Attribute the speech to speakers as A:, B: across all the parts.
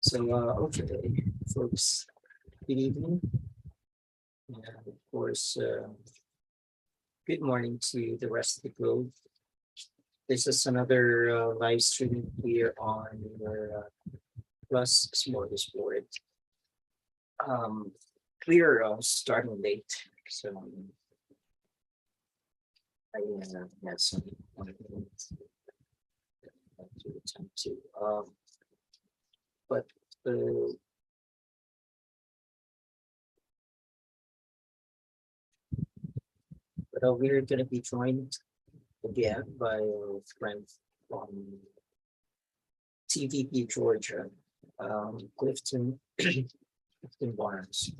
A: Okay, folks, good evening. And of course, good morning to the rest of the globe. This is another live stream here on your Plus Smorgasbord. We're starting late, so I had some appointments to attend to. But uh, we're going to be joined again by a friend from TVP Georgia, Clifton, Clifton Barnes,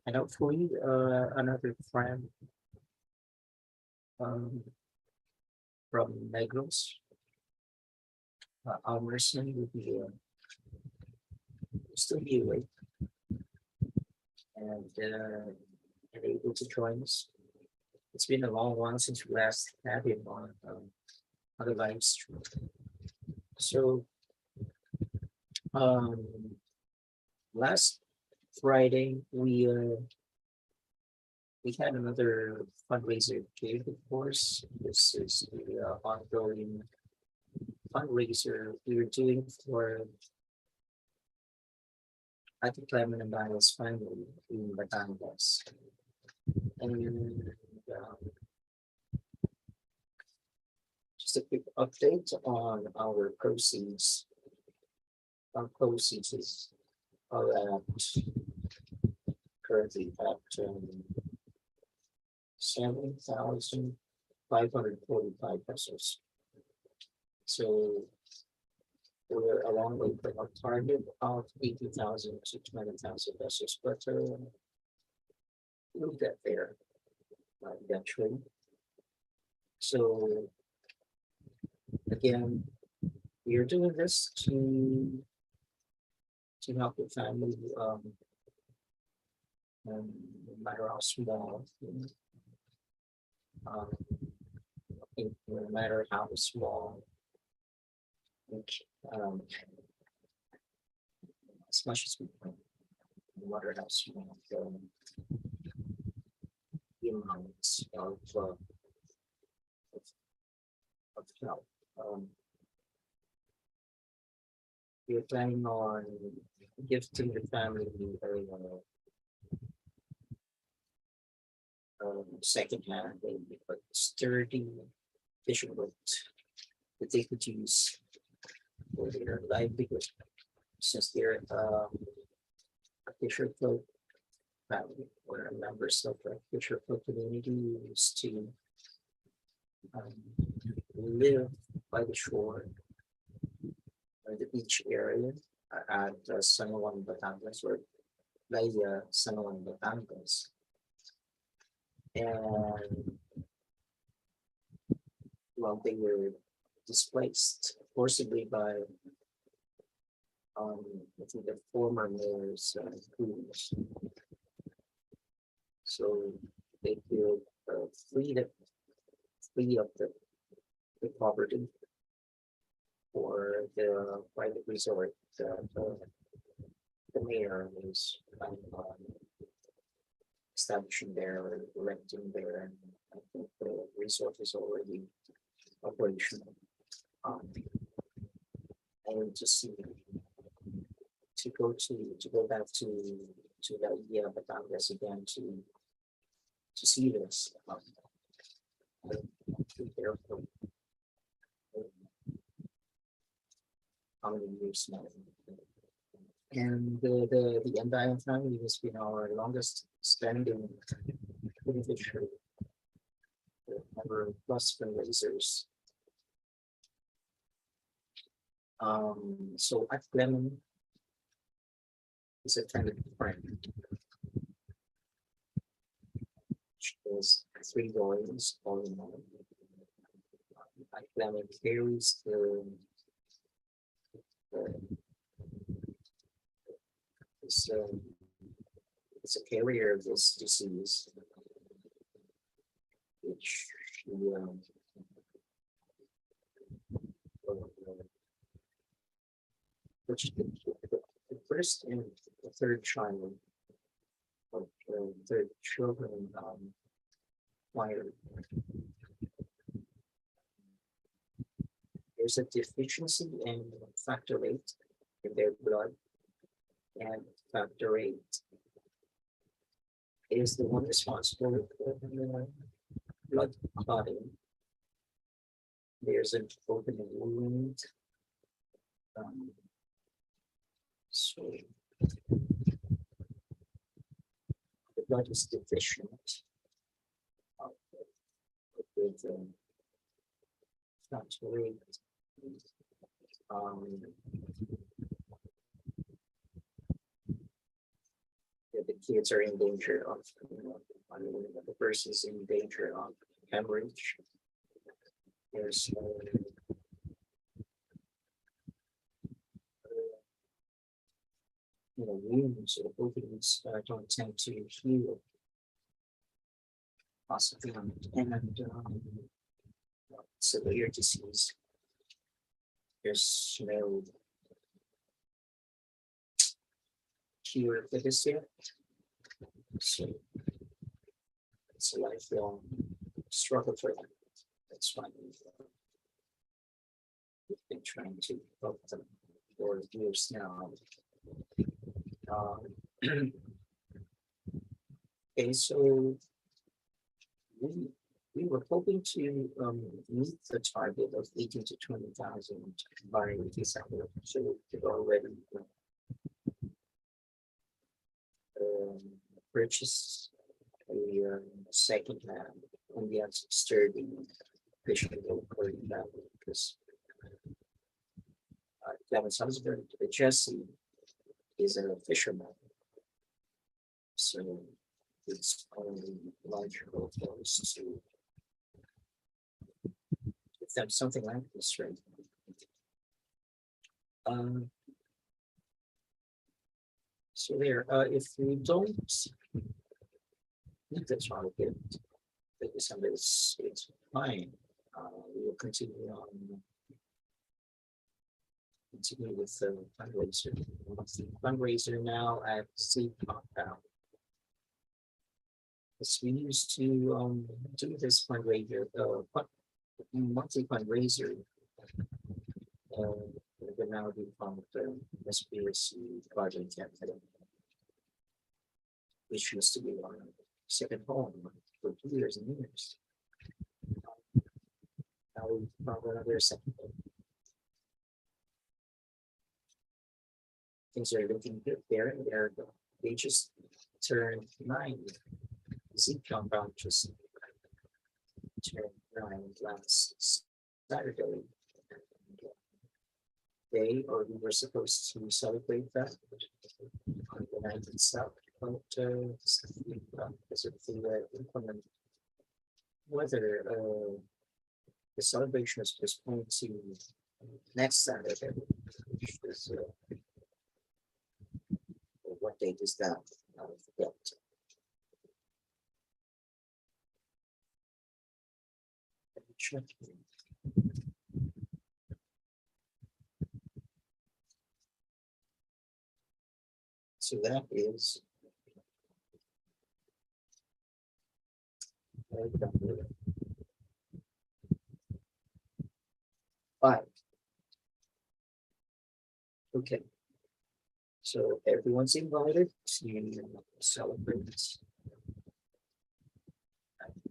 A: and hopefully another friend um, from Negros, Almerson will be still be awake and able to join us. It's been a long while since we last had him on the live stream. So last Friday we had another fundraiser gig, of course. This is the ongoing fundraiser we were doing for Ate Clement and Daniel's family in Batangas. And just a quick update on our proceeds. Our proceeds is currently at 7,545 pesos. So we're a long way from our target of 80,000 to 20,000 pesos, but we'll get there eventually. So again, we are doing this to help the family, no matter how small, no matter how small, as much as we can, no matter how small the amounts of help. We're planning on gifting the family second-hand, but sturdy fishing boat that they could use for their livelihood, since they're a fisher folk family or members of the fisher folk community used to live by the shore or the beach area at San Juan, Batangas, or Playa San Juan, Batangas. And well, they were displaced forcibly by I think the former mayor's crews. So they feel free up the property for the private resort that the mayor is establishing there or renting there. And I think the resort is already operational. And to see to go back to the idea of Batangas again to see this. There for how many years now? And the Andayan family has been our longest standing beneficiary. Number plus fundraisers. So at Clement is a kind of friend. She has 3 boys, all in all. At Clement carries it's a carrier of this disease, which she which first and the third child, or the third children, acquired, there's a deficiency in factor VIII in their blood, and factor VIII is the one responsible for blood clotting. There's an open wound. So the blood is deficient with factor VIII. The kids are in danger of, the person's in danger of hemorrhage. There's wounds or openings don't tend to heal, possibly, and severe disease. There's no cure for this yet, so it's a lifelong struggle for them. That's why we've been trying to help them for years now. Okay, so we were hoping to meet the target of 18 to 20,000 by December, so we could already purchase a second hand on the sturdy fishing boat for that, because Kevin's husband, Jesse, is a fisherman, so it's only logical for us to give them something like this, right? So there, if we don't meet the target, December, it's fine. We will continue on. Continue with the fundraiser. The fundraiser now at Sea Compound. As we used to do this fundraiser, monthly fundraiser, will now be from the SBSC project campaign, which used to be our second home for 2 years and years. Now we found another second home. Things are looking good there. They just turned 9. Z Compound just turned 9 last Saturday. We were supposed to celebrate that on the night itself, but because of the inclement weather, the celebration was postponed to next Saturday, which is what date is that? I forget. Let me check. So that is 5. Okay. So everyone's invited to celebrate the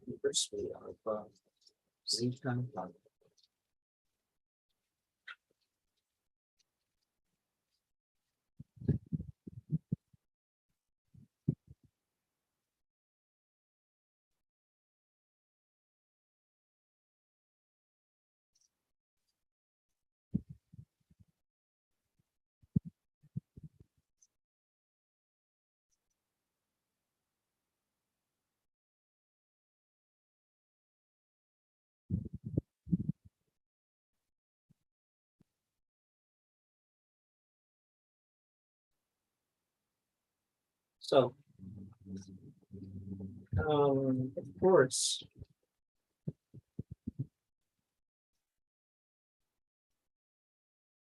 A: anniversary of Z Compound. So, of course,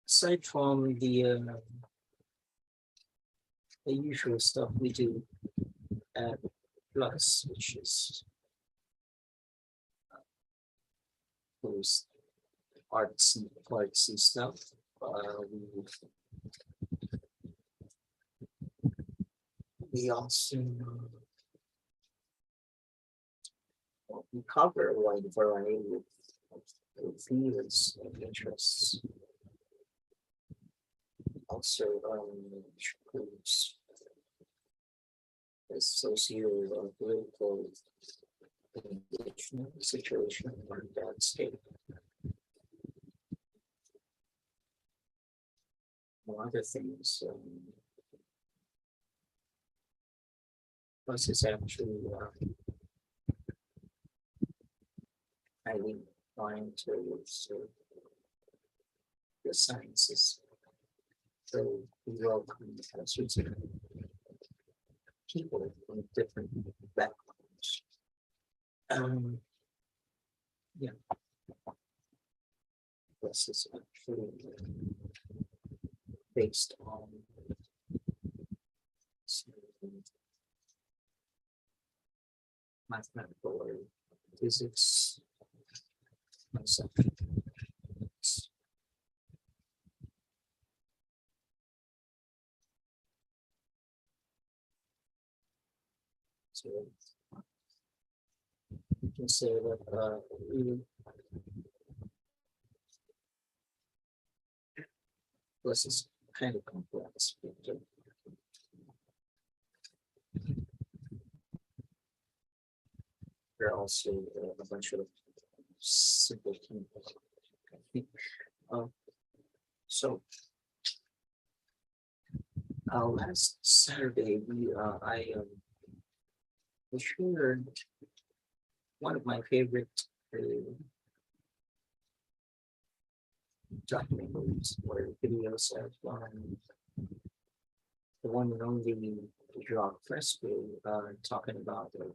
A: aside from the the usual stuff we do at Plus, which is those artsy stuff. We also we cover a wide variety of fields and interests. Also, groups socio-political condition, situation, or landscape. Among other things, plus is actually highly inclined towards the sciences. So we welcome all sorts of people from different backgrounds. Yeah, this is actually based on mathematical or physics concept. So you can say that this is kind of complex, but there are also a bunch of simple things. So last Saturday we shared one of my favorite documentaries or videos of the one and only Jacques Fresco talking about a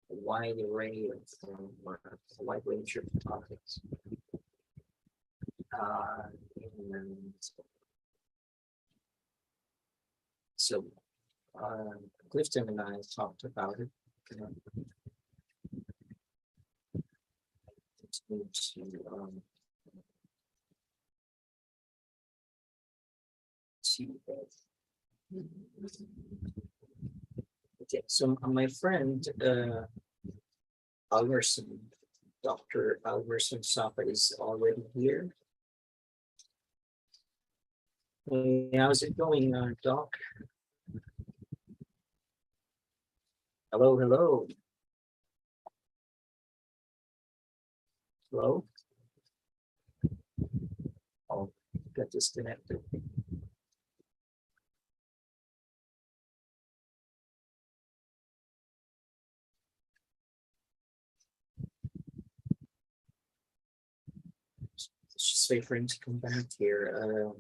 A: wide array of or a wide range of topics. And so Clifton and I talked about it. Okay, so my friend Alverson, Dr. Alverson Sapa is already here. Hey, how's it going, Doc? Hello, hello. Hello? Oh, got disconnected. Just wait for him to come back here.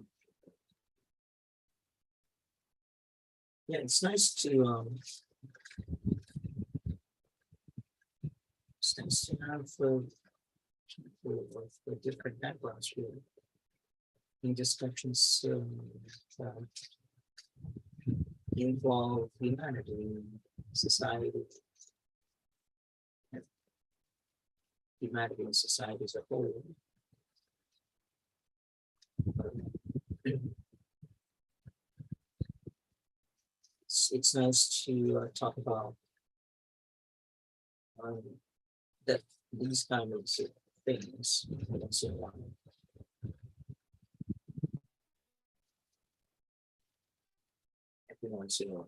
A: Yeah, it's nice to have people of different backgrounds here in discussions involve humanity, society, humanity and society as a whole. It's nice to talk about that these kind of things and so on. Everyone, so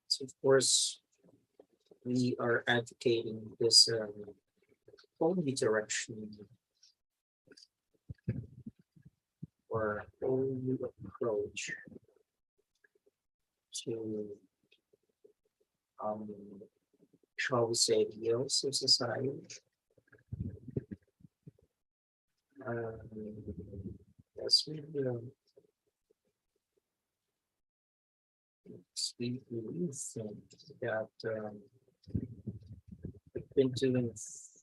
A: so of course we are advocating this only direction or whole new approach to shall we say the ills of society. Yes, we think that we've been doing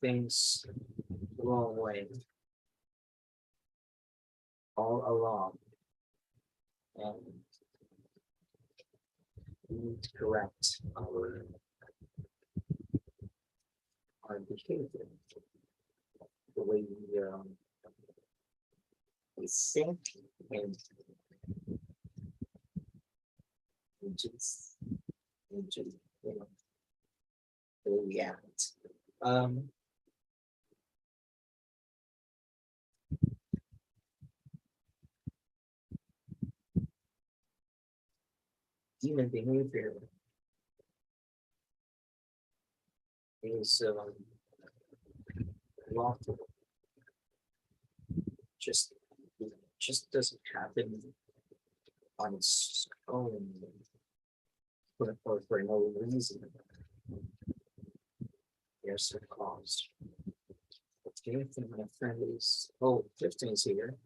A: things the wrong way all along, and we need to correct our behavior, the way we think and just into the way we act. Human behavior is lawful. Just doesn't happen on its own for no reason. There's a cause. Okay, I think my friend is, oh, Clifton is here.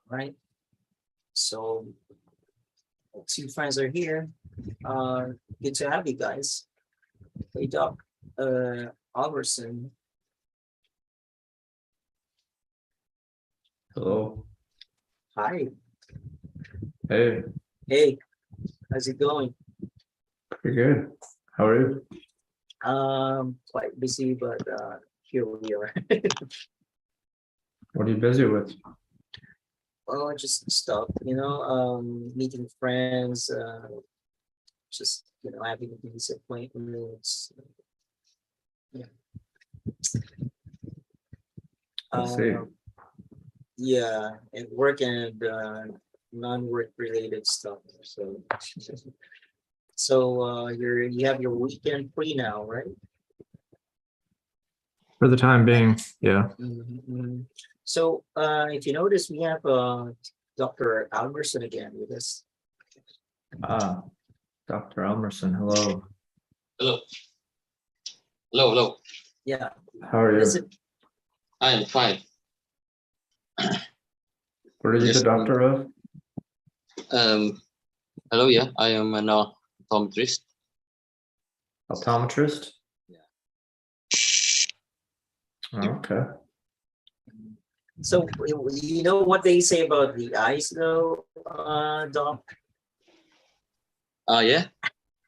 A: Right. So two friends are here. Good to have you guys. Hey, Doc, Alberson.
B: Hello.
A: Hi.
B: Hey.
A: Hey, how's it going?
B: Pretty good. How are you?
A: Quite busy, but here we are.
B: What are you busy with?
A: Oh, just stuff, meeting friends, just having these appointments. Yeah.
B: I see.
A: Yeah, and work and non-work related stuff. So you have your weekend free now, right?
B: For the time being, yeah.
A: Mm-hmm. So if you notice, we have Dr. Alberson again with us.
B: Ah, Dr. Elmerson, hello.
C: Hello. Hello, hello.
A: Yeah.
B: How are you?
C: I am fine.
B: What are you the doctor of?
C: Hello, yeah. I am an optometrist.
B: Optometrist?
C: Yeah.
B: Okay.
A: So you know what they say about the eyes, though, Doc?
C: Yeah.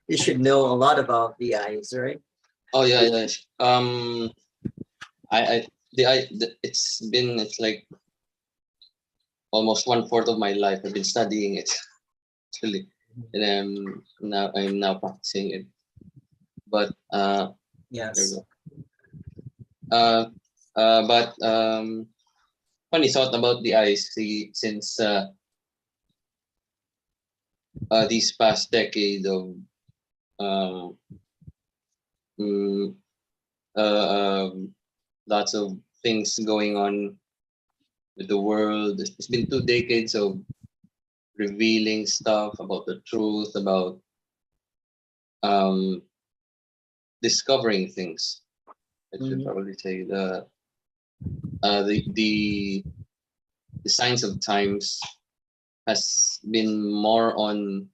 A: You should know a lot about the eyes, right?
C: Oh yeah, yeah. It's like almost 1/4 of my life. I've been studying it, actually, and I'm now practicing it. But
A: Yes.
C: there we go. But funny thought about the eyes. Since these past decade of mm, lots of things going on with the world. It's been 2 decades of revealing stuff about the truth, about discovering things. I should probably say the signs of times has been more on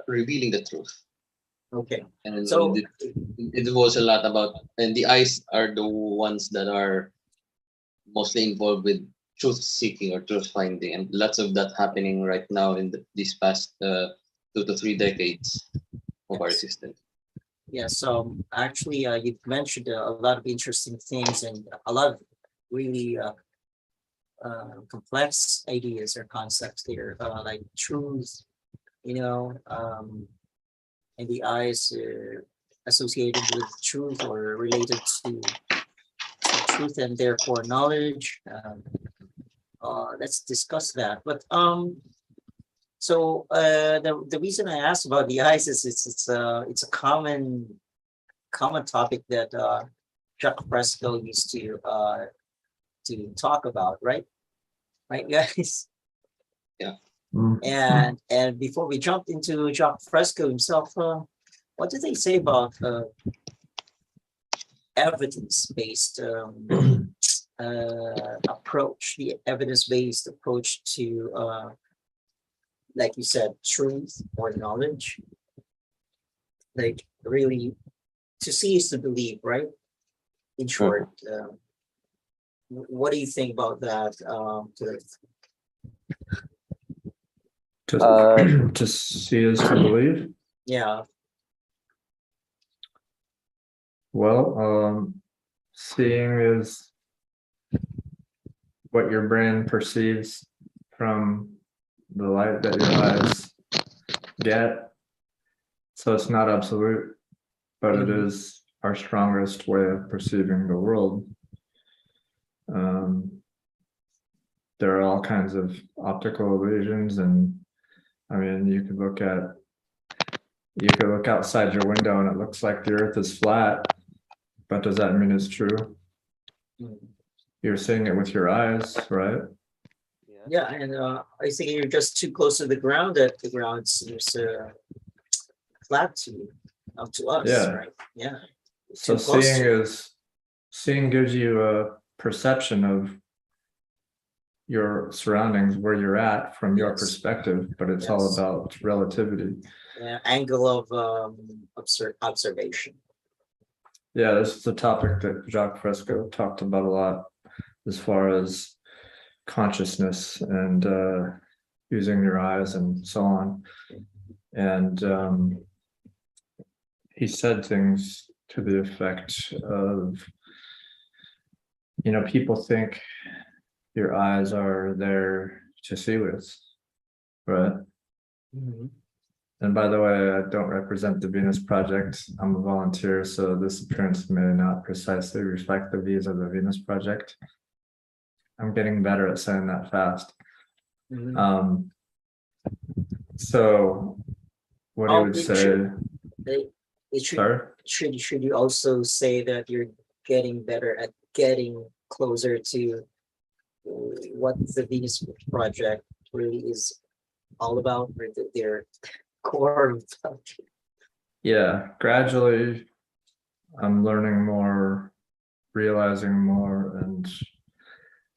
C: revealing the truth.
A: Okay.
C: And
A: So
C: it was a lot about, and the eyes are the ones that are mostly involved with truth seeking or truth finding, and lots of that happening right now in these past 2 to 3 decades of our existence.
A: yes, actually, you've mentioned a lot of interesting things and a lot of really complex ideas or concepts there, like truth, and the eyes associated with truth or related to truth and therefore knowledge. Let's discuss that. But so the reason I asked about the eyes is it's a common topic that Jacques Fresco used to talk about, right, guys?
C: Yeah.
A: And before we jumped into Jacques Fresco himself, what do they say about evidence-based approach, the evidence-based approach to like you said, truth or knowledge. Like really, to see is to believe, right? In short, what do you think about that?
B: To see is to believe.
A: Yeah,
B: Well, seeing is what your brain perceives from the light that your eyes get. So it's not absolute, but it
A: Mhm.
B: is our strongest way of perceiving the world. There are all kinds of optical illusions, and I mean, you could look outside your window and it looks like the earth is flat, but does that mean it's true?
A: Mhm.
B: You're seeing it with your eyes, right?
A: Yeah, and I think you're just too close to the ground that the ground seems flat to you, up to us,
B: Yeah.
A: right? Yeah,
B: So
A: too close to.
B: seeing gives you a perception of your surroundings, where you're at from your
A: Yes,
B: perspective, but it's all
A: yes.
B: about relativity.
A: Yeah, angle of observation.
B: Yeah, this is a topic that Jacques Fresco talked about a lot, as far as consciousness and using your eyes and so on. And he said things to the effect of, people think your eyes are there to see with, right?
A: Mhm.
B: And by the way, I don't represent the Venus Project. I'm a volunteer, so this appearance may not precisely reflect the views of the Venus Project. I'm getting better at saying that fast.
A: Mhm.
B: So what he would
A: It
B: say,
A: it, it
B: sorry?
A: should you also say that you're getting better at getting closer to what the Venus Project really is all about, or their core of
B: Yeah, gradually I'm learning more, realizing more, and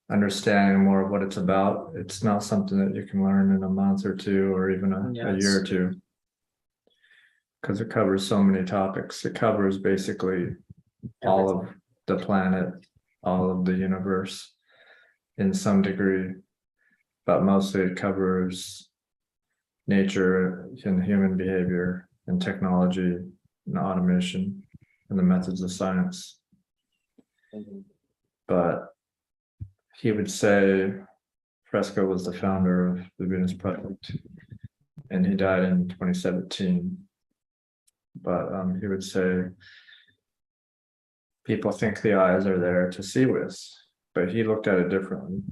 B: understanding more of what it's about. It's not something that you can learn in a month or two, or even a year
A: yes.
B: or two, because it covers so many topics. It covers basically all
A: Everything.
B: of the planet, all of the universe in some degree, but mostly it covers nature and human behavior and technology and automation and the methods of science.
A: Mhm.
B: But he would say Fresco was the founder of the Venus Project, and he died in 2017. But he would say people think the eyes are there to see with, but he looked at it differently.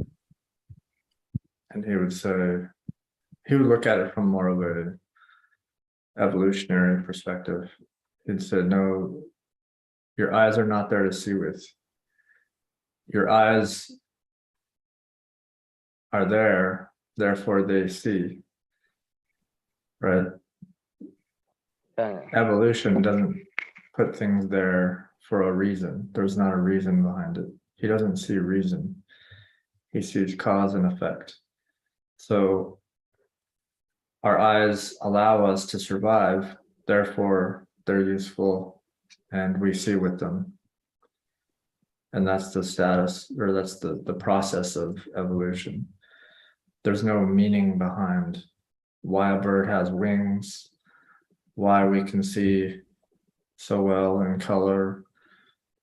B: And he would look at it from more of a evolutionary perspective. He'd say, no, your eyes are not there to see with. Your eyes are there, therefore they see. Right? Evolution doesn't put things there for a reason. There's not a reason behind it. He doesn't see reason. He sees cause and effect. So our eyes allow us to survive, therefore they're useful and we see with them. And that's the status, or that's the process of evolution. There's no meaning behind why a bird has wings, why we can see so well in color.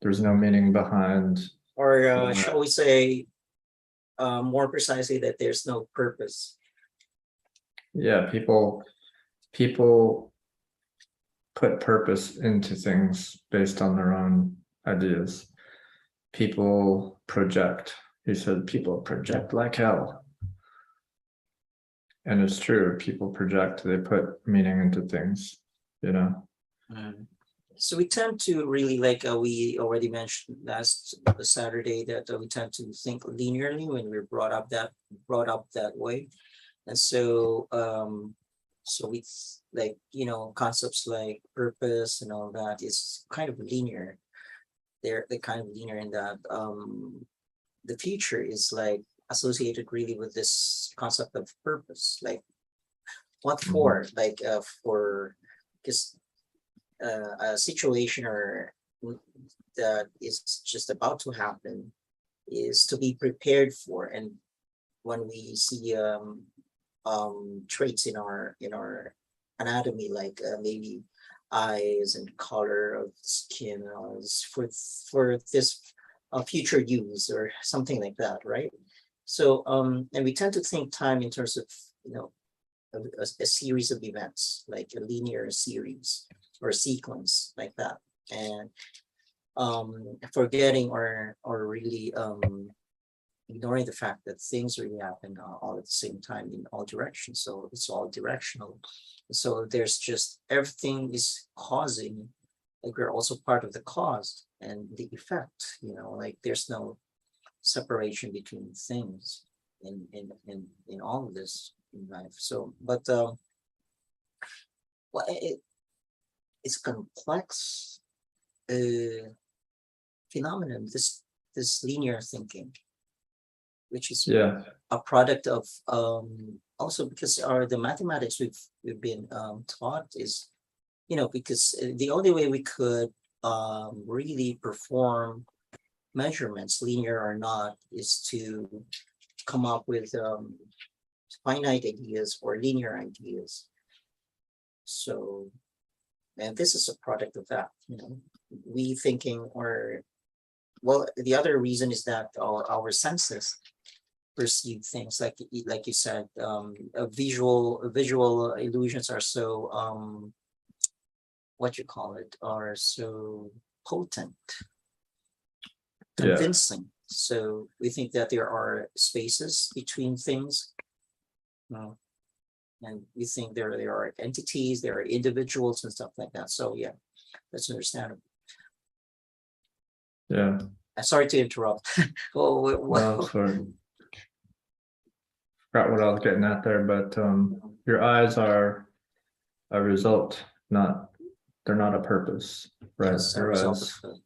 B: There's no meaning behind.
A: Or shall we say more precisely that there's no purpose.
B: Yeah, people put purpose into things based on their own ideas. People project. He said people project like hell. And it's true, people project, they put meaning into things, you know.
A: So we tend to really, like we already mentioned last Saturday, that we tend to think linearly when we're brought up that way. And so so we like, concepts like purpose and all that is kind of linear. They're kind of linear in that the future is like associated really with this concept of purpose. Like What for? Like for because a situation or that is just about to happen is to be prepared for. And when we see traits in our anatomy, like maybe eyes and color of skin for this future use or something like that, right? So and we tend to think time in terms of a series of events, like a linear series or a sequence like that, and forgetting or really ignoring the fact that things really happen all at the same time in all directions. So it's all directional. So there's just everything is causing, like we're also part of the cause and the effect, like there's no separation between things in all of this in life. So, but well, it's complex phenomenon, this linear thinking, which is
B: Yeah,
A: a product of also because the mathematics we've been taught is because the only way we could really perform measurements, linear or not, is to come up with finite ideas or linear ideas. So, and this is a product of that, we thinking, or well, the other reason is that our senses perceive things, like you said, visual illusions are so what you call it, are so potent,
B: yeah,
A: convincing. So we think that there are spaces between things, and we think there are entities, there are individuals and stuff like that. So yeah, that's understandable.
B: yeah.
A: Sorry to interrupt.
B: No, sorry. Forgot what I was getting at there, but your eyes are a result, they're not a purpose, right?
A: Yes, a
B: Your
A: result
B: eyes,
A: of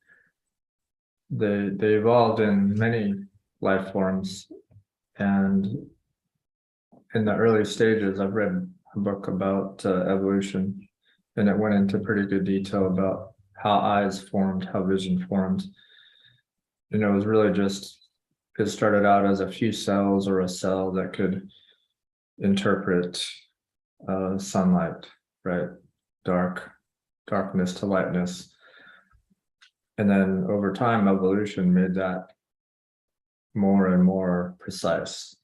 B: they evolved in many life forms, and in the early stages, I've read a book about evolution, and it went into pretty good detail about how eyes formed, how vision formed. It was really just, it started out as a few cells or a cell that could interpret sunlight, right? Darkness to lightness. And then over time, evolution made that more and more precise.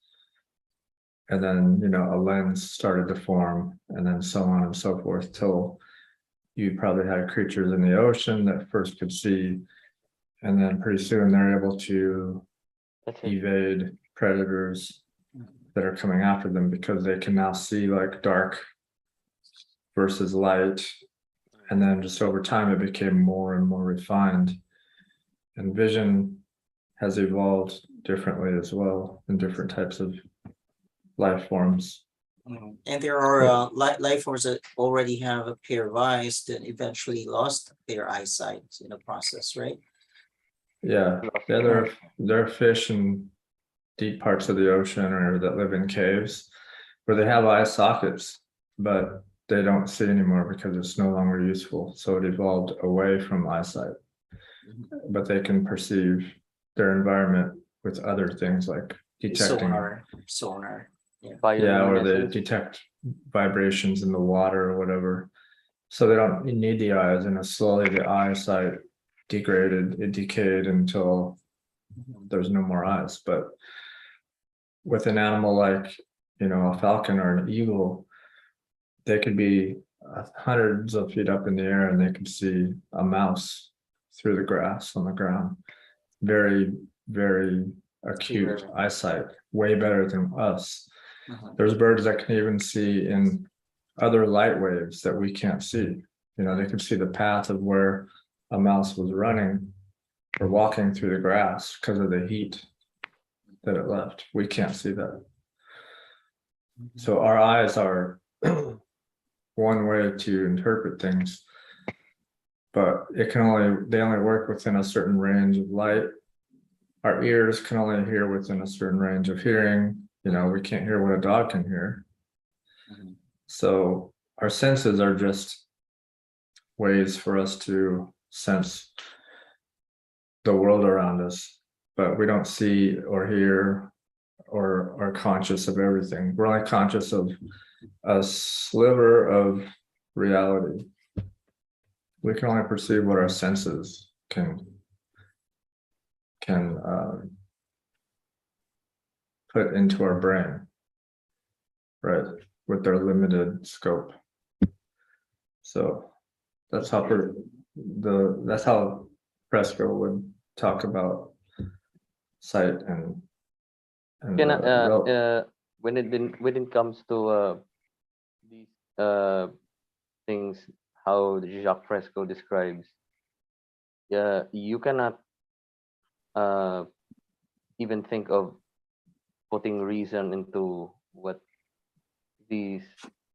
B: And then, a lens started to form, and then so on and so forth, till you probably had creatures in the ocean that first could see, and then pretty soon they're able to evade predators that are coming after them, because they can now see like dark versus light. And then just over time, it became more and more refined, and vision has evolved differently as well in different types of life forms.
A: And there are life forms that already have a pair of eyes that eventually lost their eyesight in the process, right?
B: Yeah, there are fish in deep parts of the ocean or that live in caves where they have eye sockets, but they don't see anymore because it's no longer useful. So it evolved away from eyesight, but they can perceive their environment with other things like detecting.
A: Sonar.
B: Yeah, or they detect vibrations in the water or whatever. So they don't need the eyes, and slowly the eyesight decayed until there's no more eyes. But with an animal like, a falcon or an eagle, they could be hundreds of feet up in the air and they could see a mouse through the grass on the ground. Very, very acute eyesight, way better than us. There's birds that can even see in other light waves that we can't see. They could see the path of where a mouse was running or walking through the grass because of the heat that it left. We can't see that. So our eyes are one way to interpret things, but they only work within a certain range of light. Our ears can only hear within a certain range of hearing. We can't hear what a dog can hear. So our senses are just ways for us to sense the world around us, but we don't see or hear or are conscious of everything. We're only conscious of a sliver of reality. We can only perceive what our senses can put into our brain, right, with their limited scope. So that's how that's how Fresco would talk about sight and
D: when it comes to these things, how Jacques Fresco describes, you cannot even think of putting reason into what these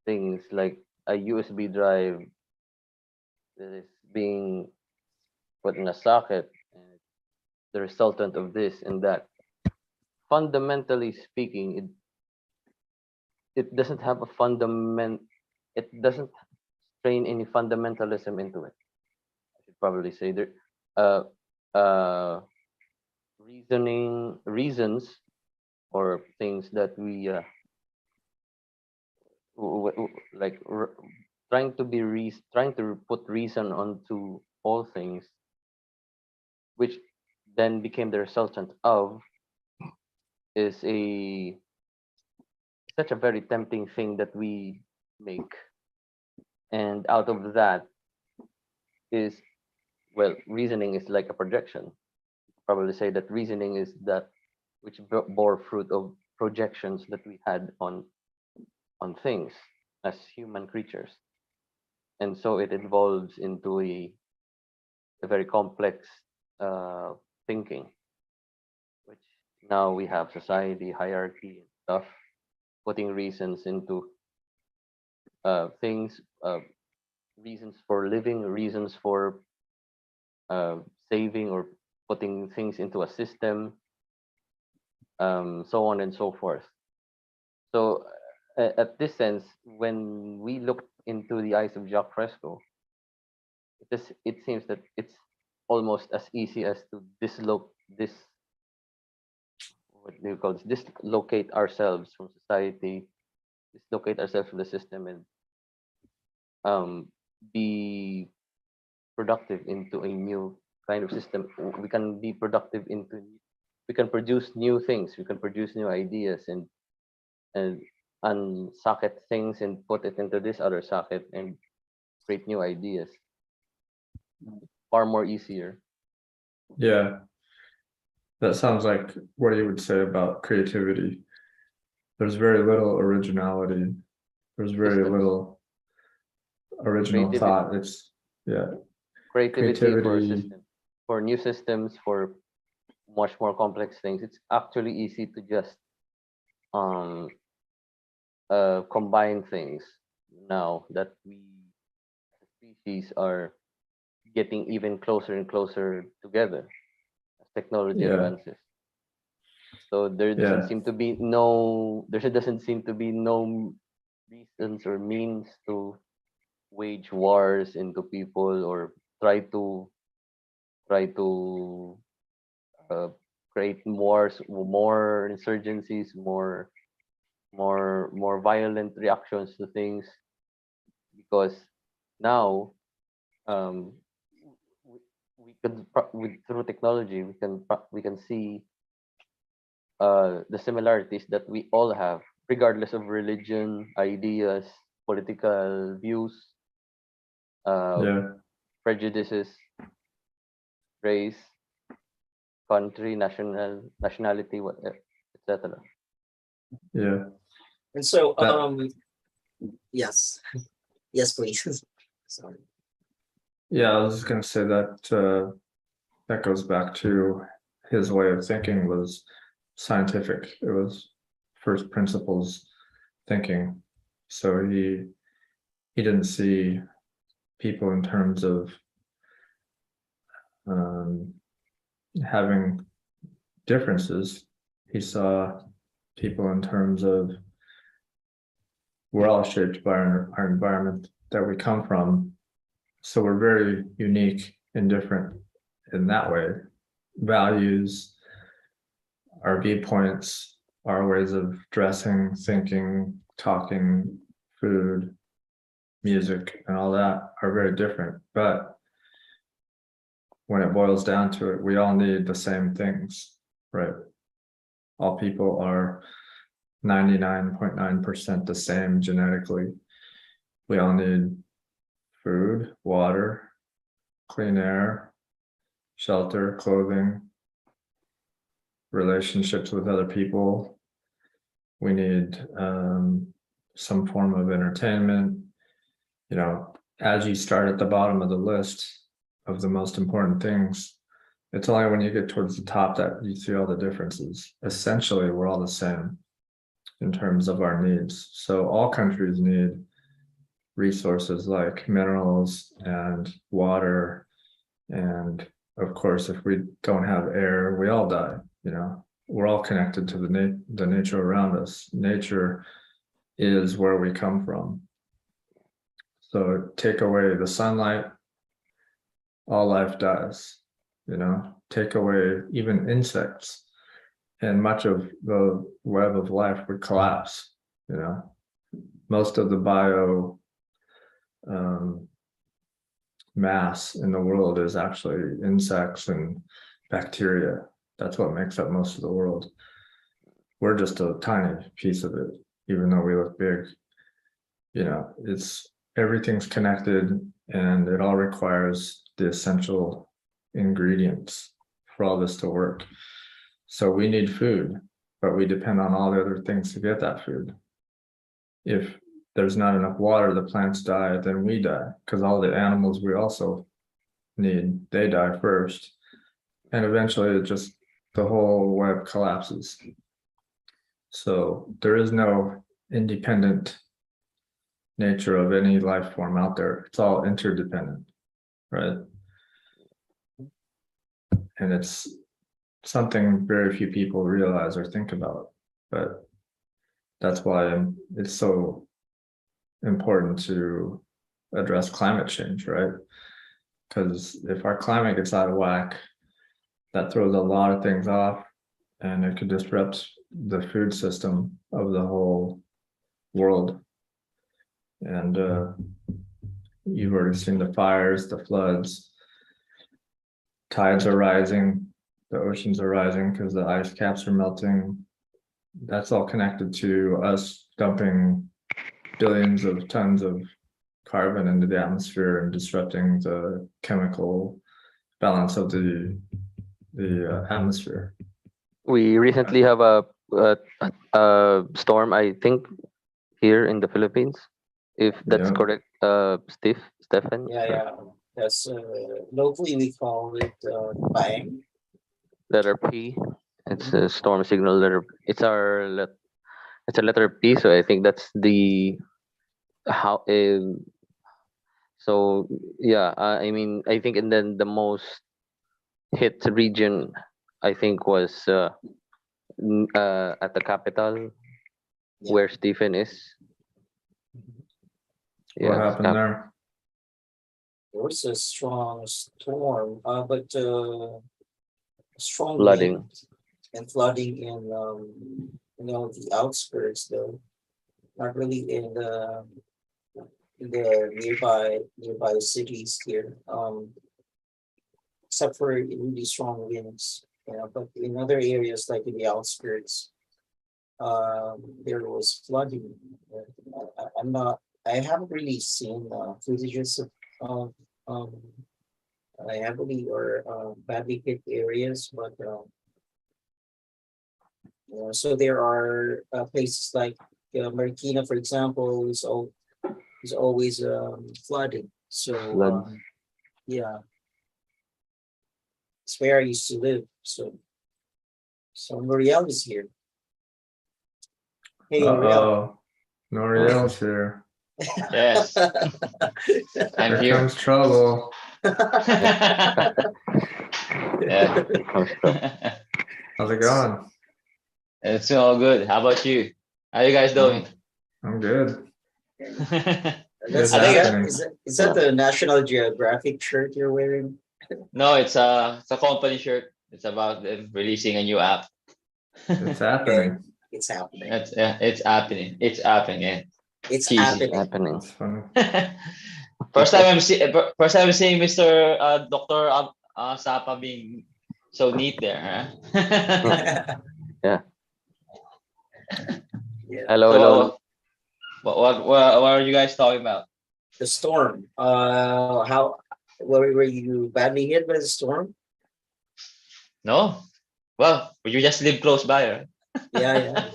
D: things, like a USB drive that is being put in a socket, and the resultant of this and that. Fundamentally speaking, it doesn't have a fundament. It doesn't strain any fundamentalism into it. I should probably say there. Reasons or things that we like trying to put reason onto all things, which then became the resultant of, is such a very tempting thing that we make. And out of that is, well, reasoning is like a projection. Probably say that reasoning is that which bore fruit of projections that we had on things as human creatures. And so it evolves into a very complex thinking, which now we have society, hierarchy, and stuff, putting reasons into things, reasons for living, reasons for saving or putting things into a system, so on and so forth. So at this sense, when we look into the eyes of Jacques Fresco, it seems that it's almost as easy as to dislocate ourselves from society, dislocate ourselves from the system, and be productive into a new kind of system. We can be productive we can produce new things, we can produce new ideas, and unsocket things and put it into this other socket and create new ideas. Far more easier.
B: yeah, that sounds like what you would say about creativity. There's very little originality. There's very
D: Systems.
B: little original
D: Creativity.
B: thought. It's
D: Creativity for a
B: Creativity.
D: system, for new systems, for much more complex things. It's actually easy to just combine things now that we as a species are getting even closer and closer together as technology
B: Yeah.
D: advances. So there doesn't
B: Yeah.
D: seem to be no reasons or means to wage wars into people or try to create wars, more insurgencies, more violent reactions to things, because now through technology we can see the similarities that we all have, regardless of religion, ideas, political views,
B: Yeah.
D: prejudices, race, country, nationality, etc.
B: Yeah.
A: And so,
B: That-
A: yes, yes, please. Sorry.
B: Yeah, I was just gonna say that that goes back to his way of thinking was scientific. It was first principles thinking. So he didn't see people in terms of having differences. He saw people in terms of we're all shaped by our environment that we come from. So we're very unique and different in that way. Values, our viewpoints, our ways of dressing, thinking, talking, food, music, and all that are very different. But when it boils down to it, we all need the same things, right? All people are 99.9% the same genetically. We all need food, water, clean air, shelter, clothing, relationships with other people. We need some form of entertainment. You know, as you start at the bottom of the list of the most important things, it's only when you get towards the top that you see all the differences. Essentially, we're all the same in terms of our needs. So all countries need resources like minerals and water. And of course, if we don't have air, we all die. You know, we're all connected to the nature around us. Nature is where we come from. So take away the sunlight, all life dies. You know, take away even insects, and much of the web of life would collapse. You know, most of the bio mass in the world is actually insects and bacteria. That's what makes up most of the world. We're just a tiny piece of it, even though we look big. You know, everything's connected, and it all requires the essential ingredients for all this to work. So we need food, but we depend on all the other things to get that food. If there's not enough water, the plants die, then we die, because all the animals we also need, they die first. And eventually the whole web collapses. So there is no independent nature of any life form out there. It's all interdependent, right? And it's something very few people realize or think about, but that's why it's so important to address climate change, right? Because if our climate gets out of whack, that throws a lot of things off, and it could disrupt the food system of the whole world. And you've already seen the fires, the floods, tides are rising, the oceans are rising because the ice caps are melting. That's all connected to us dumping billions of tons of carbon into the atmosphere and disrupting the chemical balance of the atmosphere.
D: We recently have a storm, I think, here in the Philippines, if that's
B: Yeah.
D: correct, Stephen.
A: Yeah. That's locally we call it bang.
D: Letter P. It's a storm signal letter. It's a letter P, so I think that's the how. So yeah, I mean, I think, and then the most hit region, I think, was at the capital,
A: Yeah.
D: where Stephen is.
B: What
D: Yeah,
B: happened there?
A: There was a strong storm, but strong
D: Flooding.
A: wind and flooding in the outskirts, though, not really in the nearby cities here. Except for really strong winds, but in other areas like in the outskirts, there was flooding. I haven't really seen footages of heavily or badly hit areas, but so there are places like Marikina, for example, is always flooded. So
D: Floods.
A: yeah, it's where I used to live. So L'Oreal is here. Hey, L'Oreal.
B: Noriel's here.
E: Yes, I'm
B: Here
E: here.
B: comes trouble.
E: Yeah.
B: How's it going?
E: It's all good. How about you? How you guys doing?
B: I'm good.
A: That's,
B: It's
E: I think
B: happening.
A: is that the National Geographic shirt you're wearing?
E: no, it's a company shirt. It's about them releasing a new app.
B: It's
A: Okay,
B: happening.
A: it's happening.
E: That's it's happening. It's happening. Yeah.
A: It's
E: Cheesy.
A: happening.
D: Happening.
B: It's funny.
E: First time I'm seeing Mr. Doctor Sapa being so neat there. Huh?
A: Yeah.
D: Hello,
E: So
D: hello.
E: what are you guys talking about?
A: The storm. How were you badly hit by the storm?
E: No, well, you just live close by, right?
A: Yeah,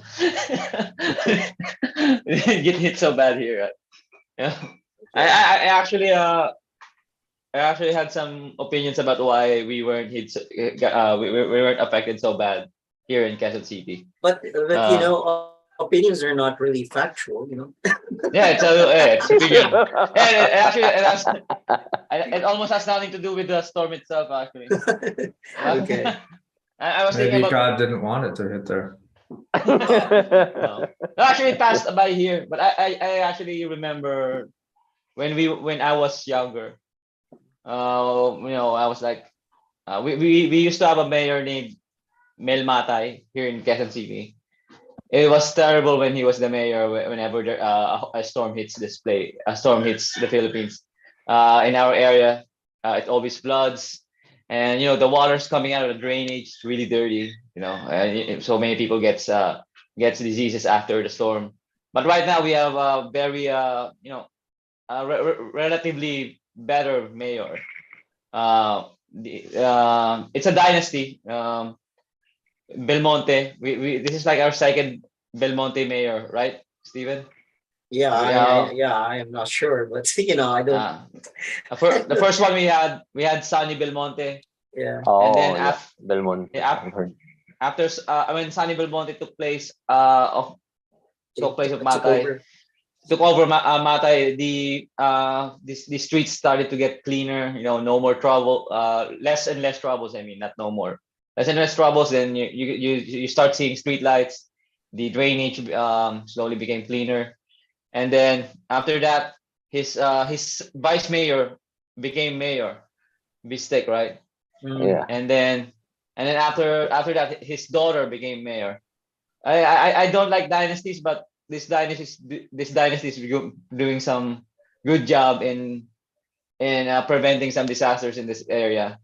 E: We didn't get hit so bad here, right? Yeah. I actually had some opinions about why we weren't hit, we weren't affected so bad here in Quezon City.
A: but you
E: Uh,
A: know, opinions are not really factual. You know.
E: yeah, it's opinion. And it almost has nothing to do with the storm itself, actually.
A: Okay.
E: I was thinking
B: Maybe
E: about
B: God didn't want it to hit there.
E: no. No, actually it passed by here, but I actually remember when I was younger. I was like, we used to have a mayor named Mel Matay here in Quezon City. It was terrible when he was the mayor. Whenever a storm hits a storm hits the Philippines, in our area, it always floods, and the water's coming out of the drainage. It's really dirty. So many people gets diseases after the storm. But right now we have a very relatively better mayor. It's a dynasty. Belmonte. This is like our second Belmonte mayor, right, Steven?
A: Yeah,
E: Yeah.
A: I am not sure, but you know, I don't.
E: The first one we had Sunny Belmonte,
A: Yeah.
E: and then
D: Oh, yeah. Belmonte.
E: yeah,
D: I've heard.
E: after when Sunny Belmonte took place of
A: Took
E: Matay,
A: over.
E: Matay, the streets started to get cleaner. No more trouble. Less and less troubles. I mean, not no more. Less and less troubles. Then you start seeing street lights. The drainage slowly became cleaner, and then after that, his vice mayor became mayor, Bistek, right?
A: Mm.
D: Yeah.
E: And then after that, his daughter became mayor. I don't like dynasties, but this dynasty is doing some good job in preventing some disasters in this area.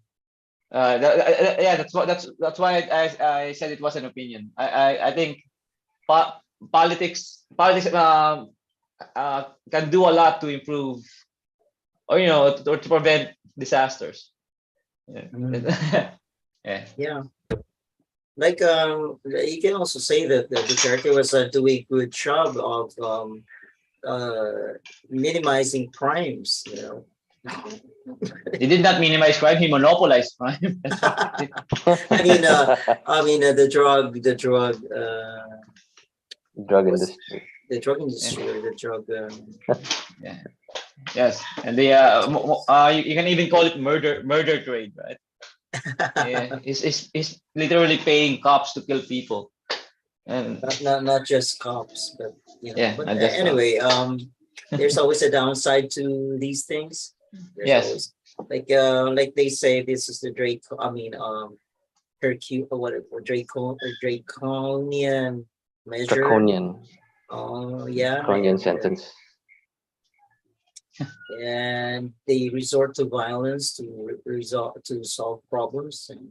E: Yeah, that's why I said it was an opinion. I think politics can do a lot to improve, or or to prevent disasters. Yeah. Yeah.
A: Yeah. Like you can also say that the Duterte was doing a good job of minimizing crimes. You know.
E: He did not minimize crime; he monopolized crime.
A: I mean, the drug
D: Drug
A: what's
D: industry.
A: the drug industry or the drug.
E: Yeah. Yes, and you can even call it murder trade, right? Yeah, it's literally paying cops to kill people, and
A: not just cops, but you know.
E: yeah,
A: But
E: not just cops.
A: anyway, there's always a downside to these things. There's
E: Yes.
A: always like they say this is the Drake. I mean, draconian measure.
D: Draconian.
A: Oh yeah.
D: Draconian
A: And,
D: sentence.
A: and they resort to violence to solve problems. And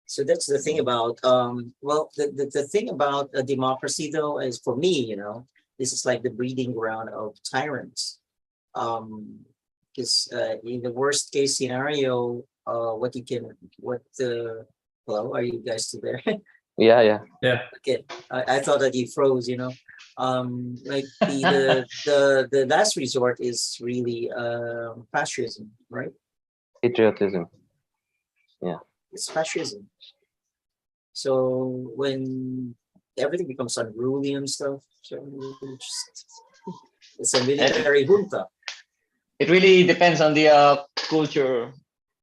A: so that's the thing about the thing about a democracy though is, for me, you know, this is like the breeding ground of tyrants. Because in the worst case scenario, hello, are you guys still there?
D: Yeah, yeah.
B: Yeah.
A: Okay, I thought that you froze, you know. Like the last resort is really fascism, right?
D: Patriotism.
A: It's fascism. So when everything becomes unruly and stuff, so it's a military junta.
E: It really depends on the culture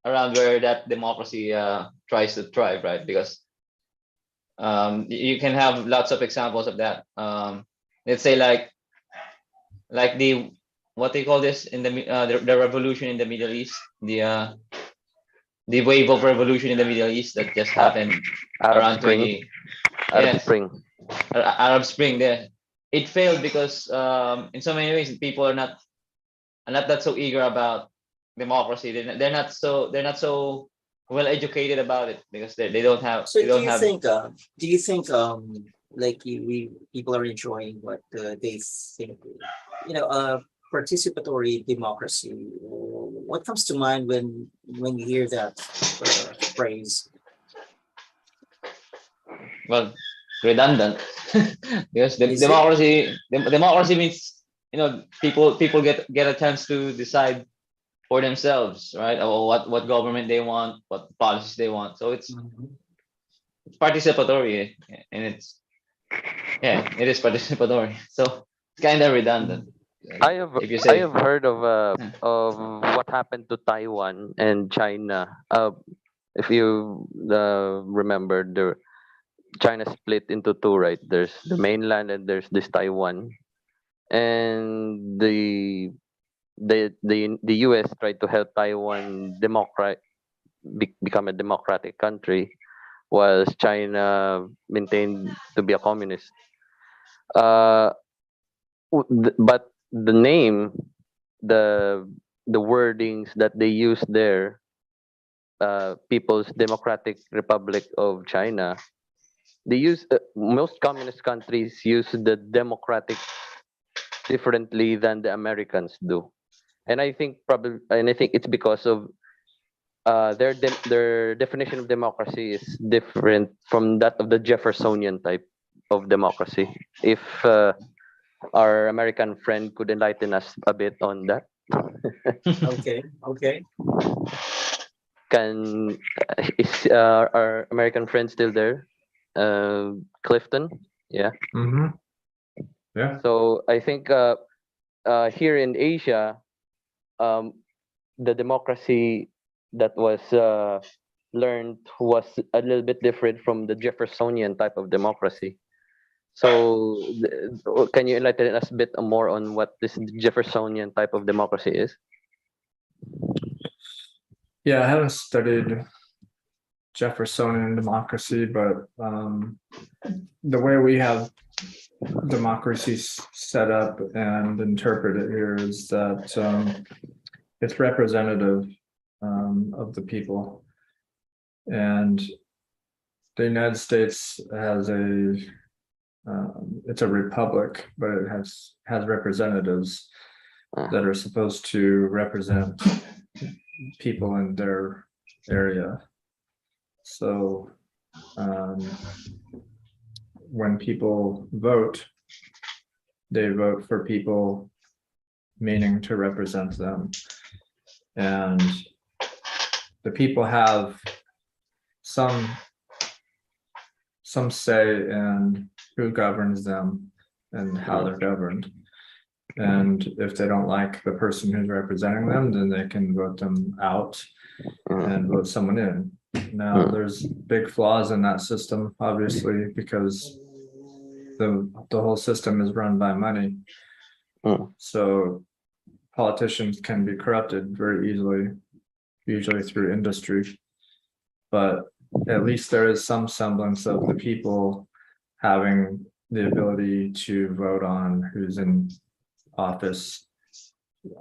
E: around where that democracy tries to thrive, right? Because you can have lots of examples of that. Let's say like like the what they call this in the revolution in the Middle East, the wave of revolution in the Middle East that just
D: Uh,
E: happened
D: Arab
E: around
D: Spring.
E: 20.
D: Arab
E: Yes,
D: Spring.
E: Arab Spring there. It failed because in so many ways people are not that so eager about democracy. They're not so well educated about it because they don't have
A: So
E: they don't have
A: do you think like we people are enjoying what they think, participatory democracy? What comes to mind when you hear that phrase?
E: well redundant because
A: Is it?
E: democracy means people get a chance to decide for themselves, right? Or what government they want, what policies they want. So it's
A: Mhm.
E: participatory, and it is participatory. So it's kind of redundant. If you
D: I
E: say
D: have heard
E: "Hmm,
D: of what happened to Taiwan and China. If you remember, China split into two, right? There's the mainland and there's this Taiwan, and the U.S. tried to help Taiwan become a democratic country, whilst China maintained to be a communist. Uh, but the name, the the wordings that they use there, People's Democratic Republic of China, they use most communist countries use the democratic differently than the Americans do. And I think it's because of their definition of democracy is different from that of the Jeffersonian type of democracy. If our American friend could enlighten us a bit on that,
A: Okay, okay.
D: can is our American friend still there? Clifton, yeah.
B: Mm-hmm. Yeah.
D: So I think here in Asia, um, the democracy that was learned was a little bit different from the Jeffersonian type of democracy. So, can you enlighten us a bit more on what this Jeffersonian type of democracy is?
B: Yeah, I haven't studied Jeffersonian democracy, but the way we have democracy set up and interpreted here is that it's representative of the people, and the United States has it's a republic, but it has representatives that are supposed to represent people in their area. So when people vote, they vote for people meaning to represent them. And the people have some say in who governs them and how they're governed. And if they don't like the person who's representing them, then they can vote them out and vote someone in. Now, there's big flaws in that system, obviously, because the whole system is run by money. So politicians can be corrupted very easily, usually through industry. But at least there is some semblance of the people having the ability to vote on who's in office,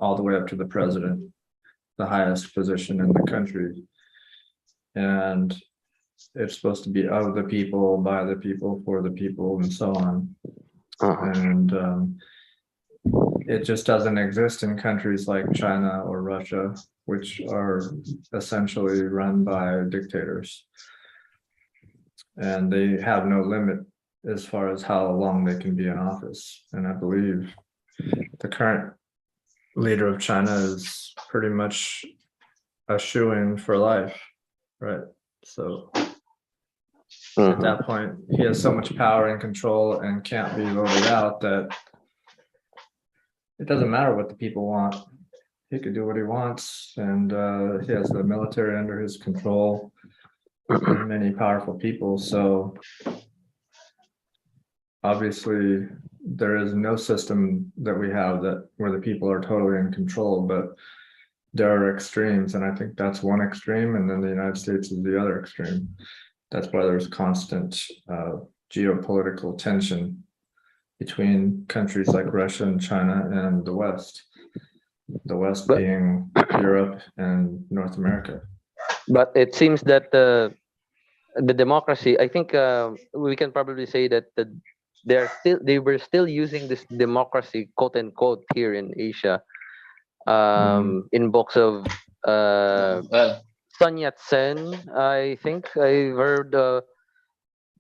B: all the way up to the president, the highest position in the country. And it's supposed to be of the people, by the people, for the people, and so on. And it just doesn't exist in countries like China or Russia, which are essentially run by dictators. And they have no limit as far as how long they can be in office. And I believe the current leader of China is pretty much a shoo-in for life, right? So at that point, he has so much power and control and can't be voted out that it doesn't matter what the people want. He could do what he wants, and he has the military under his control and many powerful people. So obviously, there is no system that we have that where the people are totally in control, but there are extremes, and I think that's one extreme, and then the United States is the other extreme. That's why there's constant geopolitical tension between countries like Russia and China and the West. The West
D: But-
B: being Europe and North America.
D: But it seems that the democracy, I think we can probably say that they were still using this democracy, quote unquote, here in Asia, in books of
E: Well,
D: Sun Yat-sen. I think I heard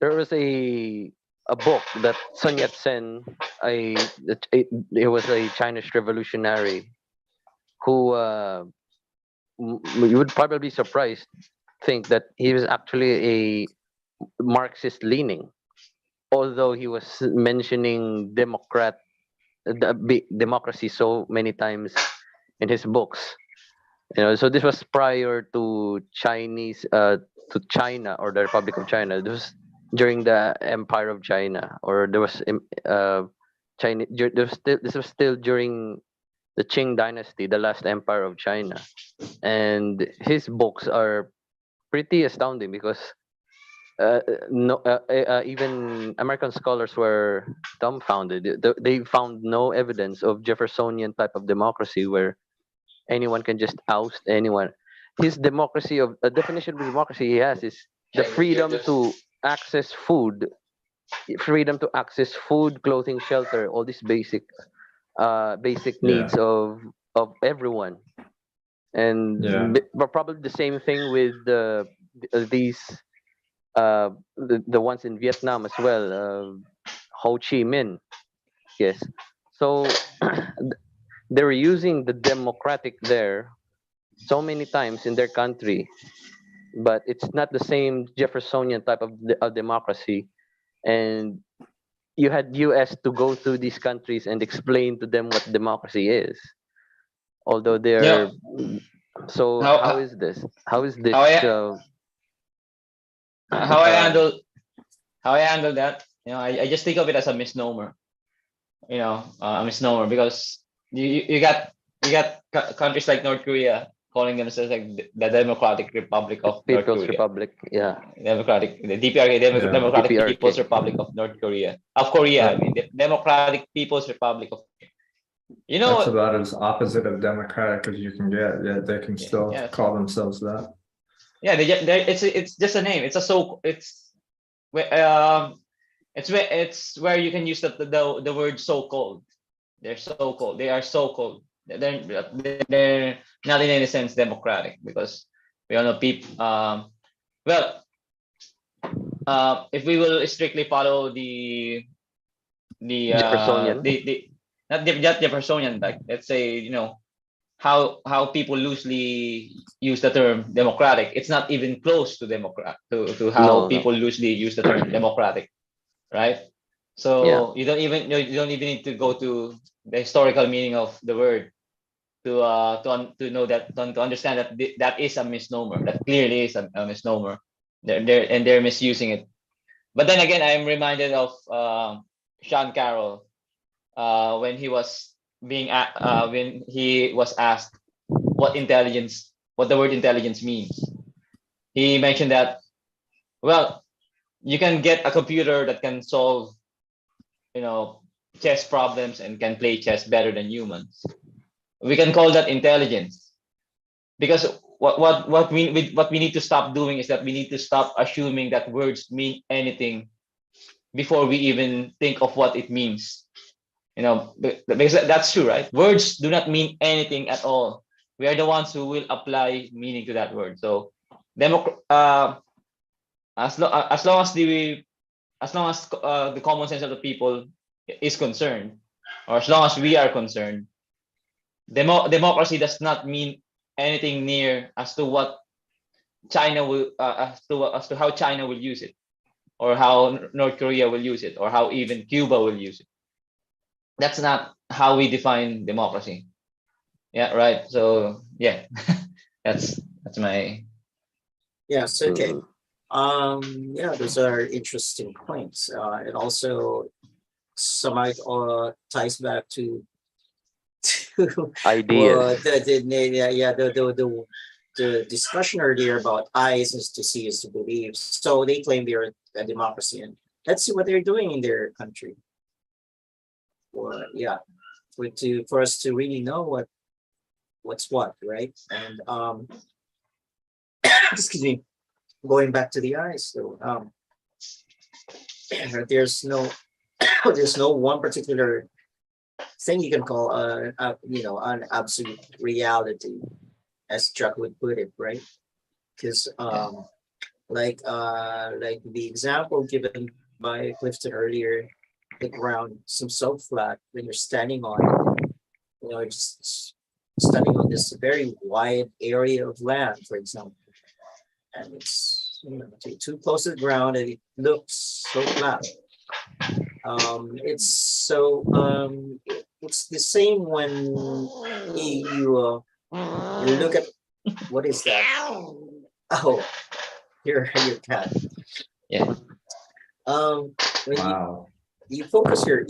D: there was a book that Sun Yat-sen, it was a Chinese revolutionary who you would probably be surprised think that he was actually a Marxist leaning, although he was mentioning democracy so many times in his books. So this was prior to to China, or the Republic of China. This was during the Empire of China, or there was China. This was still during the Qing Dynasty, the last empire of China, and his books are pretty astounding because no, even American scholars were dumbfounded. They found no evidence of Jeffersonian type of democracy where anyone can just oust anyone. His democracy of a definition of democracy he has is the freedom to access food, clothing, shelter, all these basic needs of everyone. And
B: Yeah.
D: but probably the same thing with these the ones in Vietnam as well, Ho Chi Minh. Yes, so they were using the democratic there so many times in their country, but it's not the same Jeffersonian type of democracy. And you had US to go to these countries and explain to them what democracy is, although they're so
E: how
D: how is this
E: how I how I
D: uh,
E: handle that, I just think of it as a misnomer. A misnomer, because you got countries like North Korea calling themselves like the Democratic Republic of North
D: People's
E: Korea.
D: Republic, yeah,
E: The DPRK,
B: Yeah.
E: Democratic
D: DPRK.
E: People's Republic of North Korea. I mean, the Democratic People's Republic of.
B: That's about as opposite of democratic as you can get, yet they can still
E: yeah.
B: call themselves that.
E: Yeah, it's just a name. It's where you can use the word so-called. They're so-called. They are so-called. They're not in any sense democratic, because we all know people. Well, if we will strictly follow
D: Jeffersonian.
E: the not Jeffersonian, like, let's say, how people loosely use the term democratic, it's not even close to to how
D: No.
E: people loosely use the term democratic, right? So
D: Yeah.
E: you don't even need to go to the historical meaning of the word to know that, to understand that that is a misnomer. That clearly is a misnomer. They're misusing it. But then again, I'm reminded of Sean Carroll, when he was when he was asked what the word intelligence means. He mentioned that, well, you can get a computer that can solve, chess problems and can play chess better than humans. We can call that intelligence, because what we need to stop doing is that we need to stop assuming that words mean anything before we even think of what it means. Because that's true, right? Words do not mean anything at all. We are the ones who will apply meaning to that word. So, as long as the common sense of the people is concerned, or as long as we are concerned, democracy does not mean anything near as to what China will as to how China will use it, or how North Korea will use it, or how even Cuba will use it. That's not how we define democracy. Yeah, right. So yeah, that's my.
A: Yes, okay.
D: Mm.
A: Yeah, those are interesting points. And also, somehow ties back to to
D: Ideas.
A: the discussion earlier about eyes is to see is to believe. So they claim they're a democracy, and let's see what they're doing in their country. Or yeah, for us to really know what's what, right? And excuse me, going back to the eyes, so there's no there's no one particular thing you can call an absolute reality, as Chuck would put it, right? Because like the example given by Clifton earlier, the ground seems so flat when you're standing on it, just standing on this very wide area of land, for example, and it's too close to the ground and it looks so flat. It's so it's the same when you look at what is that? Oh, your cat.
E: Yeah.
A: When
B: Wow.
A: you focus your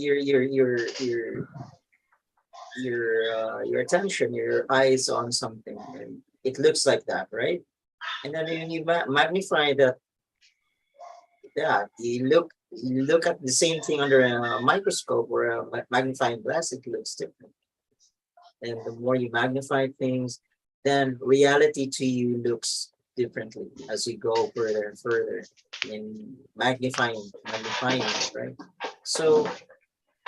A: attention, your eyes on something, and it looks like that, right? And then when you magnify that, yeah, you look at the same thing under a microscope or a magnifying glass, it looks different. And the more you magnify things, then reality to you looks differently as you go further and further in magnifying it, right? So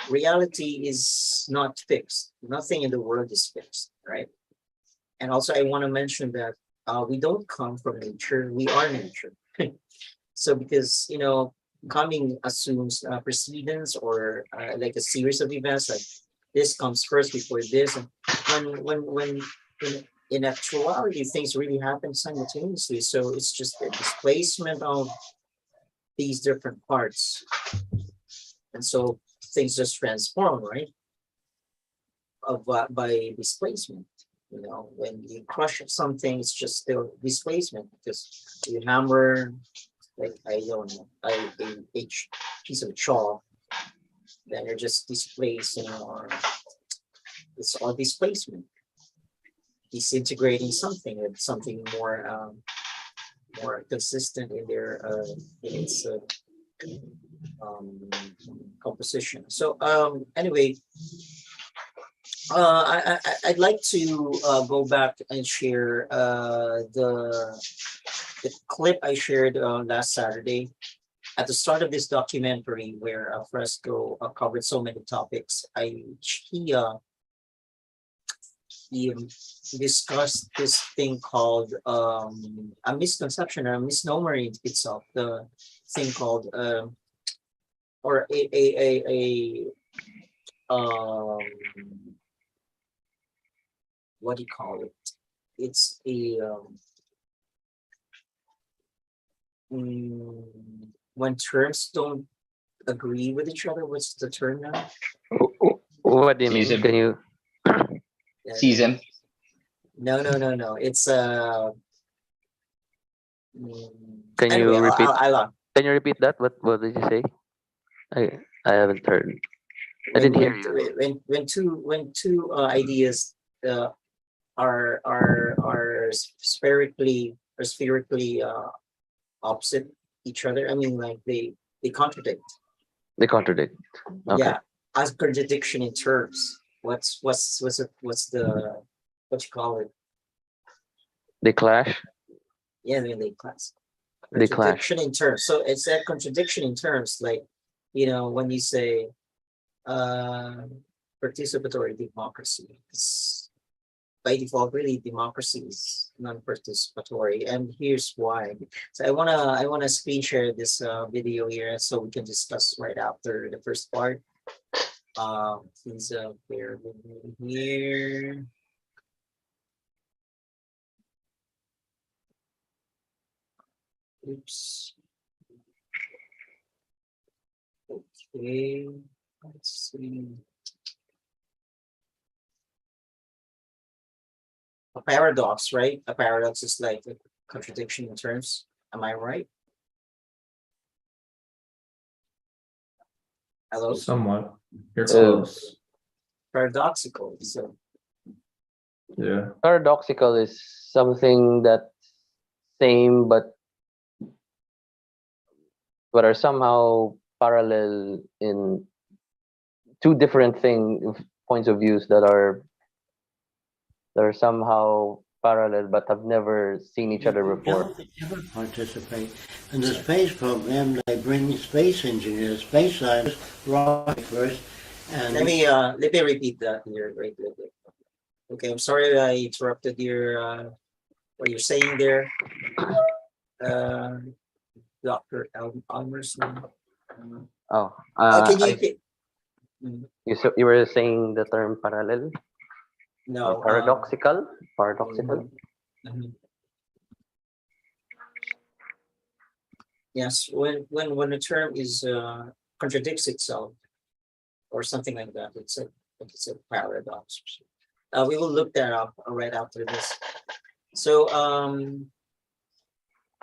A: reality is not fixed. Nothing in the world is fixed, right? And also, I want to mention that we don't come from nature; we are nature. So, because coming assumes precedence or like a series of events, like this comes first before this, and when in actuality things really happen simultaneously. So it's just the displacement of these different parts, and so things just transform, right? By displacement. When you crush something, it's just still displacement because you hammer, like I don't know, a piece of chalk, then you're just displacing, or it's all displacement, disintegrating something with something more consistent in their in its composition. So anyway, I'd like to go back and share the clip I shared last Saturday at the start of this documentary, where Fresco covered so many topics. He discussed this thing called a misconception or a misnomer in itself. The thing called or a what do you call it? It's a when terms don't agree with each other. What's the term now?
D: What do you mean?
E: Season.
D: Can you
E: Season.
A: No. It's
D: can
A: anyway,
D: you repeat?
A: I'll
D: Can you repeat that? What did you say? I haven't heard. I
A: when
D: didn't hear you.
A: when two ideas are spherically opposite each other. I mean, like they contradict.
D: They contradict. Okay.
A: Yeah, as contradiction in terms. What's the what you call it?
D: They clash.
A: Yeah, I mean they class.
D: They clash.
A: Contradiction in terms. So it's that contradiction in terms, like when you say participatory democracy, it's by default really democracy is non-participatory, and here's why. So I wanna screen share this video here so we can discuss right after the first part. Please bear with me here. Oops. Okay, let's see. A paradox, right? A paradox is like a contradiction in terms. Am I right? Hello,
B: Somewhat. You're
D: Uh,
B: close.
A: paradoxical. So
B: Yeah.
D: Paradoxical is something that's same but are somehow parallel in two different points of views that are somehow parallel but have never seen each other before.
F: Don't ever participate in the space program. They bring space engineers, space scientists, rocket first, and
A: let me repeat that here. Wait. Okay, I'm sorry I interrupted your what you're saying there, Dr. Almerson.
D: Oh,
A: Can you? Mm,
D: you were saying the term parallel
A: no.
D: or paradoxical? Paradoxical.
A: Mhm. Yes, when a term is contradicts itself or something like that, it's a paradox. We will look that up right after this. So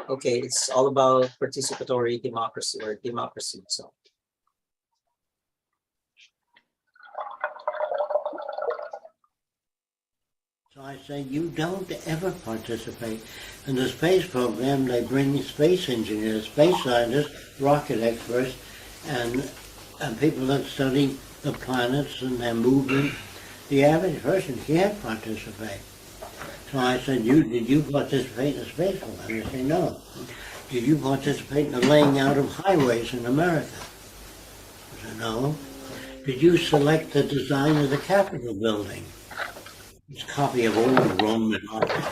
A: okay, it's all about participatory democracy or democracy itself.
F: so I say you don't ever participate in the space program. They bring space engineers, space scientists, rocket experts, and people that study the planets and their movement. The average person can't participate. So I said, did you participate in the space program? They say, no. Did you participate in the laying out of highways in America? I said, no. Did you select the design of the Capitol building? It's a copy of old Roman architecture.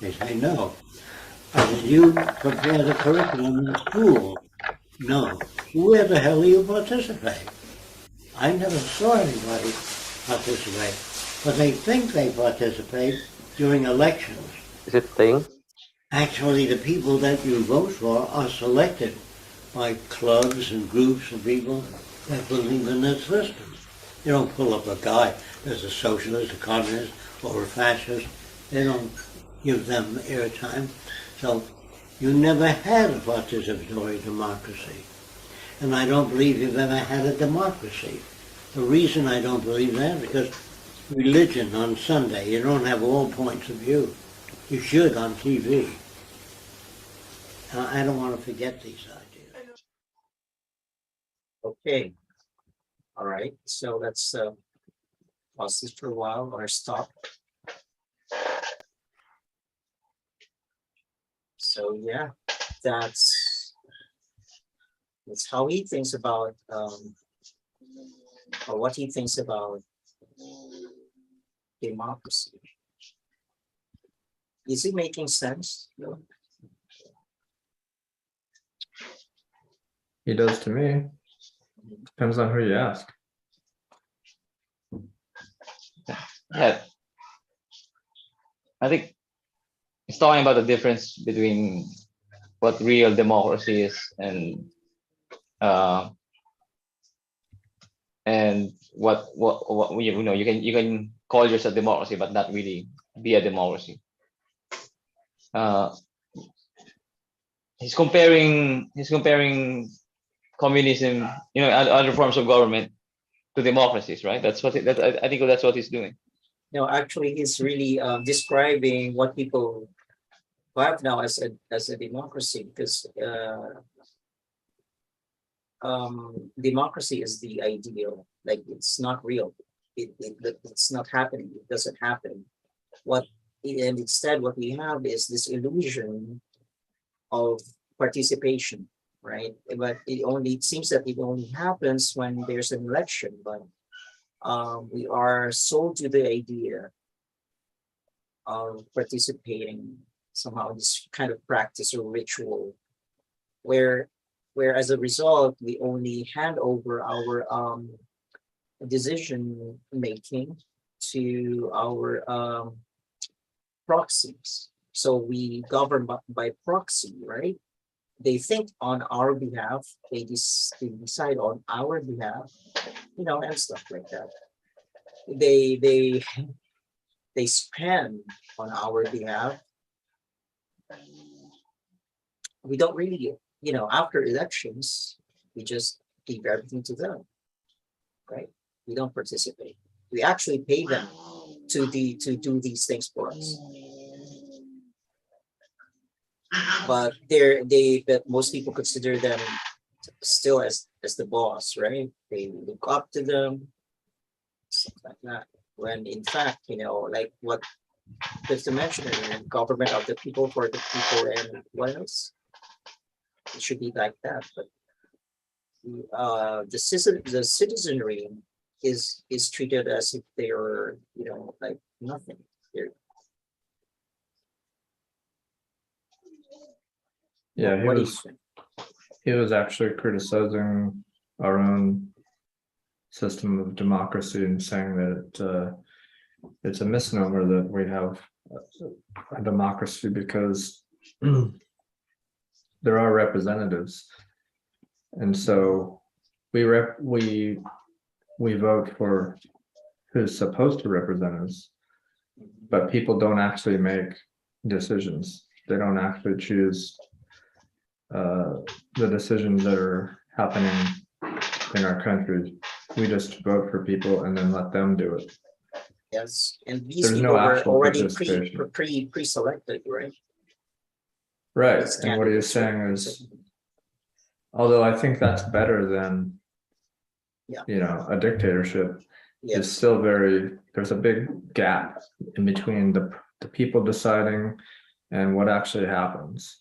F: They say, no. I said, you prepare the curriculum in school? No. Where the hell do you participate? I never saw anybody participate. But they think they participate during elections.
D: Is it thing?
F: Actually, the people that you vote for are selected by clubs and groups of people that believe in this system. You don't pull up a guy that's a socialist, a communist, or a fascist. They don't give them airtime. So you never had a participatory democracy. And I don't believe you've ever had a democracy. The reason I don't believe that is because religion on Sunday, you don't have all points of view. You should on TV. And I don't want to forget these ideas.
A: Okay. All right. So let's pause this for a while or stop. So yeah, that's how he thinks about or what he thinks about democracy. Is it making sense? No?
B: He does to me. Depends on who you ask.
E: Yeah. I think it's talking about the difference between what real democracy is and what you can call yourself democracy but not really be a democracy. He's comparing communism, other forms of government to democracies, right? That's what I think that's what he's doing.
A: No, actually, he's really describing what people have now as a democracy, because democracy is the ideal. Like, it's not real. It's not happening. It doesn't happen. And instead, what we have is this illusion of participation, right? But it seems that it only happens when there's an election. But we are sold to the idea of participating somehow in this kind of practice or ritual, where as a result we only hand over our decision making to our proxies. So we govern by proxy, right? They think on our behalf, they decide on our behalf, and stuff like that. They spend on our behalf. We don't really, after elections, we just give everything to them. right? We don't participate. We actually pay them to do these things for us. But but most people consider them still as the boss, right? They look up to them, stuff like that. When in fact, like what just to mention earlier, government of the people for the people, and what else? It should be like that. But the citizenry is treated as if they're like nothing. They're,
B: Yeah,
A: what do you think?
B: he was actually criticizing our own system of democracy and saying that it's a misnomer that we have a democracy because there are representatives, and so we vote for who's supposed to represent us, but people don't actually make decisions. They don't actually choose the decisions that are happening in our country. We just vote for people and then let them do it.
A: Yes, and these
B: There's
A: people
B: no
A: were
B: actual
A: already
B: participation.
A: pre-selected, right?
B: Right,
A: These
B: and what he was
A: candidates
B: saying is, although I think that's better than,
A: Yeah.
B: a dictatorship,
A: Yes,
B: is still there's a big gap in between the people deciding and what actually happens.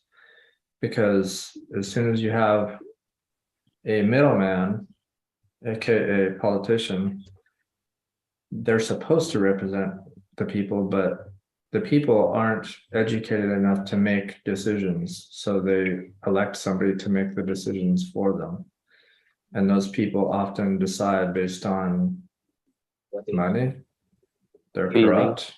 B: Because as soon as you have a middleman, aka politician, they're supposed to represent the people, but the people aren't educated enough to make decisions, so they elect somebody to make the decisions for them. And those people often decide based on
A: what they
B: money. They're
D: Feeling.
B: corrupt.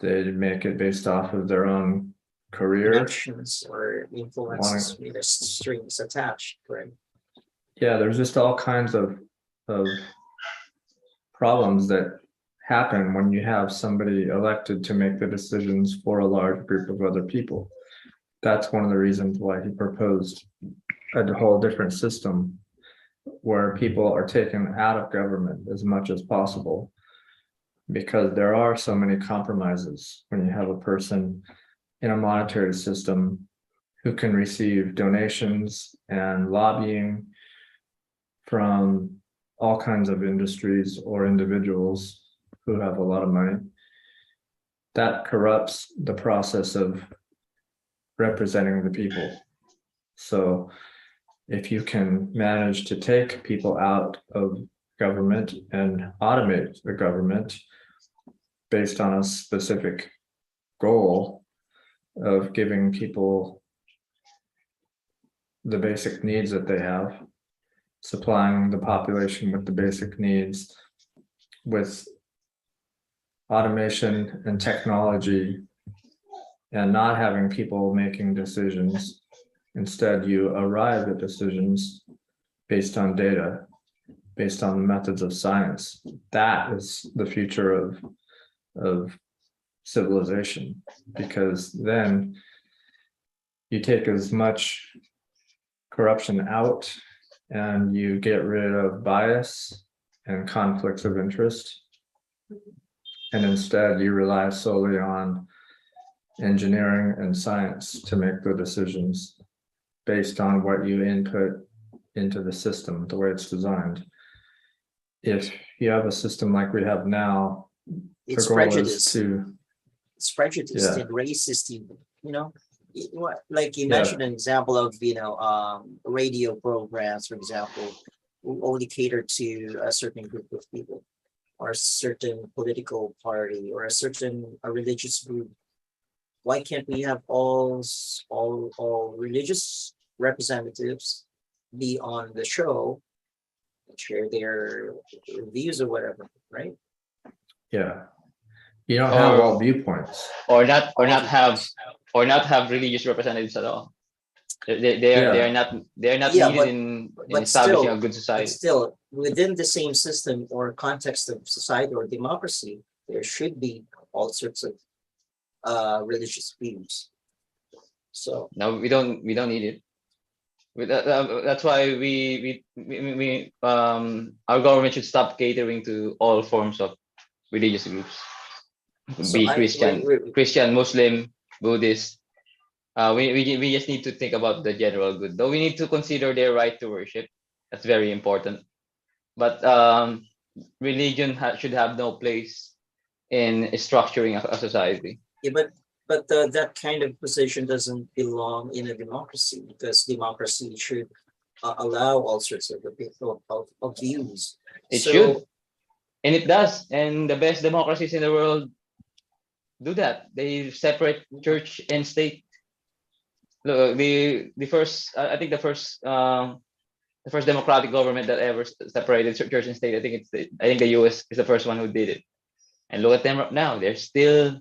B: They make it based off of their own career.
A: connections or influences with the strings attached, right?
B: Yeah, there's just all kinds of problems that happen when you have somebody elected to make the decisions for a large group of other people. That's one of the reasons why he proposed a whole different system where people are taken out of government as much as possible, because there are so many compromises when you have a person in a monetary system who can receive donations and lobbying from all kinds of industries or individuals who have a lot of money. That corrupts the process of representing the people. So if you can manage to take people out of government and automate the government based on a specific goal of giving people the basic needs that they have, supplying the population with the basic needs, with automation and technology, and not having people making decisions. Instead, you arrive at decisions based on data, based on the methods of science. That is the future of civilization, because then you take as much corruption out and you get rid of bias and conflicts of interest. And instead you rely solely on engineering and science to make the decisions based on what you input into the system, the way it's designed. If you have a system like we have now,
A: It's
B: the goal is
A: prejudice.
B: to,
A: It's prejudice
B: Yeah.
A: and racist even, like you mentioned an example of radio programs, for example, who only cater to a certain group of people or a certain political party or a religious group. Why can't we have all religious representatives be on the show and share their views or whatever, right?
B: yeah. You don't have all viewpoints.
E: or not have religious representatives at all. They are not
A: Yeah,
E: needed in
A: but
E: establishing
A: still-
E: a good
A: But
E: society.
A: still, within the same system or context of society or democracy, there should be all sorts of religious views. So
E: No, we don't need it. That's why our government should stop catering to all forms of religious groups,
A: So
E: be
A: I
E: Christian, Muslim, Buddhist. We just need to think about the general good, though we need to consider their right to worship. That's very important. But religion should have no place in structuring a society.
A: yeah, but that kind of position doesn't belong in a democracy, because democracy should allow all sorts of the people of views.
E: It
A: So
E: should, and it does. And the best democracies in the world do that. They separate church and state. Look, the first I think the first democratic government that ever separated church and state. I think the U.S. is the first one who did it. And look at them right now. They're still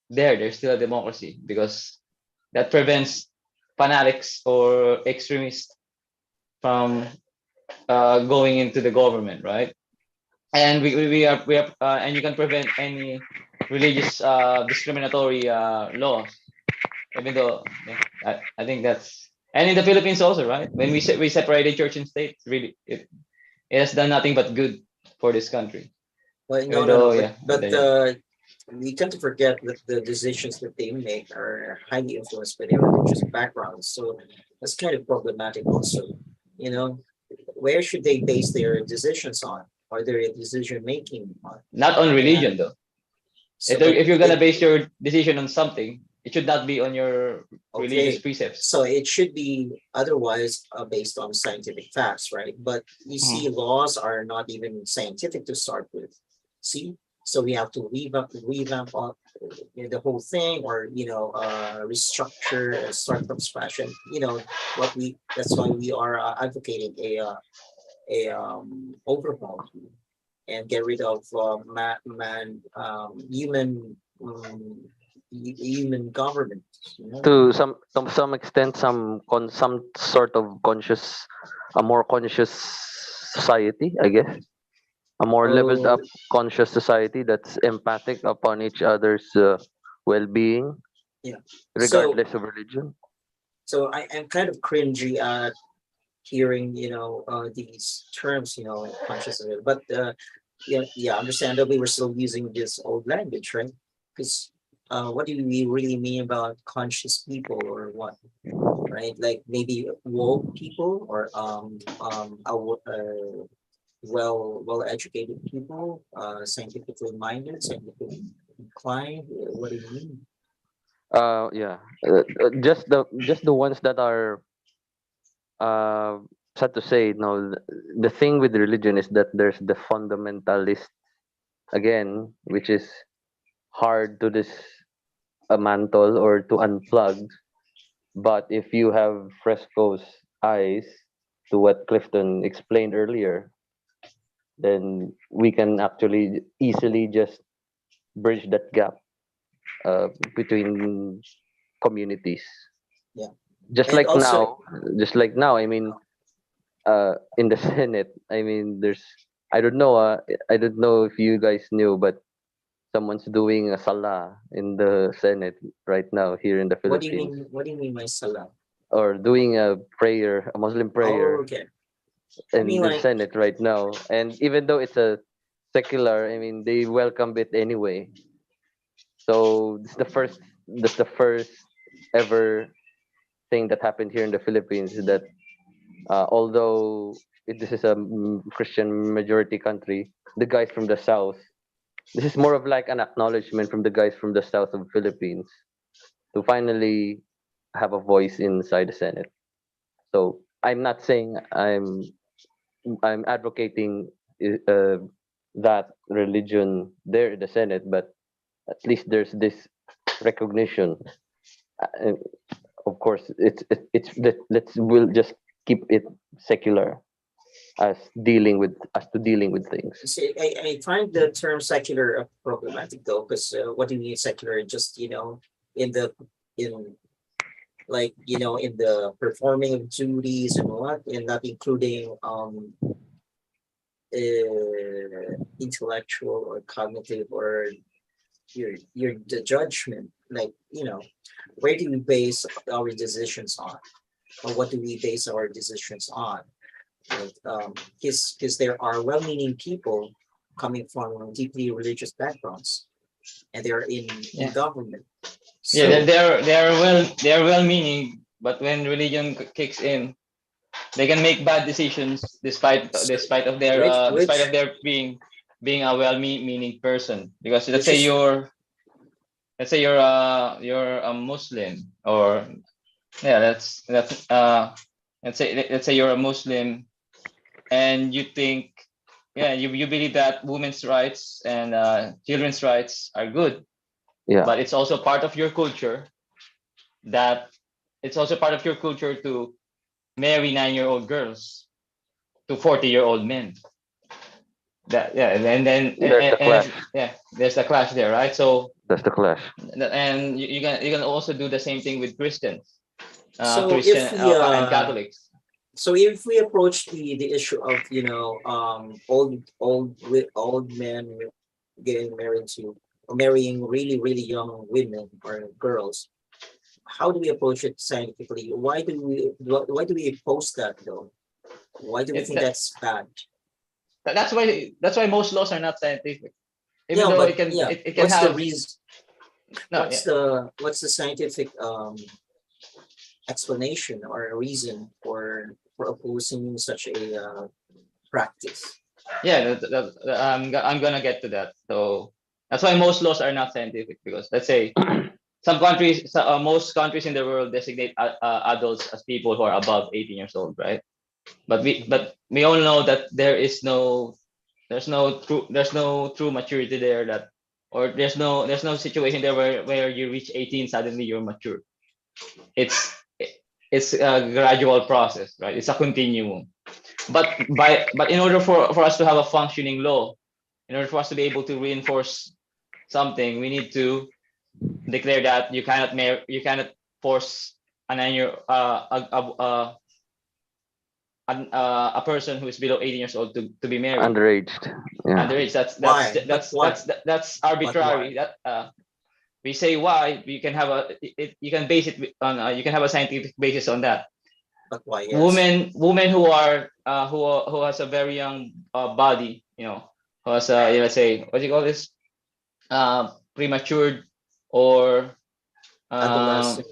E: there. They're still a democracy because that prevents fanatics or extremists from going into the government, right? And and you can prevent any religious discriminatory laws, even though I think that's, and in the Philippines also, right? When we separated church and state, really it has done nothing but good for this country.
A: well,
E: Even though, yeah,
A: we tend to forget that the decisions that they make are highly influenced by their religious backgrounds. So that's kind of problematic also. You know, where should they base their decisions on, or their decision making on?
E: not on religion though.
A: So,
E: If you're gonna base your decision on something, it should not be on your religious
A: okay,
E: precepts.
A: so it should be otherwise based on scientific facts, right? But you see, laws are not even scientific to start with. See, so we have to revamp all, the whole thing, or restructure, start from scratch. And that's why we are advocating a overhaul and get rid of human government.
D: To some extent, some sort of a more conscious society, I guess, a more leveled
A: Oh,
D: up conscious society that's empathic upon each other's well-being,
A: yeah.
D: regardless of religion.
A: So I'm kind of cringy at hearing these terms, consciousness, but yeah, understandably we're still using this old language, right? Because what do we really mean about conscious people, or what, right? Like maybe woke people, or well educated people, scientifically minded, scientifically inclined. What do you mean?
D: Yeah, just the ones that are uh sad to say. No, the thing with religion is that there's the fundamentalist again, which is hard to mantle or to unplug. But if you have Fresco's eyes to what Clifton explained earlier, then we can actually easily just bridge that gap between communities.
A: Yeah,
D: Just
A: and
D: like
A: also,
D: now, just like now, I mean, in the Senate, I mean, I don't know if you guys knew, but someone's doing a salah in the Senate right now here in the
A: what do you
D: Philippines,
A: mean? What do you mean by salah?
D: or doing a prayer, a Muslim
A: Oh,
D: prayer
A: okay. I
D: in
A: mean,
D: the
A: like,
D: Senate right now. And even though it's a secular, I mean, they welcome it anyway. So that's the first ever thing that happened here in the Philippines, is that although this is a Christian majority country, the guys from the south, this is more of like an acknowledgement from the guys from the south of Philippines to finally have a voice inside the Senate. So I'm not saying I'm advocating that religion there in the Senate, but at least there's this recognition. Uh, of course, we'll just keep it secular as dealing with things.
A: see, I find the term secular problematic though, because what do you mean secular? Just in the in in the performing of duties and what, and not including intellectual or cognitive, or the judgment. Like, where do we base our decisions on? or what do we base our decisions on? Because there are well-meaning people coming from deeply religious backgrounds, and they're in
E: Yeah.
A: government.
E: Yeah,
A: So
E: they are well meaning, but when religion kicks in, they can make bad decisions despite of their despite of
A: which
E: their being a well meaning person. Because
A: which is
E: let's say you're a Muslim, or yeah, that's let's say you're a Muslim, and you think, yeah, you believe that women's rights and children's rights are good,
D: Yeah.
E: but it's also part of your culture that it's also part of your culture to marry 9-year-old girls to 40-year-old men. That, yeah, and then
D: There's the clash.
E: yeah, there's a clash there, right? So
D: That's the clash.
E: and you can also do the same thing with Christians,
A: so
E: Christian
A: if we
E: and Catholics.
A: so if we approach the issue of old men getting married to or marrying really young women or girls, how do we approach it scientifically? Why do we oppose that though? Why do we
E: It,
A: think that's bad?
E: that's why most laws are not scientific, even
A: Yeah,
E: though
A: but yeah,
E: it can
A: what's the
E: have
A: reason?
E: no, yeah.
A: What's the scientific explanation or a reason for opposing such a practice?
E: Yeah, I'm gonna get to that. So that's why most laws are not scientific, because let's say some countries, most countries in the world designate adults as people who are above 18 years old, right? But we all know that there's no true maturity there, that or there's no situation there where you reach 18 suddenly you're mature. It's it's a gradual process, right? It's a continuum. But in order for us to have a functioning law, in order for us to be able to reinforce something, we need to declare that you cannot force a 9 year a person who is below 18 years old to be married
D: Underaged. Yeah.
E: underage.
A: Why? But why?
E: That's
A: But why?
E: arbitrary. That we say why, you can have you can base it on you can have a scientific basis on that.
A: But why? Yes.
E: Women who are who has a very young body, who has let's say, what do you call this, prematured or
A: Adolescent.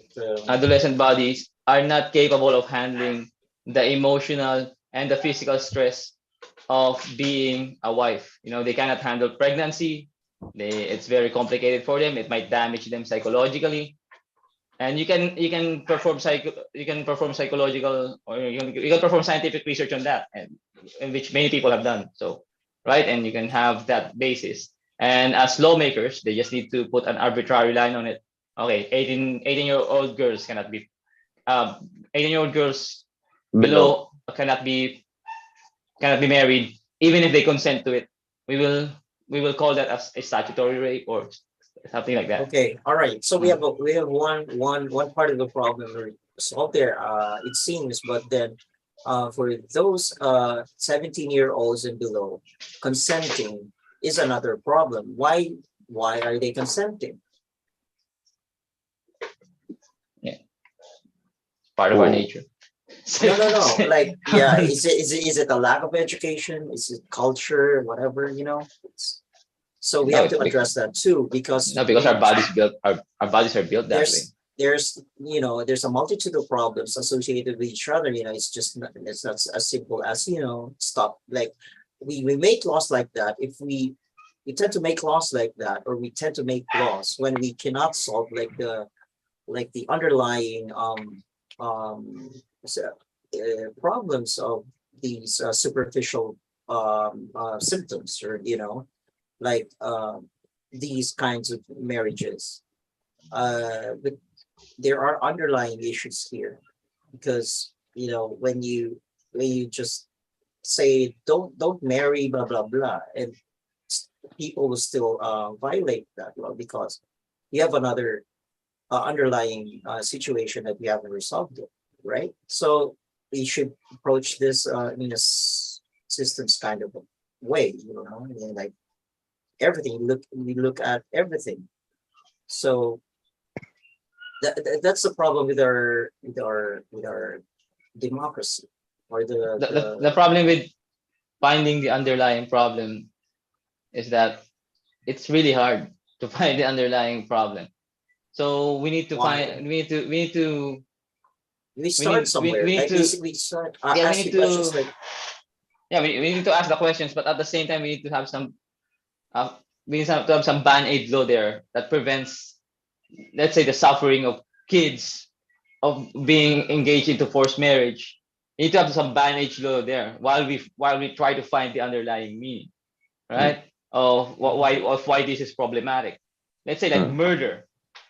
E: adolescent bodies, are not capable of handling the emotional and the physical stress of being a wife. They cannot handle pregnancy. It's very complicated for them. It might damage them psychologically. And you can perform psychological, or you can perform scientific research on that, and in which many people have done so, right? And you can have that basis. And as lawmakers, they just need to put an arbitrary line on it. Okay, 18-year-old girls cannot be 18-year-old girls below cannot be married, even if they consent to it. We will call that as a statutory rape or something like that.
A: Okay. All right. So we have one part of the problem solved there. It seems, but then for those 17-year-olds and below, consenting is another problem. Why are they consenting?
E: Part of our nature.
A: No. Like, yeah, is it a lack of education? Is it culture? Whatever, so we
E: No,
A: have to address that too, because
E: no, because our bodies are built that way.
A: there's a multitude of problems associated with each other. It's not as simple as stop. Like we make laws like that. If we tend to make laws like that, or we tend to make laws when we cannot solve the underlying problems of these superficial symptoms, or like these kinds of marriages. But there are underlying issues here, because when you just say don't marry, blah blah blah, and people will still violate that law, because you have another underlying situation that we haven't resolved yet, right? So we should approach this in a systems kind of way, and like everything. We look at everything. So that's the problem with our democracy or
E: The problem with finding the underlying problem is that it's really hard to find the underlying problem. So we need to
A: Why?
E: find we
A: start somewhere.
E: we need
A: Like
E: to
A: basically start
E: yeah we
A: asking
E: need
A: questions
E: to
A: like,
E: yeah we need to ask the questions, but at the same time we need to have some uh, we need to have some band-aid law there that prevents, let's say, the suffering of kids of being engaged into forced marriage. You need to have some band-aid law there while we try to find the underlying meaning, right? Of why this is problematic. Let's say like murder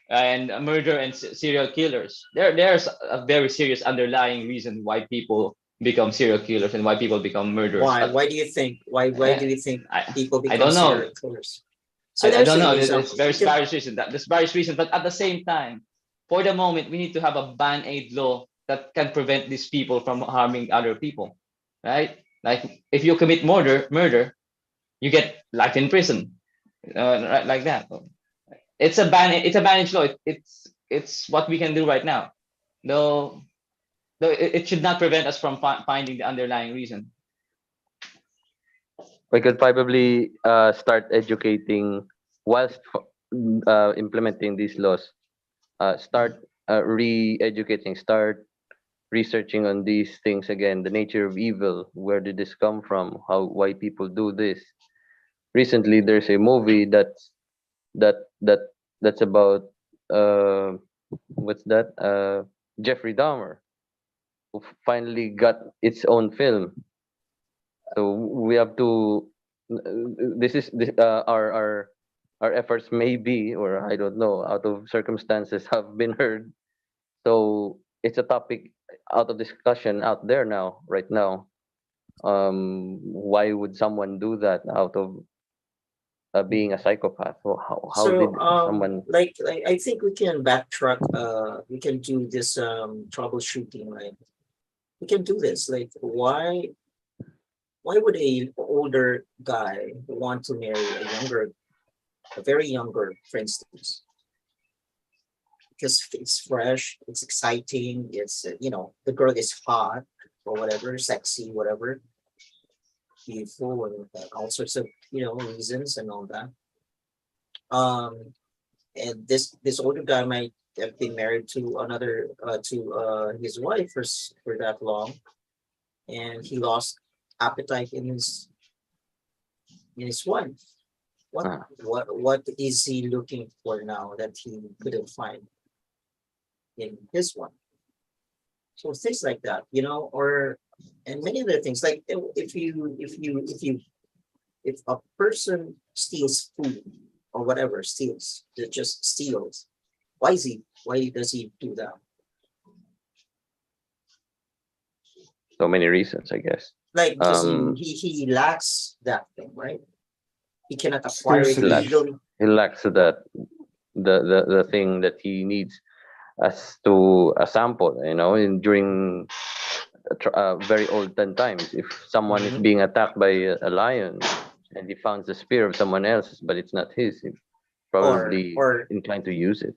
E: and serial killers. There's a very serious underlying reason why people become serial killers and why people become murderers.
A: why do you think why do you think people
E: I
A: become
E: don't know.
A: serial killers? So
E: I
A: there's
E: don't
A: an
E: know.
A: example.
E: There's various reasons. There's various reasons, but at the same time, for the moment, we need to have a band-aid law that can prevent these people from harming other people, right? Like if you commit murder, you get life in prison, right, like that. It's a band-aid law. It's what we can do right now, though. Though it should not prevent us from finding the underlying reason.
D: We could probably start educating whilst implementing these laws. Start re-educating, start researching on these things again. The nature of evil, where did this come from? Why people do this? Recently, there's a movie that that that's about uh, what's that? Jeffrey Dahmer, who finally got its own film. So we have to. Our efforts may be, or I don't know, out of circumstances have been heard. So it's a topic out of discussion out there now, right now. Why would someone do that out of being a psychopath? Well, how did
A: So
D: someone?
A: like I think we can backtrack. We can do this troubleshooting. Right, we can do this. Like why would a older guy want to marry a very younger, for instance? Because it's fresh, it's exciting, it's the girl is hot or whatever, sexy, whatever, beautiful, and all sorts of reasons and all that. And this older guy might have been married to another to his wife for that long, and he lost appetite in his wife. What
D: Ah.
A: what is he looking for now that he couldn't find in his one? So things like that, or and many other things. Like if a person steals food or whatever, steals, that just steals, why does he do that?
D: So many reasons, I guess.
A: Like because he lacks that thing, right? He cannot acquire it
B: Scarcity.
A: legally.
D: He lacks the thing that he needs as to a sample. During very olden times, if someone is
A: Mhm.
D: being attacked by a lion and he finds the spear of someone else's, but it's not his, he's probably
A: Or
D: inclined to use it.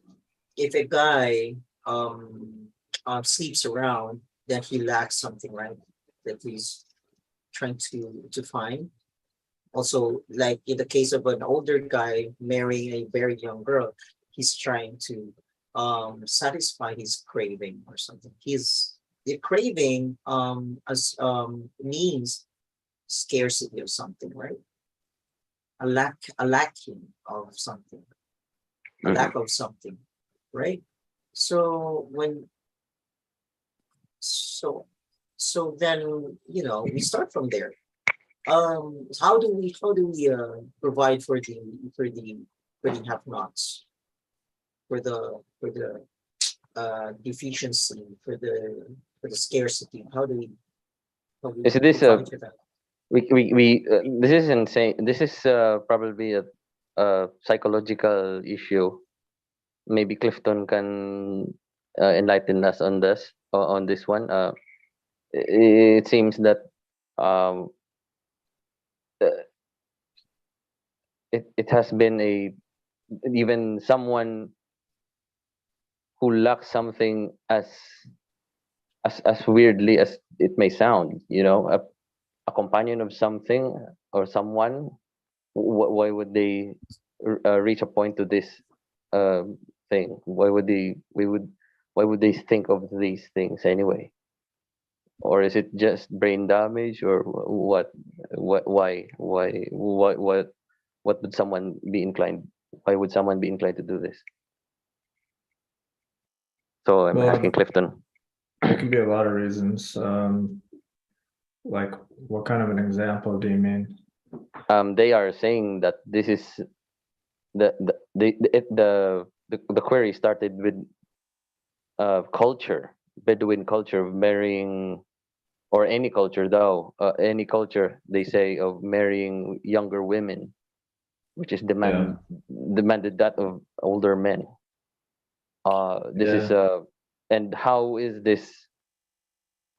A: if a guy sleeps around, then he lacks something, right? That he's trying to find. Also, like in the case of an older guy marrying a very young girl, he's trying to satisfy his craving or something. The craving as means scarcity of something, right? A lacking of something, a
D: Mhm.
A: lack of something, right? So when so so then we start from there. How do we provide for the have-nots, for the deficiency, for the scarcity? How do we
D: Is this
A: provide for that?
D: this is insane. This is probably a psychological issue. Maybe Clifton can enlighten us on this one. It seems that um, uh, it has been even someone who lacks something as weirdly as it may sound, a companion of something or someone, why would they reach a point to this thing? Why would they think of these things anyway? Or is it just brain damage, or what would someone be inclined? Why would someone be inclined to do this? So I'm asking
B: Well,
D: Clifton.
B: it could be a lot of reasons. Like, what kind of an example do you mean?
D: They are saying that this is the query started with culture, Bedouin culture of marrying, or any culture though, any culture they say of marrying younger women, which is demanded that of older men. This is and how is this?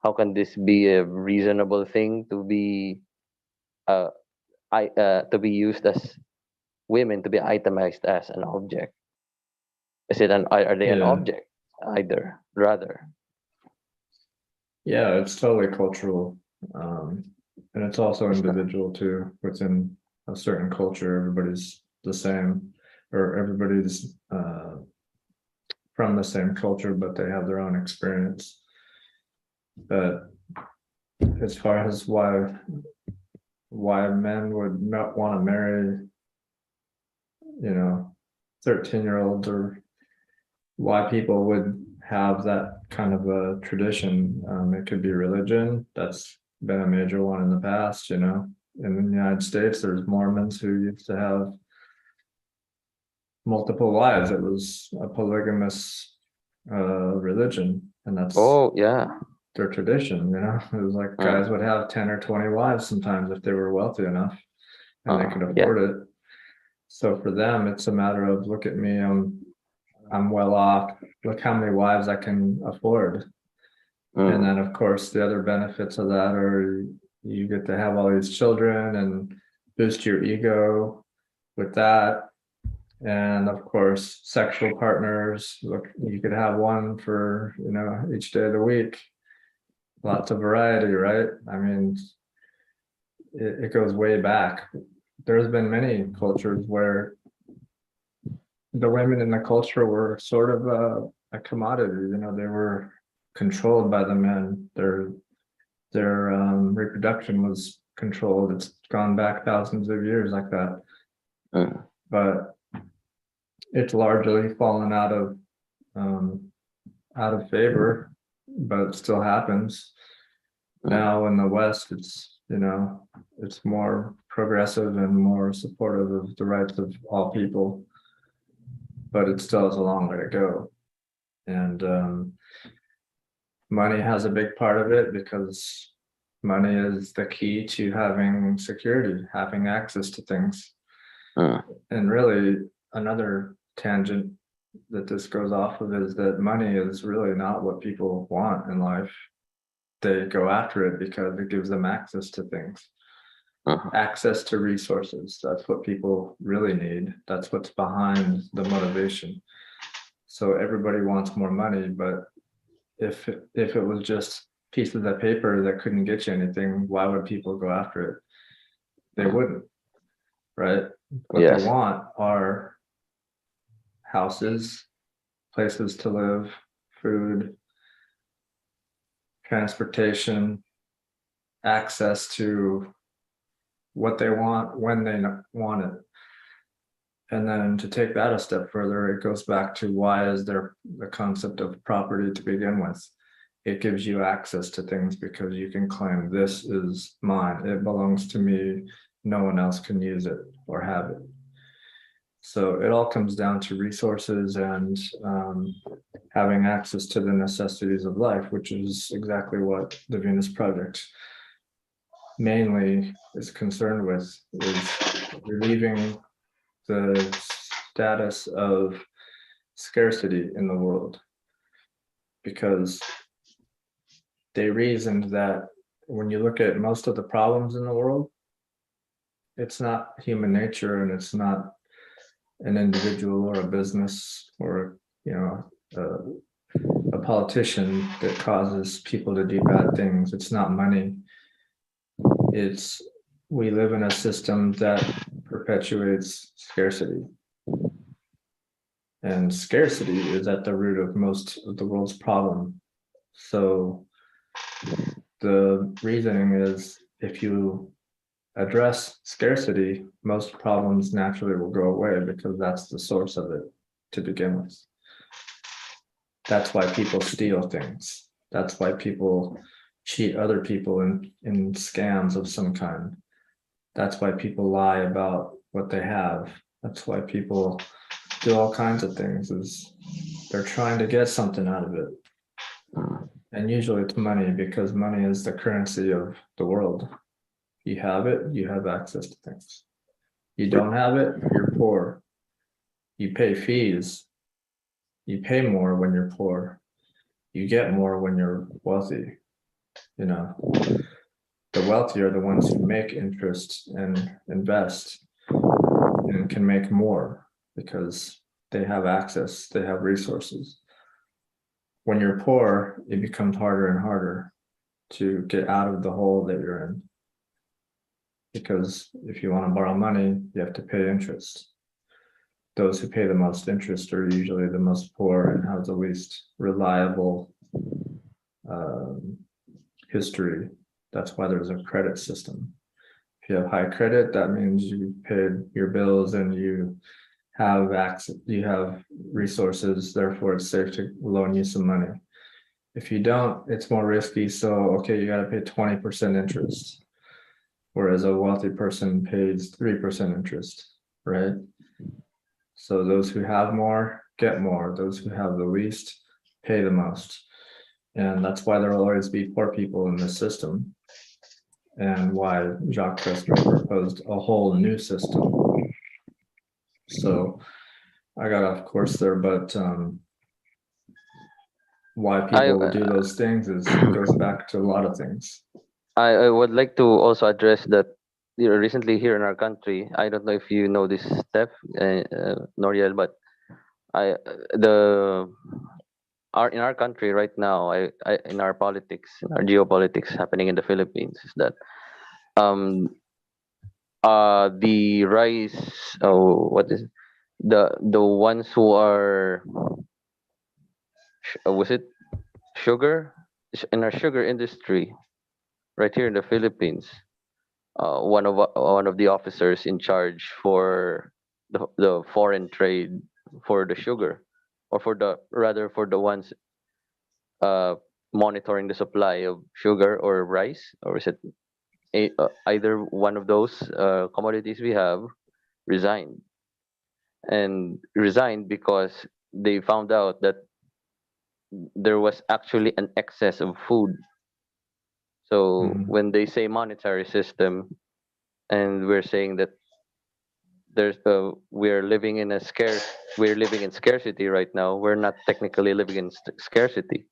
D: How can this be a reasonable thing to be to be used as women to be itemized as an object? Is it are they an
B: Yeah.
D: object either? Rather,
B: Yeah, it's totally cultural. And it's also individual too. Within a certain culture, everybody's the same, or everybody's from the same culture, but they have their own experience. But as far as why men would not want to marry, 13-year-olds, or why people would have that kind of a tradition, it could be religion. That's been a major one in the past. In the United States, there's Mormons who used to have multiple wives. It was a polygamous religion, and that's
D: oh yeah,
B: their tradition. It was like guys would have 10 or 20 wives sometimes if they were wealthy enough and they could afford it. So for them, it's a matter of, look at me, I'm well off, look how many wives I can afford. And then of course the other benefits of that are you get to have all these children and boost your ego with that. And of course, sexual partners, look, you could have one for, each day of the week. Lots of variety, right? I mean, it goes way back. There's been many cultures where the women in the culture were sort of a commodity. They were controlled by the men. Their reproduction was controlled. It's gone back thousands of years like that. But it's largely fallen out of favor, but it still happens. Now in the West, it's more progressive and more supportive of the rights of all people, but it still has a long way to go. And money has a big part of it, because money is the key to having security, having access to things. And really, another tangent that this goes off of is that money is really not what people want in life. They go after it because it gives them access to things, access to resources. That's what people really need. That's what's behind the motivation. So everybody wants more money, but if it was just pieces of paper that couldn't get you anything, why would people go after it? They wouldn't, right? What they want are houses, places to live, food, transportation, access to what they want when they want it. And then to take that a step further, it goes back to, why is there the concept of property to begin with? It gives you access to things because you can claim, this is mine, it belongs to me, no one else can use it or have it. So it all comes down to resources and having access to the necessities of life, which is exactly what the Venus Project mainly is concerned with, is relieving the status of scarcity in the world. Because they reasoned that when you look at most of the problems in the world, it's not human nature, and it's not an individual or a business or a a politician that causes people to do bad things. It's not money. It's we live in a system that perpetuates scarcity. And scarcity is at the root of most of the world's problem. So the reasoning is if you address scarcity, most problems naturally will go away because that's the source of it to begin with. That's why people steal things. That's why people cheat other people in scams of some kind. That's why people lie about what they have. That's why people do all kinds of things, is they're trying to get something out of it. And usually it's money, because money is the currency of the world. You have it, you have access to things. You don't have it, you're poor. You pay fees. You pay more when you're poor. You get more when you're wealthy. You know, the wealthy are the ones who make interest and invest and can make more because they have access, they have resources. When you're poor, it becomes harder and harder to get out of the hole that you're in. Because if you want to borrow money, you have to pay interest. Those who pay the most interest are usually the most poor and have the least reliable history. That's why there's a credit system. If you have high credit, that means you paid your bills and you have access, you have resources, therefore it's safe to loan you some money. If you don't, it's more risky, so okay, you got to pay 20% interest, whereas a wealthy person pays 3% interest, right? So those who have more get more, those who have the least pay the most. And that's why there will always be poor people in this system, and why Jacques Preston proposed a whole new system. So I got off course there, but why people do those things is goes back to a lot of things.
D: I would like to also address that recently here in our country. I don't know if you know this, Steph, Noriel, but in our country right now, in our politics, in our geopolitics happening in the Philippines, is that the rice, what is it? The ones who are was it sugar in our sugar industry right here in the Philippines, one of the officers in charge for the foreign trade for the sugar, or for the ones monitoring the supply of sugar or rice, or is it either one of those commodities we have, resigned. And resigned because they found out that there was actually an excess of food. So when they say monetary system, and we're saying that we're living in scarcity right now, we're not technically living in scarcity.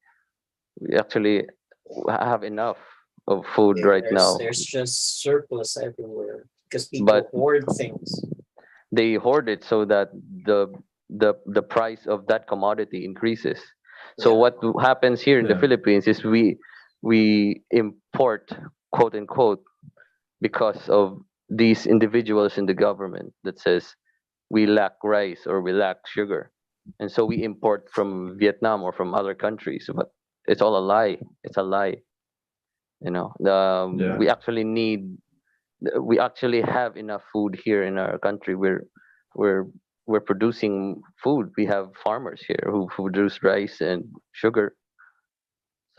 D: We actually have enough of food right now,
A: There's just surplus everywhere because people
D: but
A: hoard things.
D: they hoard it so that the price of that commodity increases. So
A: Yeah.
D: what happens here in the
B: Yeah.
D: Philippines is we import, quote unquote, because of these individuals in the government that says we lack rice or we lack sugar, and so we import from Vietnam or from other countries. But it's all a lie. It's a lie.
B: Yeah.
D: We actually have enough food here in our country. We're producing food. We have farmers here who produce rice and sugar.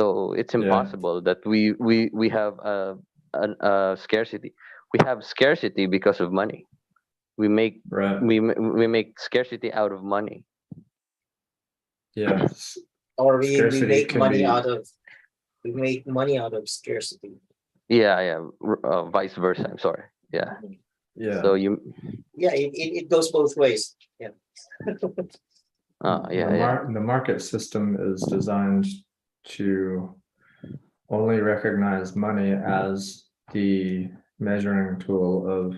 D: So it's
B: Yeah.
D: impossible that we have a scarcity. We have scarcity because of money. We make
B: Right.
D: we make scarcity out of money.
B: Yeah.
A: Or we
B: Scarcity
A: make
B: can
A: money
B: be-
A: out of scarcity.
D: Yeah. Vice versa. I'm sorry. Yeah.
B: Yeah.
D: So you.
A: Yeah, it goes both ways. Yeah.
B: The market system is designed to only recognize money as the measuring tool of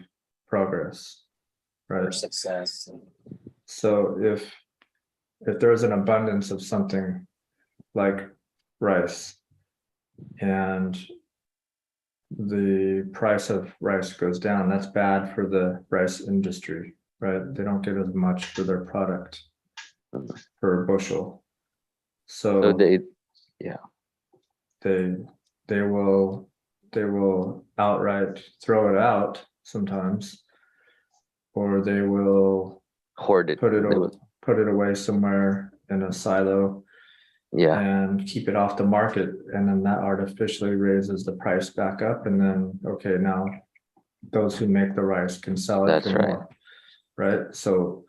B: progress,
A: For
B: right?
A: success.
B: So if there's an abundance of something, like rice, and the price of rice goes down, that's bad for the rice industry, right? They don't get as much for their product per bushel.
D: So
B: So
D: they,
B: they will outright throw it out sometimes, or they will
D: hoard it.
B: put it
D: They will-
B: put it away somewhere in a silo
D: yeah,
B: and keep it off the market, and then that artificially raises the price back up, and then okay, now those who make the rice can sell it
D: that's
B: for
D: right.
B: more, right? So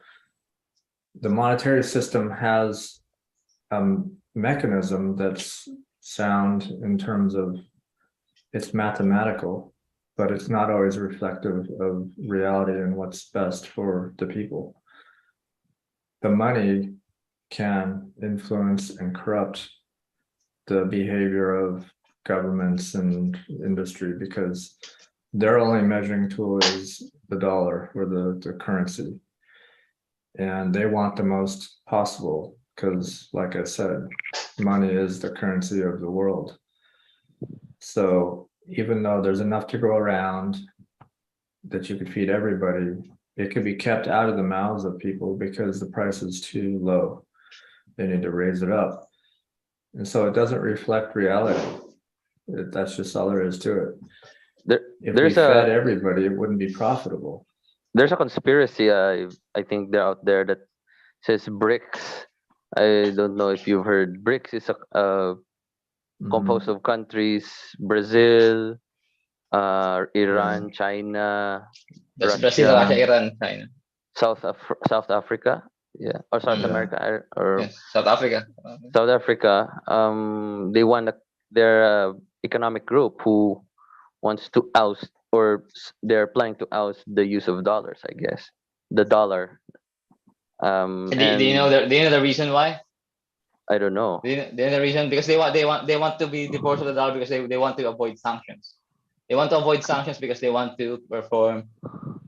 B: the monetary system has a mechanism that's sound in terms of it's mathematical, but it's not always reflective of reality and what's best for the people. The money can influence and corrupt the behavior of governments and industry, because their only measuring tool is the dollar or the currency. And they want the most possible, because like I said, money is the currency of the world. So even though there's enough to go around that you could feed everybody, it could be kept out of the mouths of people because the price is too low. They need to raise it up. And so it doesn't reflect reality. That's just all there is to it.
D: There,
B: If we
D: there's
B: fed
D: a
B: everybody, it wouldn't be profitable.
D: there's a conspiracy. I think they're out there that says BRICS. I don't know if you've heard. BRICS is a composed of countries: Brazil, Iran, China,
E: That's Brazil,
D: Russia,
E: Russia, Iran, China.
D: South Africa, yeah, or South
B: Yeah.
D: America, or
E: Yes, South Africa.
D: South Africa. They want their economic group who wants to oust, or they're planning to oust the use of dollars. I guess the dollar.
E: And do you know the reason why?
D: I don't know.
E: Do you know the reason? Because they want to be divorced of the dollar because they want to avoid sanctions. They want to avoid sanctions because they want to perform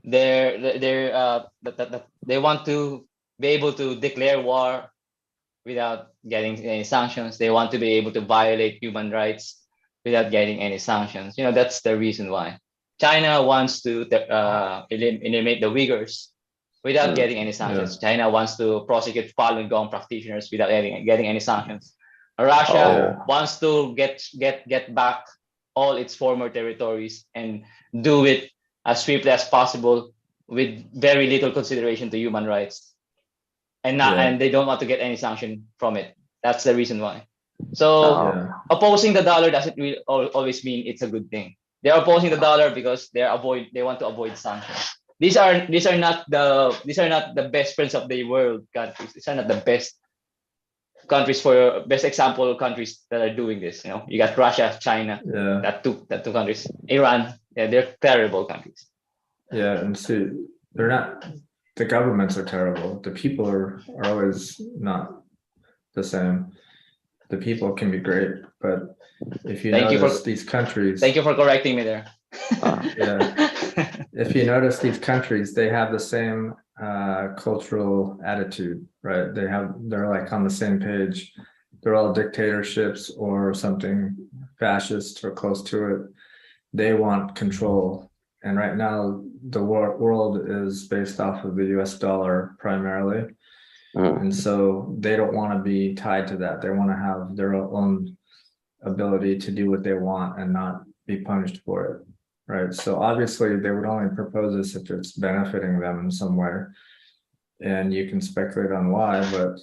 E: they want to be able to declare war without getting any sanctions. They want to be able to violate human rights without getting any sanctions. That's the reason why. China wants to eliminate the Uyghurs without getting any sanctions. China wants to prosecute Falun Gong practitioners without getting any sanctions. Russia
D: Oh.
E: wants to get back all its former territories and do it as swiftly as possible with very little consideration to human rights, and they don't want to get any sanction from it. That's the reason why. So
B: Yeah.
E: opposing the dollar doesn't really always mean it's a good thing. They're opposing the dollar because they want to avoid sanctions. These are not the best friends of the world countries. These are not the best countries for best example countries that are doing this. You got Russia, China,
B: Yeah.
E: that two countries, Iran. Yeah, they're terrible countries.
B: Yeah. And see, they're not, the governments are terrible. The people are always not the same. The people can be great, but if you notice these countries,
E: Thank you for correcting me there.
B: if you notice these countries, they have the same cultural attitude, right? They're like on the same page. They're all dictatorships or something fascist or close to it. They want control. And right now, the world is based off of the US dollar primarily. And so they don't want to be tied to that. They want to have their own ability to do what they want and not be punished for it. Right. So obviously they would only propose this if it's benefiting them in some way. And you can speculate on why, but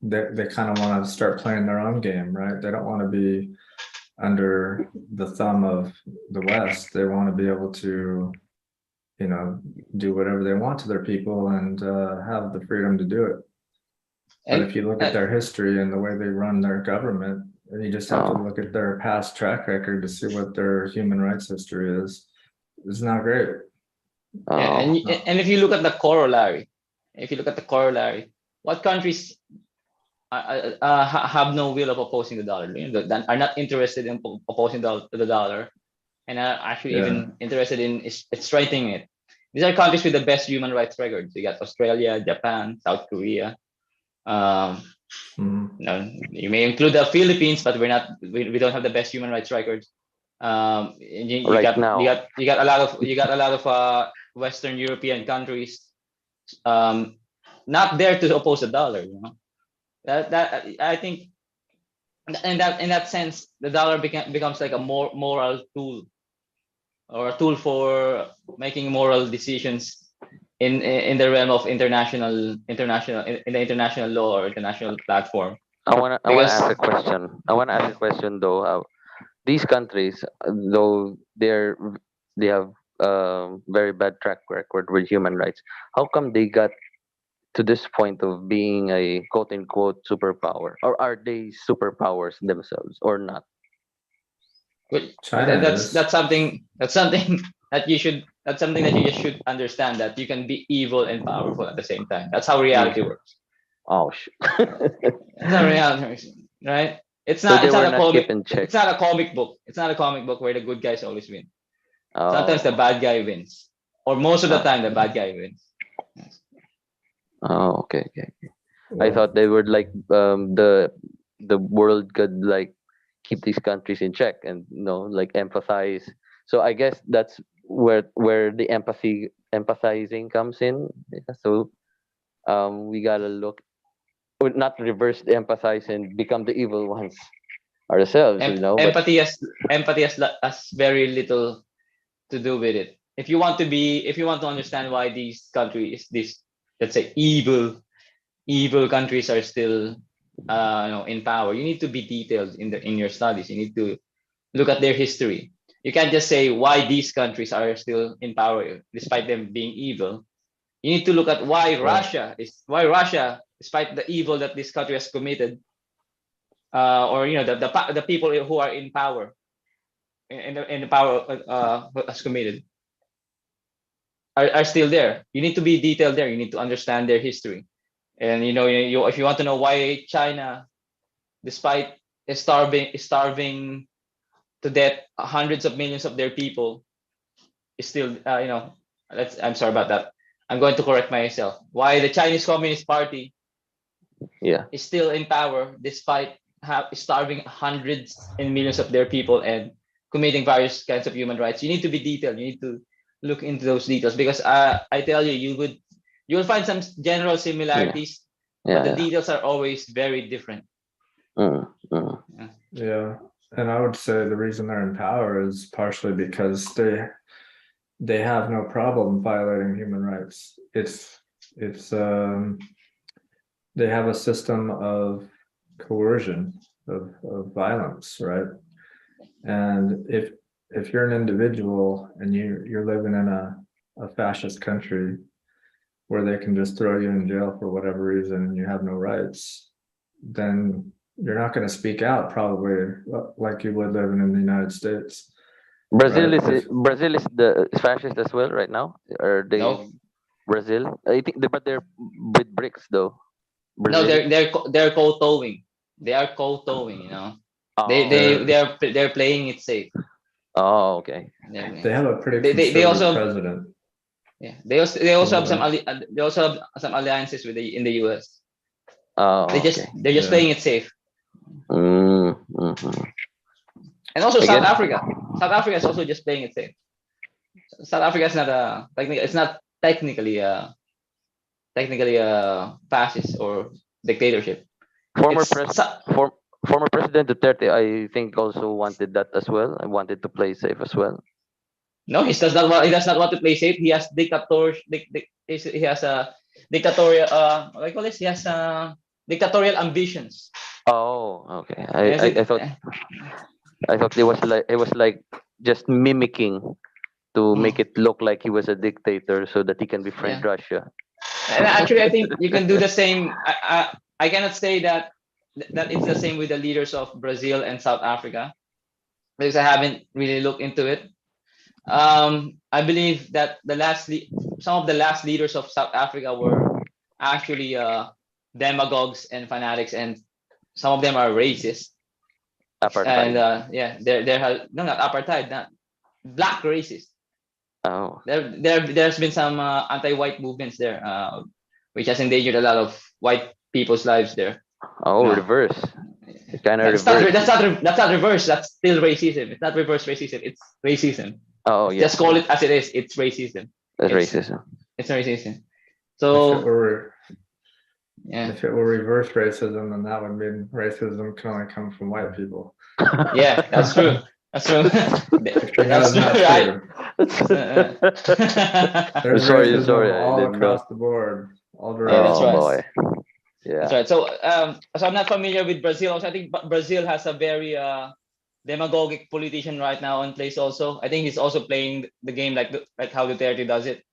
B: they kind of want to start playing their own game, right? They don't want to be under the thumb of the West. They want to be able to, do whatever they want to their people and have the freedom to do it. But if you look at their history and the way they run their government, you just have to look at their past track record to see what their human rights history is. It's not great.
E: And if you look at the corollary, what countries have no will of opposing the dollar, that are not interested in opposing the dollar, and are actually even interested in strengthening it? These are countries with the best human rights records. You got Australia, Japan, South Korea, You may include the Philippines, but we don't have the best human rights records. You
D: Right
E: got
D: now.
E: you got a lot of Western European countries not there to oppose the dollar. That I think in that sense, the dollar becomes like a more moral tool, or a tool for making moral decisions in the realm of international in the international law or international platform.
D: I wanna
E: Because
D: ask a question. I wanna ask a question though. These countries, though they have very bad track record with human rights, how come they got to this point of being a quote unquote superpower? Or are they superpowers themselves or not?
E: well,
B: China is.
E: that's something that's something that you just should understand, that you can be evil and powerful at the same time. That's how reality
D: Mm.
E: works.
D: Oh,
E: That's how reality works, right?
D: so they
E: It's not
D: were
E: a
D: not
E: comic.
D: kept in check.
E: It's not a comic book. It's not a comic book where the good guys always win. Sometimes the
D: Oh,
E: bad guy wins, or most of the
D: oh,
E: time the bad guy wins. Yes.
D: oh, okay, okay. I
B: Well,
D: thought they were like the world could like keep these countries in check and like empathize. So I guess that's where the empathizing comes in. Yeah, so we gotta look, not reverse the empathize and become the evil ones ourselves, but
E: Empathy has very little to do with it. If you want to understand why these countries, these, let's say, evil countries are still in power, you need to be detailed in your studies. You need to look at their history. You can't just say why these countries are still in power despite them being evil. You need to look at
B: well,
E: why Russia, despite the evil that this country has committed, or the people who are in power, in the power has committed, are still there. You need to be detailed there. You need to understand their history. And if you want to know why China, despite starving to death hundreds of millions of their people, is still I'm sorry about that. I'm going to correct myself. Why the Chinese Communist Party
D: yeah.
E: is still in power despite starving hundreds and millions of their people and committing various kinds of human rights. You need to be detailed. You need to look into those details, because I tell you, you will find some general
D: Yeah,
E: similarities, but
D: yeah,
E: the
D: yeah.
E: details are always very different.
D: Mm, mm.
E: Yeah.
B: yeah. And I would say the reason they're in power is partially because they have no problem violating human rights. It's they have a system of coercion, of violence, right? And if you're an individual and you're living in a fascist country where they can just throw you in jail for whatever reason and you have no rights, then you're not going to speak out probably like you would living in the United States, right? If
D: Brazil is the fascist as well right now. Are they
E: No,
D: Brazil? I think, but they're with BRICS though.
E: no,
D: Brazil.
E: they're co-towing. They are co-towing. They they
D: Oh,
B: they're
E: they're they're playing it safe.
D: oh, okay.
E: Yeah.
B: they have a pretty
E: They
B: conservative
E: also
B: president
E: they also
B: from
E: have
B: what I
E: some alliances in the US.
D: Oh, okay.
E: They're just
B: yeah.
E: playing it safe.
D: Mm, mm-hmm.
E: And also
D: I
E: South
D: guess.
E: Africa. South Africa is also just playing it safe. South Africa is not a technically it's not technically a fascist or dictatorship.
D: Former
E: It's
D: pres former President Duterte, I think, also wanted that as well. I wanted to play safe as well.
E: No, he does not want to play safe. He has he has a dictatorial what do you call this? He has dictatorial ambitions.
D: Oh, okay.
E: Yes,
D: I thought it was like just mimicking to make
E: mm,
D: it look like he was a dictator so that he can befriend
E: yeah.
D: Russia.
E: And actually, I think you can do the same. I cannot say that it's the same with the leaders of Brazil and South Africa, because I haven't really looked into it. I believe that some of the last leaders of South Africa were actually demagogues and fanatics, and some of them are racist. And
D: Apartheid.
E: yeah, no, not apartheid, not black racist.
D: Oh,
E: There's been some anti-white movements there, which has endangered a lot of white people's lives there.
D: Oh,
E: No.
D: reverse. It's kind of
E: That's not,
D: reverse.
E: that's not reverse. That's still racism. It's not reverse racism. It's racism.
D: Oh, yeah.
E: Just call it as it is. It's racism.
D: That's
E: it's-
D: racism.
E: It's racism.
B: If it
E: So
B: were
E: yeah,
B: if it were reverse racism, then that would mean racism can only come from white people.
E: yeah, that's true. That's true.
B: Which we know
E: That's
B: is not
E: right.
B: true. There's
D: Sorry,
B: racism
D: sorry, I
B: all
D: didn't know.
B: across the board, all
E: Yeah, that's
D: Oh
B: directions.
E: right.
D: boy. Yeah.
E: That's right. So I'm not familiar with Brazil. Also, I think Brazil has a very demagogic politician right now in place. Also, I think he's also playing the game like how Duterte does it.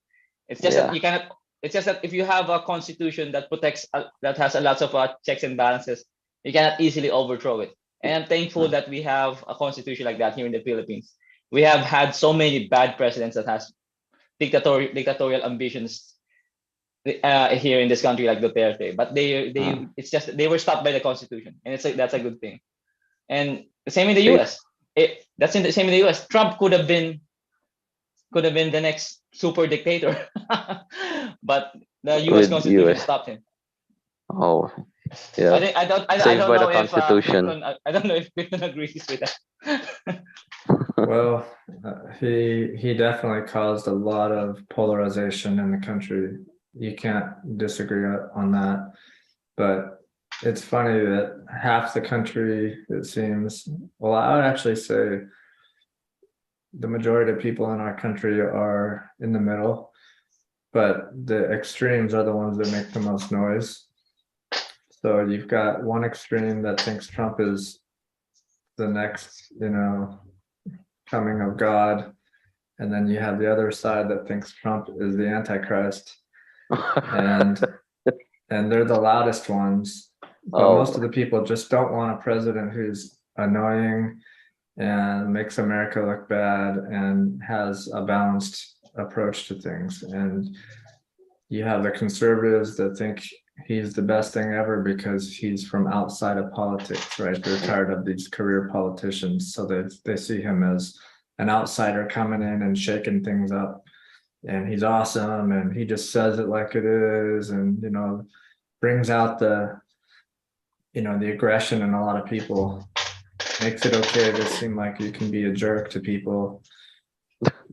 E: It's just that
D: Yeah.
E: you cannot. It's just that if you have a constitution that protects that has a lot of checks and balances, you cannot easily overthrow it. And I'm thankful that we have a constitution like that here in the Philippines. We have had so many bad presidents that has dictatorial ambitions here in this country like Duterte, but it's just they were stopped by the constitution, and that's a good thing. And the same in the
D: Safe.
E: U.S. Same in the U.S. Trump could have been the next super dictator, but the U.S.
D: With
E: constitution
D: US.
E: stopped him.
D: Oh,
E: So
D: yeah.
E: I
D: Saved
E: don't
D: by
E: know
D: the
E: if
D: Constitution.
E: I don't know if Clinton agrees with that.
B: Well, he definitely caused a lot of polarization in the country. You can't disagree on that. But it's funny that half the country, it seems, well, I would actually say the majority of people in our country are in the middle, but the extremes are the ones that make the most noise. So you've got one extreme that thinks Trump is the next, coming of God. And then you have the other side that thinks Trump is the Antichrist. And they're the loudest ones. But
D: Oh.
B: most of the people just don't want a president who's annoying and makes America look bad and has a balanced approach to things. And you have the conservatives that think he's the best thing ever because he's from outside of politics, right? They're tired of these career politicians, so they see him as an outsider coming in and shaking things up, and he's awesome, and he just says it like it is, and brings out the aggression in a lot of people, makes it okay to seem like you can be a jerk to people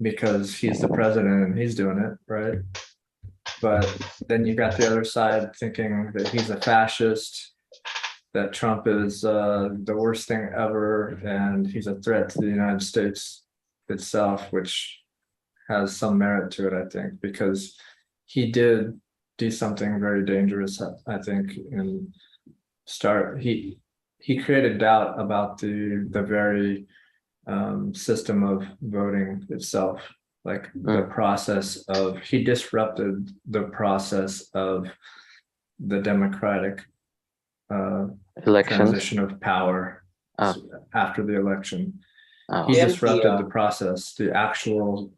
B: because he's the president and he's doing it, right? But then you got the other side thinking that he's a fascist, that Trump is the worst thing ever, and he's a threat to the United States itself, which has some merit to it, I think, because he did do something very dangerous, I think, and he created doubt about the very system of voting itself. Like the process of, he disrupted the process of the democratic
D: Elections.
B: transition of power after the election. He
A: Yeah,
B: disrupted the process, the actual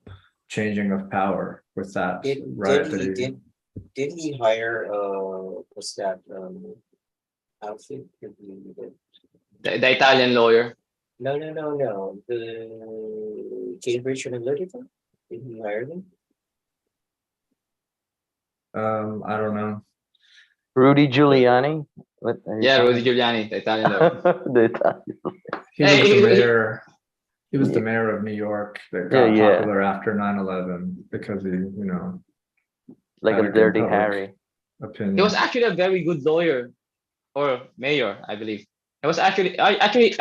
B: changing of power with that.
A: Did he hire what's that outfit?
E: The Italian lawyer.
A: No. The Cambridge Analytica? Did he hire them?
B: I don't know.
D: Rudy Giuliani. What are you
E: Yeah,
D: talking
E: Rudy Giuliani, the Italian lawyer.
D: about? The Italian.
B: He was
E: Hey,
B: the mayor. He was the mayor of New York that got
D: Yeah.
B: popular after 9/11 because he,
D: Like
B: had
D: a
B: a good
D: dirty
B: public
D: Harry.
B: opinion.
E: he was actually a very good lawyer or mayor, I believe. It was actually I believe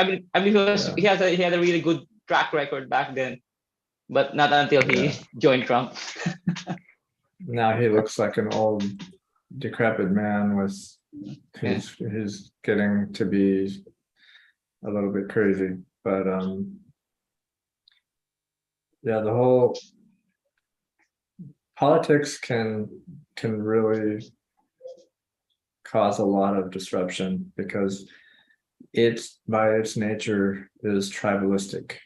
E: he had a really good track record back then, but not until he joined Trump.
B: Now he looks like an old, decrepit man who's getting to be a little bit crazy. But the whole politics can really cause a lot of disruption because it's by its nature is tribalistic.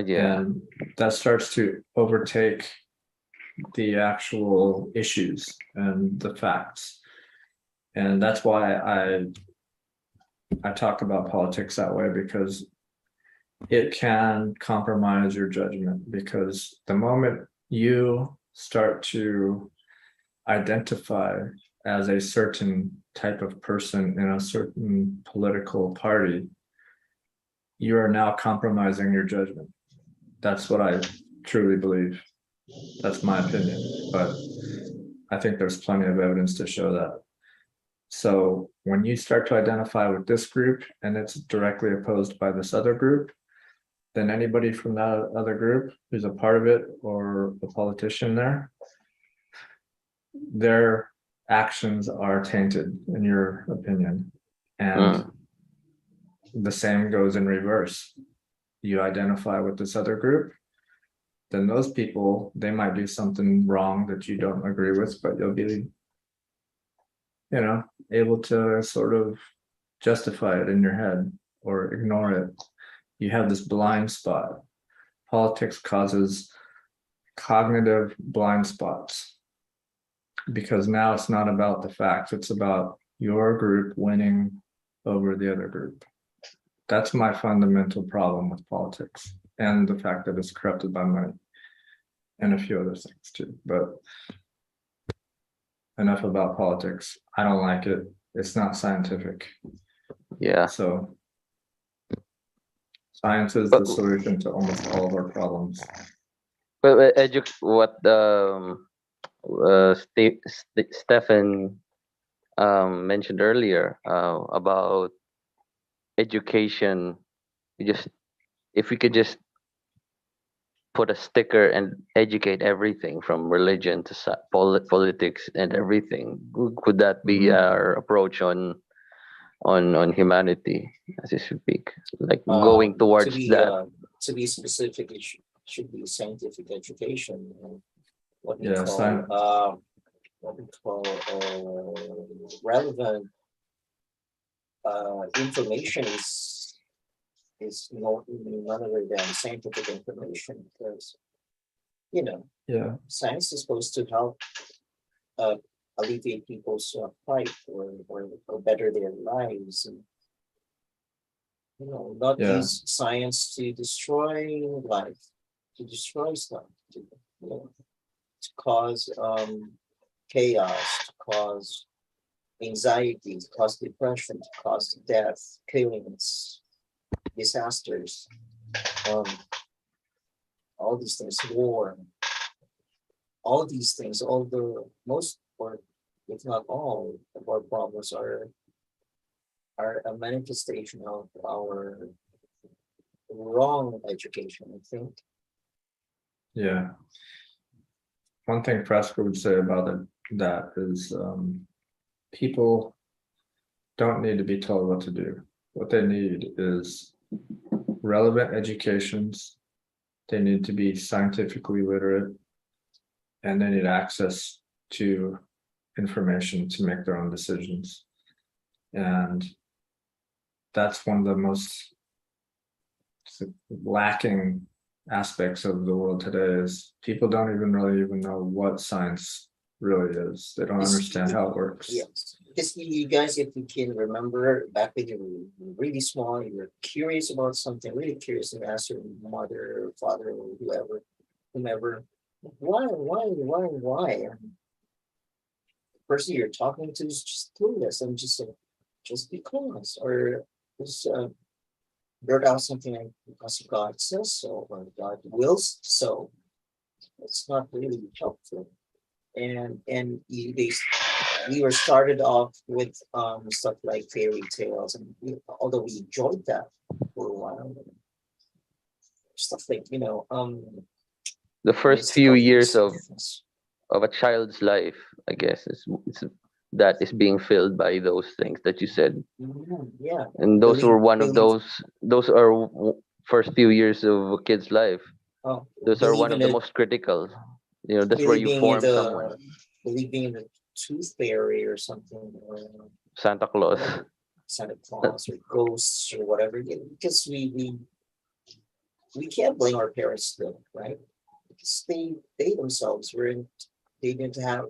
D: Yeah.
B: And that starts to overtake the actual issues and the facts. And that's why I talk about politics that way, because it can compromise your judgment, because the moment you start to identify as a certain type of person in a certain political party, you are now compromising your judgment. That's what I truly believe. That's my opinion, but I think there's plenty of evidence to show that. So when you start to identify with this group and it's directly opposed by this other group, then anybody from that other group who's a part of it or a politician there, their actions are tainted in your opinion. And the same goes in reverse. You identify with this other group, then those people, they might do something wrong that you don't agree with, but you'll be, able to sort of justify it in your head or ignore it. You have this blind spot. Politics causes cognitive blind spots because now it's not about the facts, it's about your group winning over the other group. That's my fundamental problem with politics and the fact that it's corrupted by money and a few other things too. But enough about politics. I don't like it. It's not scientific.
D: Yeah.
B: So science is the solution to almost all of our problems.
D: Well, what Stefan mentioned earlier about education, if we could just put a sticker and educate everything from religion to politics and everything, could that be our approach on humanity as you speak, like going towards that?
A: To be specific, it should be scientific education. What we
B: Yeah,
A: call relevant information is none other than scientific information, because
B: Yeah,
A: science is supposed to help alleviate people's plight or better their lives, and not use science to destroy life, to destroy stuff, to cause chaos, to cause anxiety, to cause depression, to cause death, killings, disasters, all these things, war, all these things, all the most, or if not all, of our problems are a manifestation of our wrong education, I think.
B: yeah. One thing Fresco would say about that is people don't need to be told what to do. What they need is relevant educations. They need to be scientifically literate, and they need access to information to make their own decisions. And that's one of the most lacking aspects of the world today is people don't even know what science really is. They don't understand how it works.
A: Yes, because you guys, if you can remember back when you were really small, you were curious about something, really curious, and ask your mother or father or whomever, why? And the person you're talking to is just clueless and just because, or just blurt out something like because God says so or God wills so. It's not really helpful. And we were started off with stuff like fairy tales, and although we enjoyed that for a while, stuff like
D: The first few years of a child's life, I guess, that is being filled by those things that you said.
A: Yeah,
D: and those were one of those are first few years of a kid's life. Those are one of the most critical. That's where you form someone.
A: Believing in the tooth fairy or something, or
D: Santa Claus
A: or ghosts or whatever, because we can't blame our parents though, right? Because they themselves they didn't have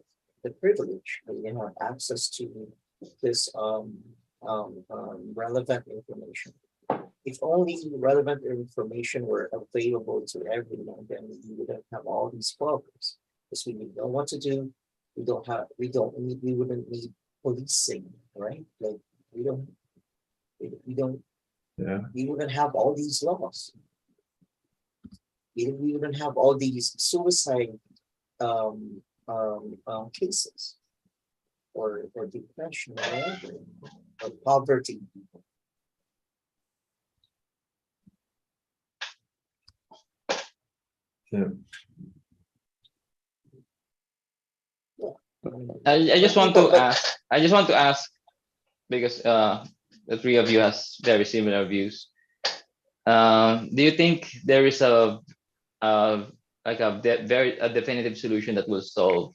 A: the privilege, they didn't have access to this relevant information. If only relevant information were available to everyone, then we wouldn't have all these problems. Because we know what to do, we wouldn't need policing, right? Like we don't we don't
B: Yeah.
A: we wouldn't have all these laws. We wouldn't have all these suicide cases or depression or whatever, or poverty.
B: Yeah.
E: I just
A: But
E: want to
A: people- but-
E: ask. I just want to ask because the three of you has very similar views. Do you think there is uh like a definitive solution that will solve,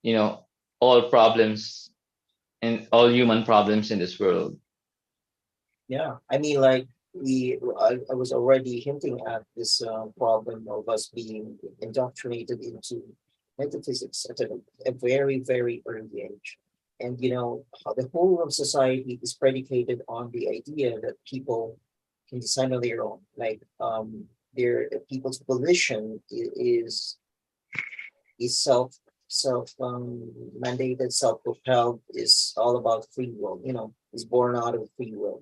E: you know, all problems and all human problems in this world?
A: Yeah, I mean, like I was already hinting at this problem of us being indoctrinated into metaphysics at a very, very early age. And you know, how the whole of society is predicated on the idea that people can decide on their own. Like their people's volition is self mandated, self-propelled, is all about free will, you know, is born out of free will.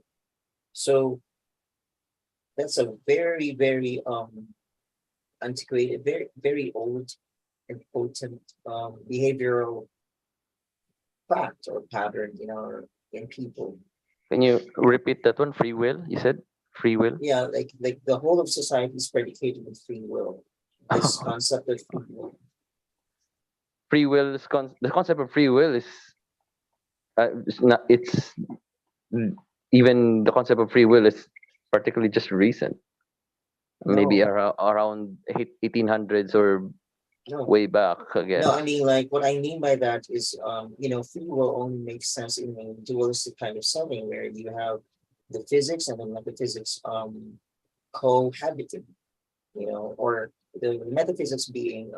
A: So that's a very, very antiquated, very, very old and potent behavioral fact or pattern in people.
D: Can you repeat that one? Free will, you said? Free will?
A: Yeah, like the whole of society is predicated with free will. This concept of free will.
D: Free will is the concept of free will is it's even the concept of free will is particularly just recent. Maybe
A: No.
D: around 1800s or
A: No.
D: way back, I guess.
A: No, I mean, like what I mean by that is, free will only makes sense in a dualistic kind of setting where you have the physics and the metaphysics cohabiting, or the metaphysics being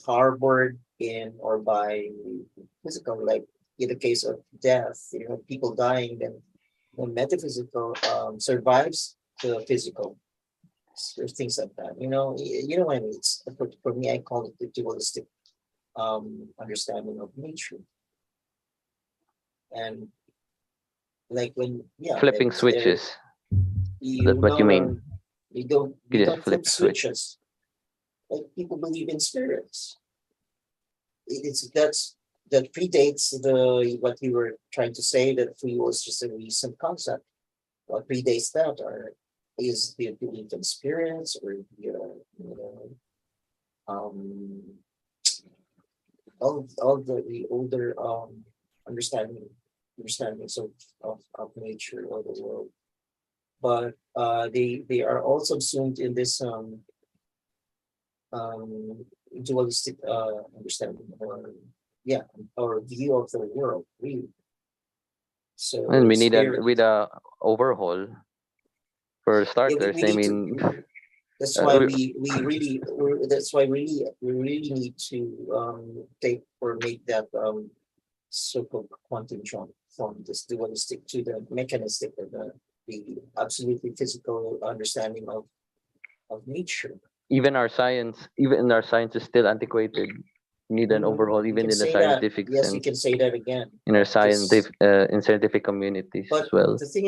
A: harbored in or by physical, like in the case of death, people dying, then the metaphysical survives the physical. There's things like that, you know what I mean. It's for me, I call it the dualistic understanding of nature. And like when
D: Flipping
A: it's,
D: switches.
A: you
D: what you
A: no
D: mean.
A: longer- you don't
D: You
A: you
D: just
A: don't flip
D: flip switch.
A: switches. Like people believe in spirits. That predates the what you were trying to say, that free will is just a recent concept. What predates that is the belief in spirits, or um all the older understandings of nature or the world. But they are all subsumed in this dualistic understanding, or view of the world, really. So
D: And we
A: it's
D: need
A: very-
D: a overhaul for
A: yeah,
D: starters.
A: we
D: I
A: need
D: mean,
A: that's
D: Uh,
A: why
D: we-
A: that's why we really need to take or make that so-called quantum jump from this dualistic to the mechanistic, or the absolutely physical understanding of nature.
D: even our science is still antiquated. Need an overhaul,
A: You
D: even
A: can
D: in the
A: say that.
D: scientific
A: Yes, you
D: sense.
A: can say that again.
D: In our
A: Because-
D: scientific communities
A: But
D: as well.
A: the thing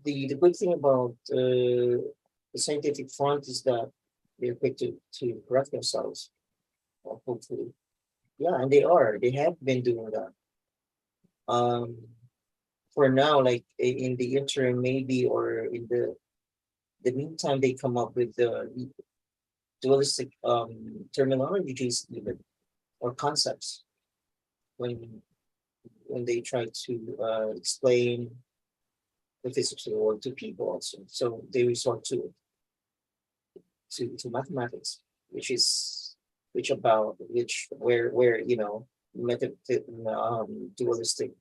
A: the good thing about the scientific front is that they're quick to correct themselves. Hopefully, yeah, and they have been doing that. For now, like in the interim, maybe, or in the meantime, they come up with the dualistic terminologies, even, or concepts, when they try to explain the physics of the world to people also. So they resort to mathematics, where dualistic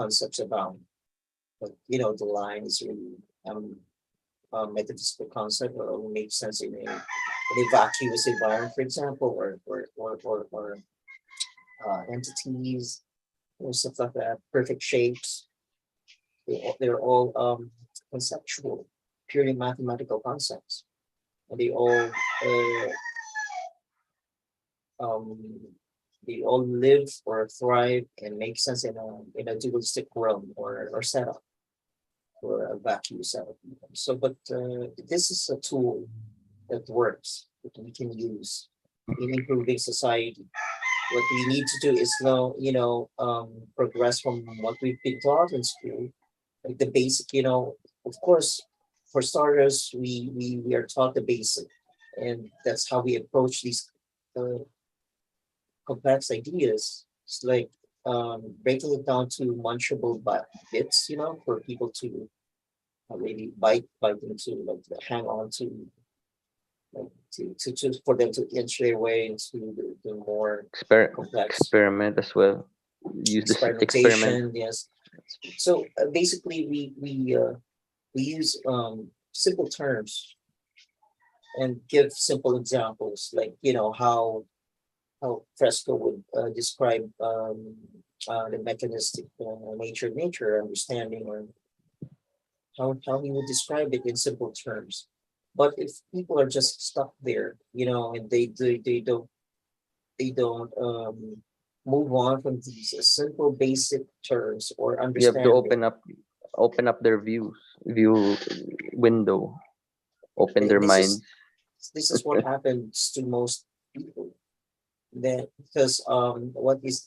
A: concepts abound. But the line is really a metaphysical concept, or only makes sense in a vacuous environment, for example, or entities or stuff like that, perfect shapes. They're all conceptual, purely mathematical concepts, and they all um, they all live or thrive and make sense in a dualistic realm or setup or a vacuum setup. So, but this is a tool that works that we can use in improving society. What we need to do is now, progress from what we've been taught in school, like the basic, of course, for starters, we are taught the basic, and that's how we approach these uh, complex ideas. It's like breaking it down to munchable bits, for people to really bite into, like hang on to, like to for them to inch their way into the more complex
D: Experiment as well. Use this experiment.
A: experimentation. Yes. So basically, we use simple terms and give simple examples, like how Fresco would describe the mechanistic nature understanding, or how he would describe it in simple terms. But if people are just stuck there, and they don't move on from these simple basic terms or
D: You have to
A: understanding.
D: open up their view window, open their
A: This
D: minds.
A: is this is what happens to most people. Then because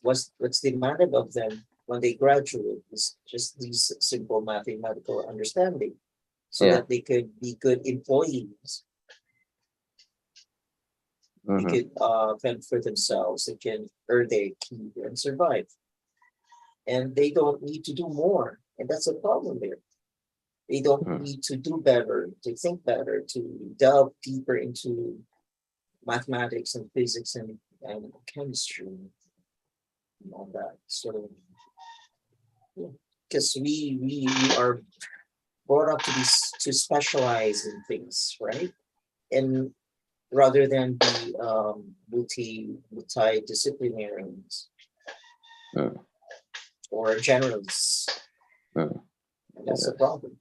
A: what's demanded of them when they graduate is just these simple mathematical understanding, so
D: Yeah.
A: that they could be good employees. They
D: Mhm.
A: could fend for themselves. They can earn their keep and survive, and they don't need to do more. And that's a problem there. They don't
D: Mhm.
A: need to do better, to think better, to delve deeper into mathematics and physics and chemistry and all that. So because we are brought up to to specialize in things, right? And rather than be multidisciplinarians
D: Mm.
A: or generalists.
D: Mm.
A: And that's the
D: Yes.
A: problem.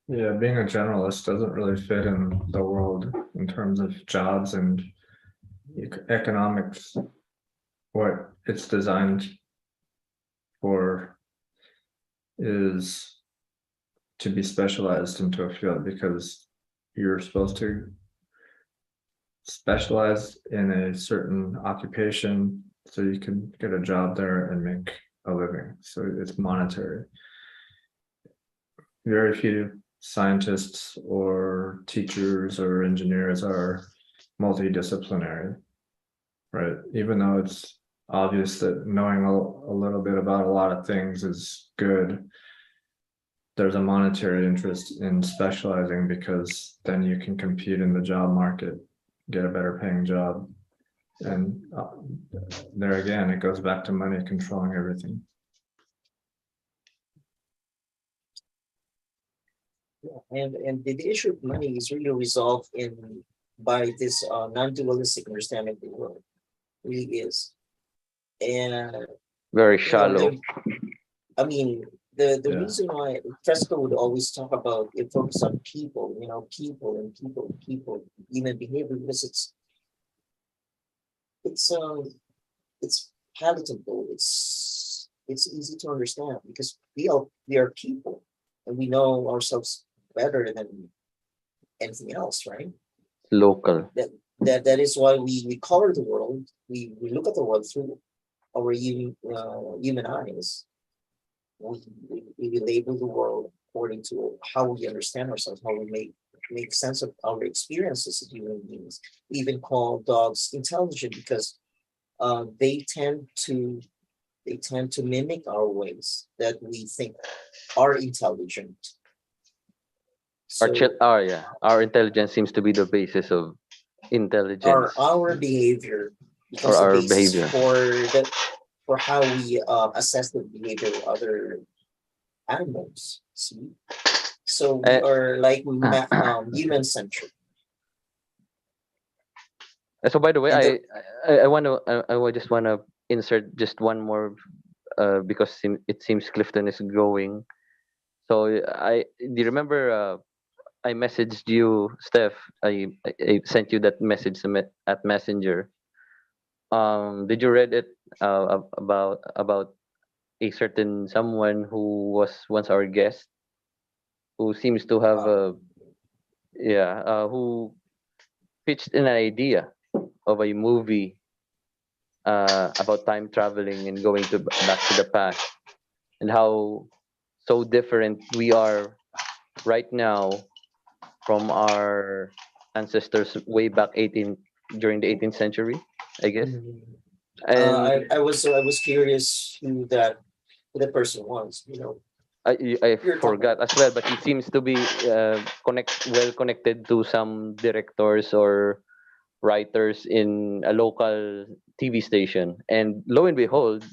B: Yeah, being a generalist doesn't really fit in the world in terms of jobs and economics. What it's designed for is to be specialized into a field, because you're supposed to specialize in a certain occupation so you can get a job there and make a living. So it's monetary. Very few scientists or teachers or engineers are multidisciplinary, right? Even though it's obvious that knowing a little bit about a lot of things is good, there's a monetary interest in specializing, because then you can compete in the job market, get a better paying job. And there again, it goes back to money controlling everything.
A: Yeah. And the issue of money is really resolved in by this non-dualistic understanding of the world. It really is. And
D: Very
A: you know,
D: shallow.
A: I mean, the
B: Yeah.
A: reason why Fresco would always talk about it focus on people, people and people, human behavior, because it's um it's palatable. It's easy to understand because we are people and we know ourselves better than anything else, right?
D: Local.
A: That is why we color the world. We look at the world through our human eyes. We label the world according to how we understand ourselves, how we make sense of our experiences as human beings. We even call dogs intelligent because they tend to mimic our ways that we think are intelligent. So
D: Our intelligence seems to be the basis of intelligence
A: our behavior
D: or
A: becomes the
D: our
A: basis
D: behavior.
A: for how we assess the behavior of other animals. See, so we
D: Eh,
A: are like human centric,
D: so by the way,
A: and
D: I want to just want to insert just one more because it seems Clifton is going. So do you remember I messaged you, Steph. I sent you that message at Messenger did you read it about a certain someone who was once our guest, who seems to have
A: Uh,
D: a, yeah, who pitched an idea of a movie about time traveling and going to back to the past, and how so different we are right now from our ancestors way back 18 during the 18th century, I guess.
A: mhm.
D: And
A: I was curious who that person was.
D: I
A: You're talking
D: forgot
A: about.
D: as well, but he seems to be well connected to some directors or writers in a local TV station. And lo and behold,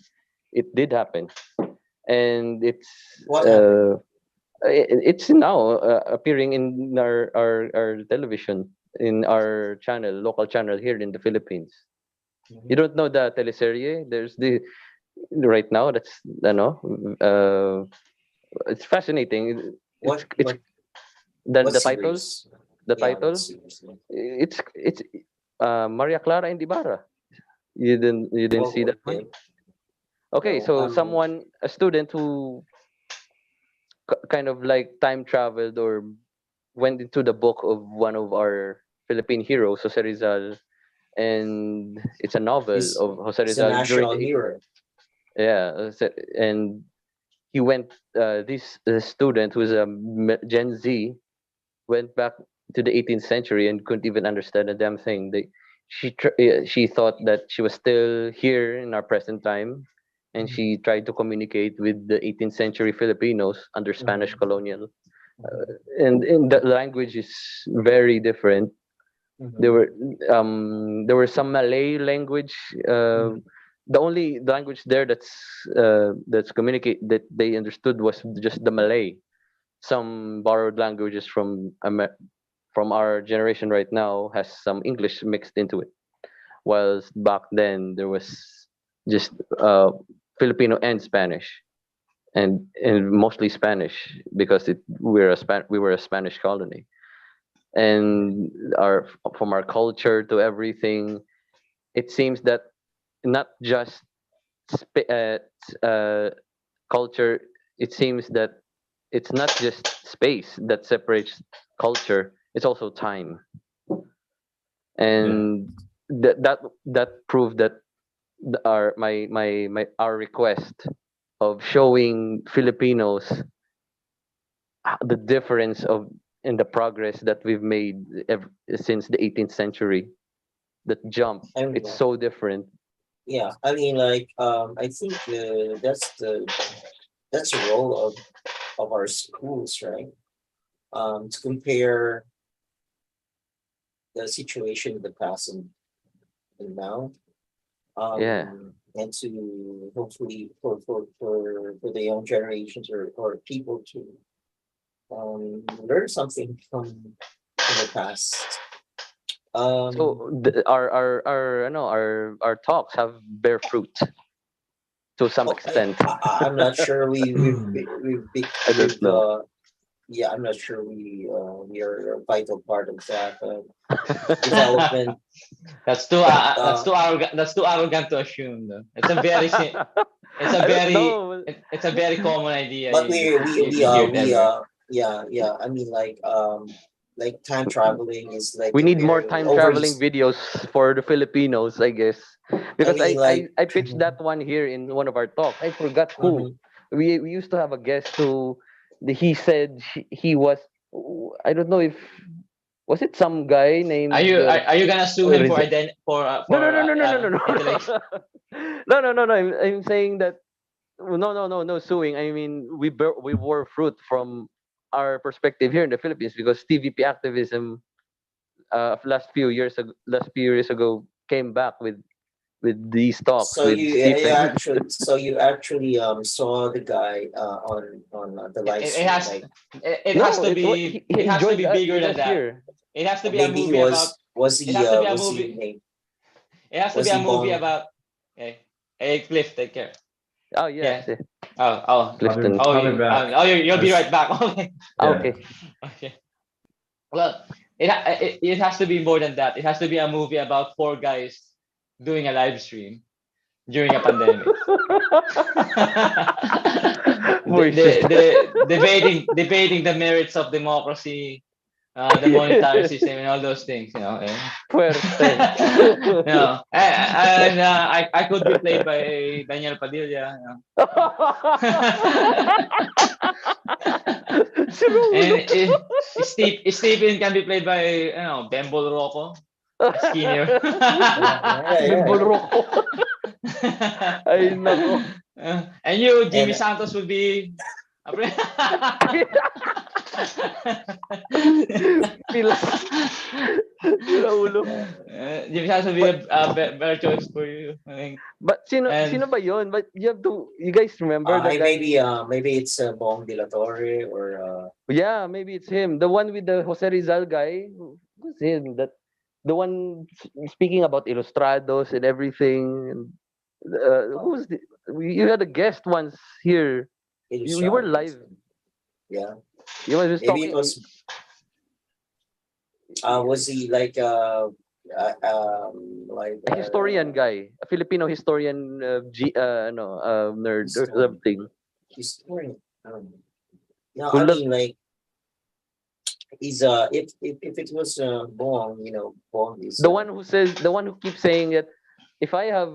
D: it did happen, and
A: What happened?
D: it's now appearing in our television, in our channel, local channel here in the Philippines. You
A: Mhm.
D: don't know the teleserye? There's the right now. That's uh, it's fascinating. It's
A: What what
D: the title.
A: series?
D: The
A: Yeah, what
D: title.
A: series?
D: It's Maria Clara and Ibarra. You didn't see
A: Oh,
D: that one?
A: okay.
D: Okay,
A: No,
D: so a student who kind of like time traveled or went into the book of one of our Philippine heroes, Jose Rizal, and it's a novel
A: he's
D: of Jose
A: he's a
D: Rizal during
A: national
D: the
A: hero.
D: yeah, and he went. This student who's a Gen Z went back to the 18th century and couldn't even understand a damn thing. She thought that she was still here in our present time, and
A: Mhm,
D: she tried to communicate with the 18th century Filipinos under Spanish
A: mhm,
D: colonial,
A: mhm,
D: and the language is very different. There
A: mhm,
D: were there were some Malay language.
A: mhm,
D: The only language there that's communicate that they understood was just the Malay. Some borrowed languages from our generation right now has some English mixed into it. Whilst back then there was just Filipino and Spanish, and mostly Spanish because we were a Spanish colony,
A: mhm.
D: and our from our culture to everything, it seems that not just culture. It seems that it's not just space that separates culture; it's also time,
B: Yeah.
D: and that proved that our request of showing Filipinos the difference of in the progress that we've made since the 18th century, that jump,
A: And
D: it's so different.
A: yeah, I mean, like, I think that's the role of our schools, right? To compare the situation in the past and now,
D: Yeah,
A: and to hopefully for the young generations or people to learn something from the past. Um,
D: so our you know our talks have bear fruit to some
A: oh,
D: extent.
A: I'm not sure
D: I don't
A: we've
D: know.
A: yeah, I'm not sure we are a vital part of that development, but
E: That's too arrogant. That's too arrogant to assume. Though.
D: I don't know.
E: It's a very common idea.
A: but
E: You hear it everywhere.
A: yeah, I mean, like time traveling is like
D: We
A: a
D: need more
A: very
D: time
A: over.
D: traveling videos for the Filipinos, I guess.
A: I
D: Because
A: mean, like,
D: I pitched that one here in one of our talks. I forgot who.
A: mhm.
D: We used to have a guest who he said he was, I don't know if was it some guy named
E: Are you gonna sue him for
D: no no no no no no no no
E: mutilation?
D: no. I'm saying that no suing. I mean we bore fruit from our perspective here in the Philippines because TVP activism last few years ago came back with these talks
A: So
D: with Stephen.
A: you actually saw the guy on the
E: It,
A: live
E: it, it
A: stream,
E: has
A: like
E: it has
D: No,
E: to
D: it wa-
E: be it
D: he
E: has to
D: joined
E: be bigger
D: with
E: than
D: us
E: that.
D: here.
E: It has to
A: or
E: be a
A: maybe he
E: movie about.
A: was
E: It
A: he
E: has to be a
A: was he
E: movie.
A: name
E: It has to
A: was
E: be a
A: he
E: movie
A: born.
E: about. Okay, hey Cliff, take care.
D: Oh yes,
E: Yeah. Oh.
B: I'll
D: Clifton.
E: Oh,
B: be back.
E: you'll be right back. Okay.
B: Yeah.
D: Okay.
E: Okay. Well, it has to be more than that. It has to be a movie about four guys doing a live stream during a pandemic. Debating the merits of democracy, the monetary system, and all those things.
D: Fuerte.
E: And I could be played by Daniel Padilla. And Stephen can be played by Bembol Rocco, skinnier.
D: Bimbol Rocco. Ay, nako.
E: And you, Jimmy
A: And-
E: Santos, would be.
D: Pila. Pila ulo.
E: Jimmy Santos would be a better choice for you. I think.
D: But sino
E: And-
D: ba yun? But you guys remember the guy?
A: maybe it's Bong de la Torre or
D: Yeah, maybe it's him. The one with the Jose Rizal guy. Who's him? The one speaking about Ilustrados and everything. Who's you had a guest once here. You were live.
A: Yeah,
D: You were just
A: maybe
D: talking.
A: it was he like
D: A historian guy, a Filipino historian, nerd or
A: Historian.
D: something.
A: historian. No,
D: Who
A: I
D: look-
A: mean like he's if it was Bong, Bong is
D: The one who keeps saying that if I have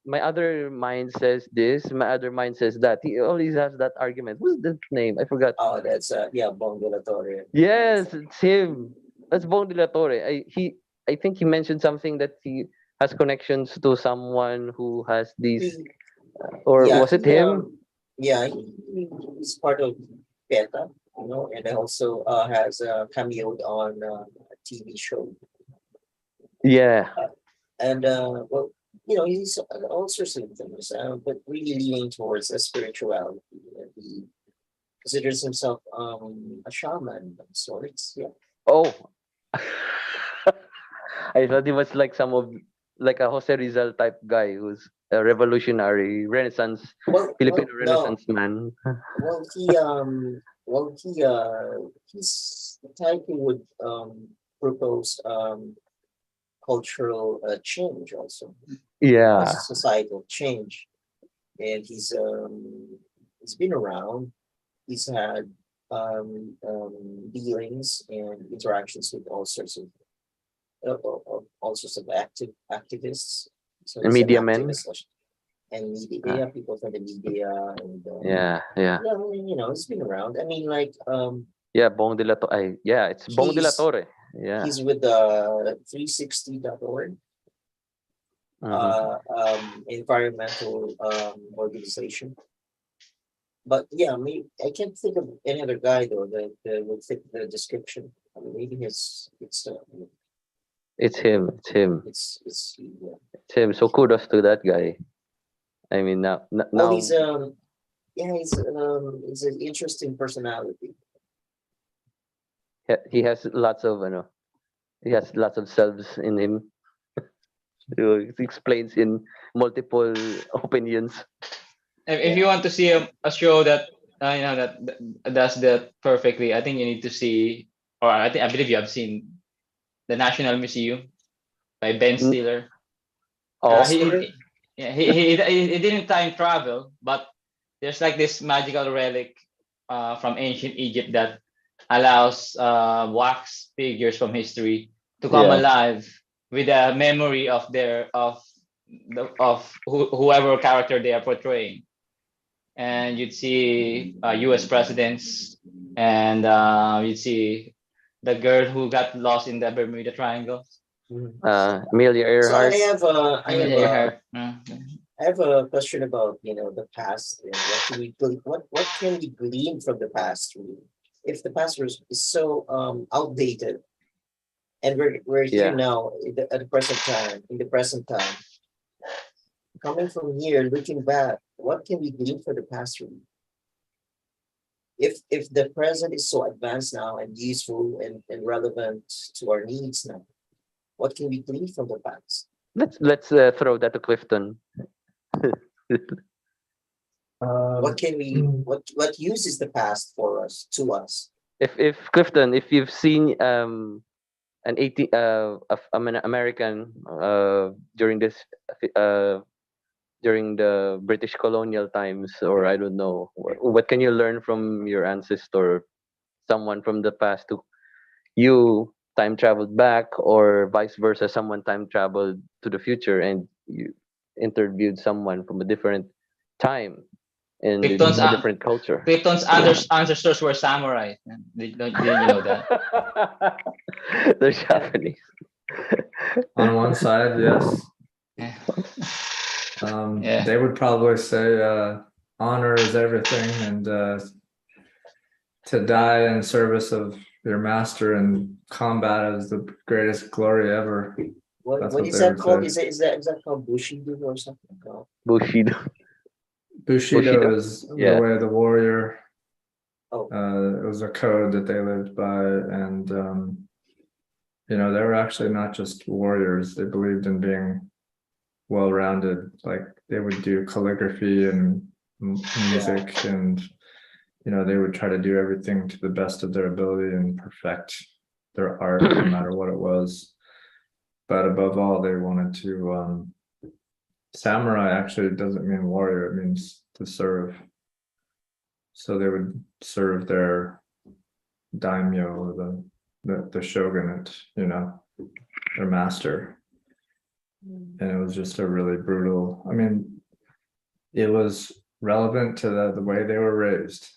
D: my other mind says this, my other mind says that. He always has that argument. Who's the name? I forgot.
A: Oh, that's Bong de la Torre.
D: Yes, it's him. That's Bong de la Torre. I think he mentioned something that he has connections to someone who has these, or
A: Yeah,
D: was it
A: he,
D: him?
A: he's part of PETA, and also has cameoed on a TV show.
D: Yeah.
A: And well, he's all sorts of things, but really leaning towards a spirituality. He considers himself a shaman of sorts. Yeah.
D: Oh. I thought he was like like a Jose Rizal type guy who's a revolutionary Renaissance Filipino Renaissance man.
A: Well, he's the type who would propose cultural change also,
D: Yeah.
A: societal change, and he's been around. He's had dealings and interactions with all sorts of activists. So he's an
D: Media men.
A: activist, and media people from the media, and
D: Yeah.
A: he's been around. I mean, like
D: Yeah, Bong de la Torre. Yeah, it's Bong de la
A: He's-
D: Torre. Yeah.
A: he's with 360.org, environmental organization. But yeah, I can't think of any other guy though that would fit the description. I mean, maybe it's
D: It's him. It's him.
A: it's yeah.
D: It's him. So kudos to that guy. I mean, now
A: Well, he's he's an interesting personality.
D: he has lots of he has lots of selves in him. He explains in multiple opinions.
E: If you want to see a show that that does that perfectly, I think you need to see, or I believe you have seen, the National Museum by Ben Stiller.
D: Oh,
E: He didn't time travel, but there's like this magical relic from ancient Egypt that allows wax figures from history to come
D: Yeah.
E: alive with a memory of whoever character they are portraying. And you'd see U.S. presidents, and you'd see the girl who got lost in the Bermuda Triangle.
D: Amelia
A: So
D: Earhart.
A: I have a question about the past and what can we glean from the past really? If the past is so outdated, and we're here
D: Yeah.
A: now at the present time, in the present time, coming from here, looking back, what can we glean for the past really? If the present is so advanced now and useful and relevant to our needs now, what can we glean from the past?
D: Let's throw that to Clifton.
A: What can we what use is the past for us to us?
D: If Clifton, if you've seen an 80 an American during this during the British colonial times, or I don't know, what can you learn from your ancestor, someone from the past, to you time traveled back, or vice versa, someone time traveled to the future and you interviewed someone from a different time and
E: Krypton's
D: a different culture.
E: Krypton's ancestors were samurai. Didn't you know that?
D: They're Japanese.
B: On one side, yes.
E: Yeah.
B: They would probably say honor is everything, and to die in service of your master and combat is the greatest glory ever. That's
A: What
B: what
A: is
B: they
A: that
B: would
A: called?
B: say.
A: Is that called Bushido or something? Oh,
D: Bushido.
B: Bushido is
D: Yeah.
B: the way of the warrior.
A: Oh.
B: It was a code that they lived by, and you know, they were actually not just warriors. They believed in being well-rounded. Like they would do calligraphy and music, and you know, they would try to do everything to the best of their ability and perfect their art, no matter what it was. But above all, they wanted to. Samurai actually doesn't mean warrior; it means to serve. So they would serve their daimyo, or the shogunate, you know, their master. And it was just a really brutal. I mean, it was relevant to the way they were raised.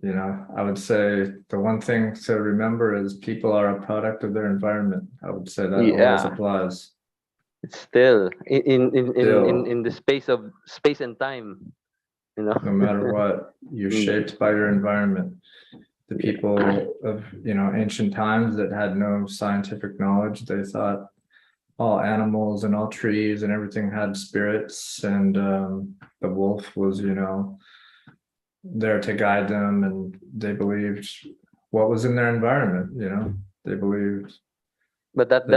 B: You know, I would say the one thing to remember is people are a product of their environment. I would say that always
D: Yeah.
B: applies.
D: It's still in
B: Still.
D: the space and time, you know.
B: No matter what, you're shaped by your environment. The people of, you know, ancient times that had no scientific knowledge, they thought all animals and all trees and everything had spirits, and the wolf was, you know, there to guide them, and they believed what was in their environment, you know. They believed
D: But
B: that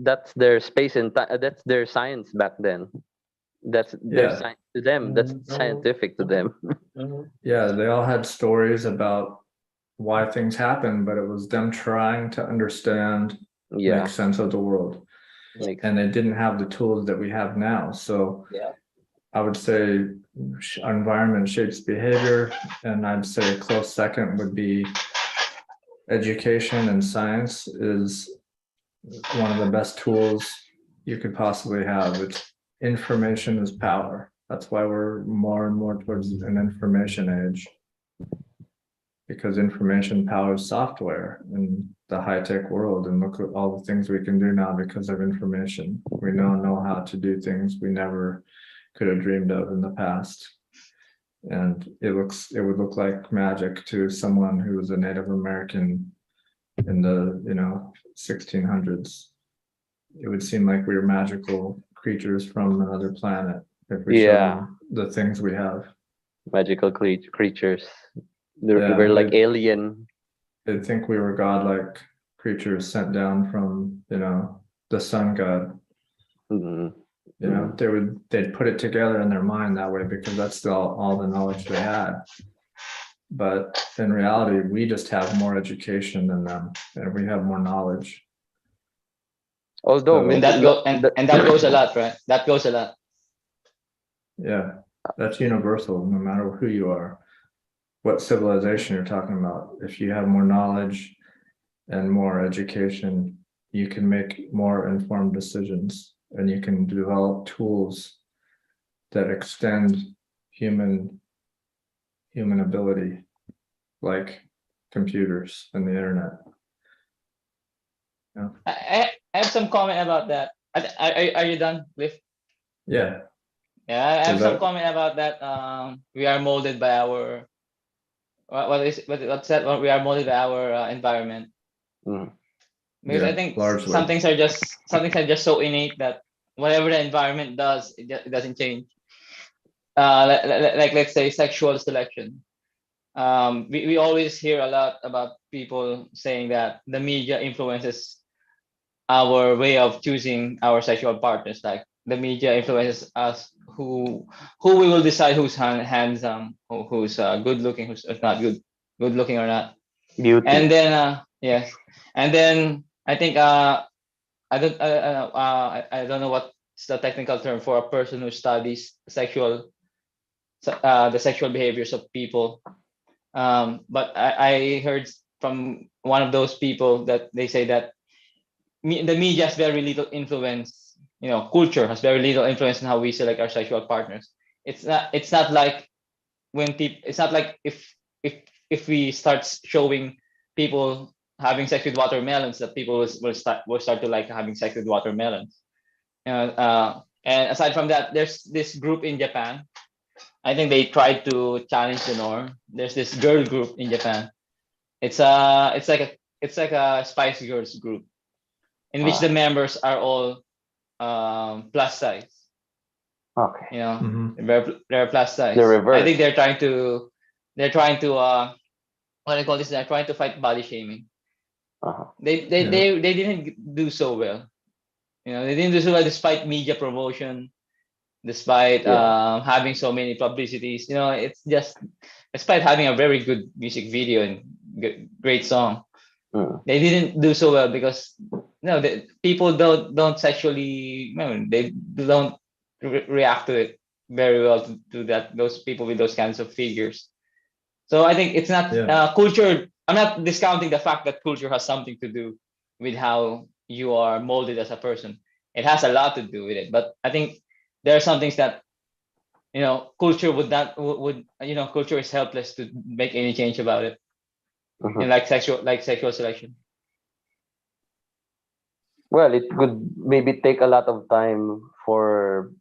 D: that's their space and time. That's their science back then. That's their
B: Yeah.
D: science to them. That's scientific to them.
B: yeah, they all had stories about why things happen, but it was them trying to understand,
D: Yeah.
B: make sense of the world. And they didn't have the tools that we have now. So
A: yeah.
B: I would say environment shapes behavior, and I'd say a close second would be education, and science is one of the best tools you could possibly have. It's information is power. That's why we're more and more towards an information age, because information powers software in the high-tech world. And look at all the things we can do now because of information. We now know how to do things we never could have dreamed of in the past. And it would look like magic to someone who was a Native American in the, you know, 1600s. It would seem like we were magical creatures from another planet if we showed them the things we have.
D: Magical creatures. We're
B: Yeah,
D: like alien.
B: They'd think we were godlike creatures sent down from, you know, the sun god.
D: Mhm.
B: You know, they'd put it together in their mind that way because that's all the knowledge they had. But in reality, we just have more education than them, and we have more knowledge.
D: Although
B: So-
E: And that goes a lot, right? That goes a lot.
B: Yeah, that's universal, no matter who you are, what civilization you're talking about. If you have more knowledge and more education, you can make more informed decisions, and you can develop tools that extend human ability, like computers and the internet.
E: I have some comment about that. Are you done, Cliff?
B: Yeah,
E: Yeah, I have
B: Is
E: some
B: that-
E: comment about that. We are molded by our what's that? We are molded by our environment.
D: Mhm.
E: Because
B: Yeah,
E: I think
B: largely.
E: some things are just so innate that whatever the environment does, it doesn't change. Like let's say sexual selection. We always hear a lot about people saying that the media influences our way of choosing our sexual partners. Like the media influences us who we will decide who's handsome, who's good looking, who's not good looking or not.
D: Beauty.
E: And then yes, and then I think I don't know what's the technical term for a person who studies the sexual behaviors of people. But I heard from one of those people that they say that the media has very little influence. Culture has very little influence in how we select our sexual partners. It's not like when people. It's not like if we start showing people having sex with watermelons, that people will start to like having sex with watermelons. And aside from that, there's this group in Japan. I think they tried to challenge the norm. There's this girl group in Japan. It's like a Spice Girls group in which the members are all plus size.
D: Okay.
E: They're plus size.
D: The
E: I
D: reverse.
E: think they're trying to what do I call this? They're trying to fight body shaming. They didn't do so well. They didn't do so well despite media promotion, despite having so many publicities. It's just despite having a very good music video and great song. They didn't do so well because the people don't sexually they don't react to it very well to that, those people with those kinds of figures. So I think it's not culture. I'm not discounting the fact that culture has something to do with how you are molded as a person. It has a lot to do with it, but I think there are some things that culture culture is helpless to make any change about it. Like sexual selection.
D: Well, it could maybe take a lot of time for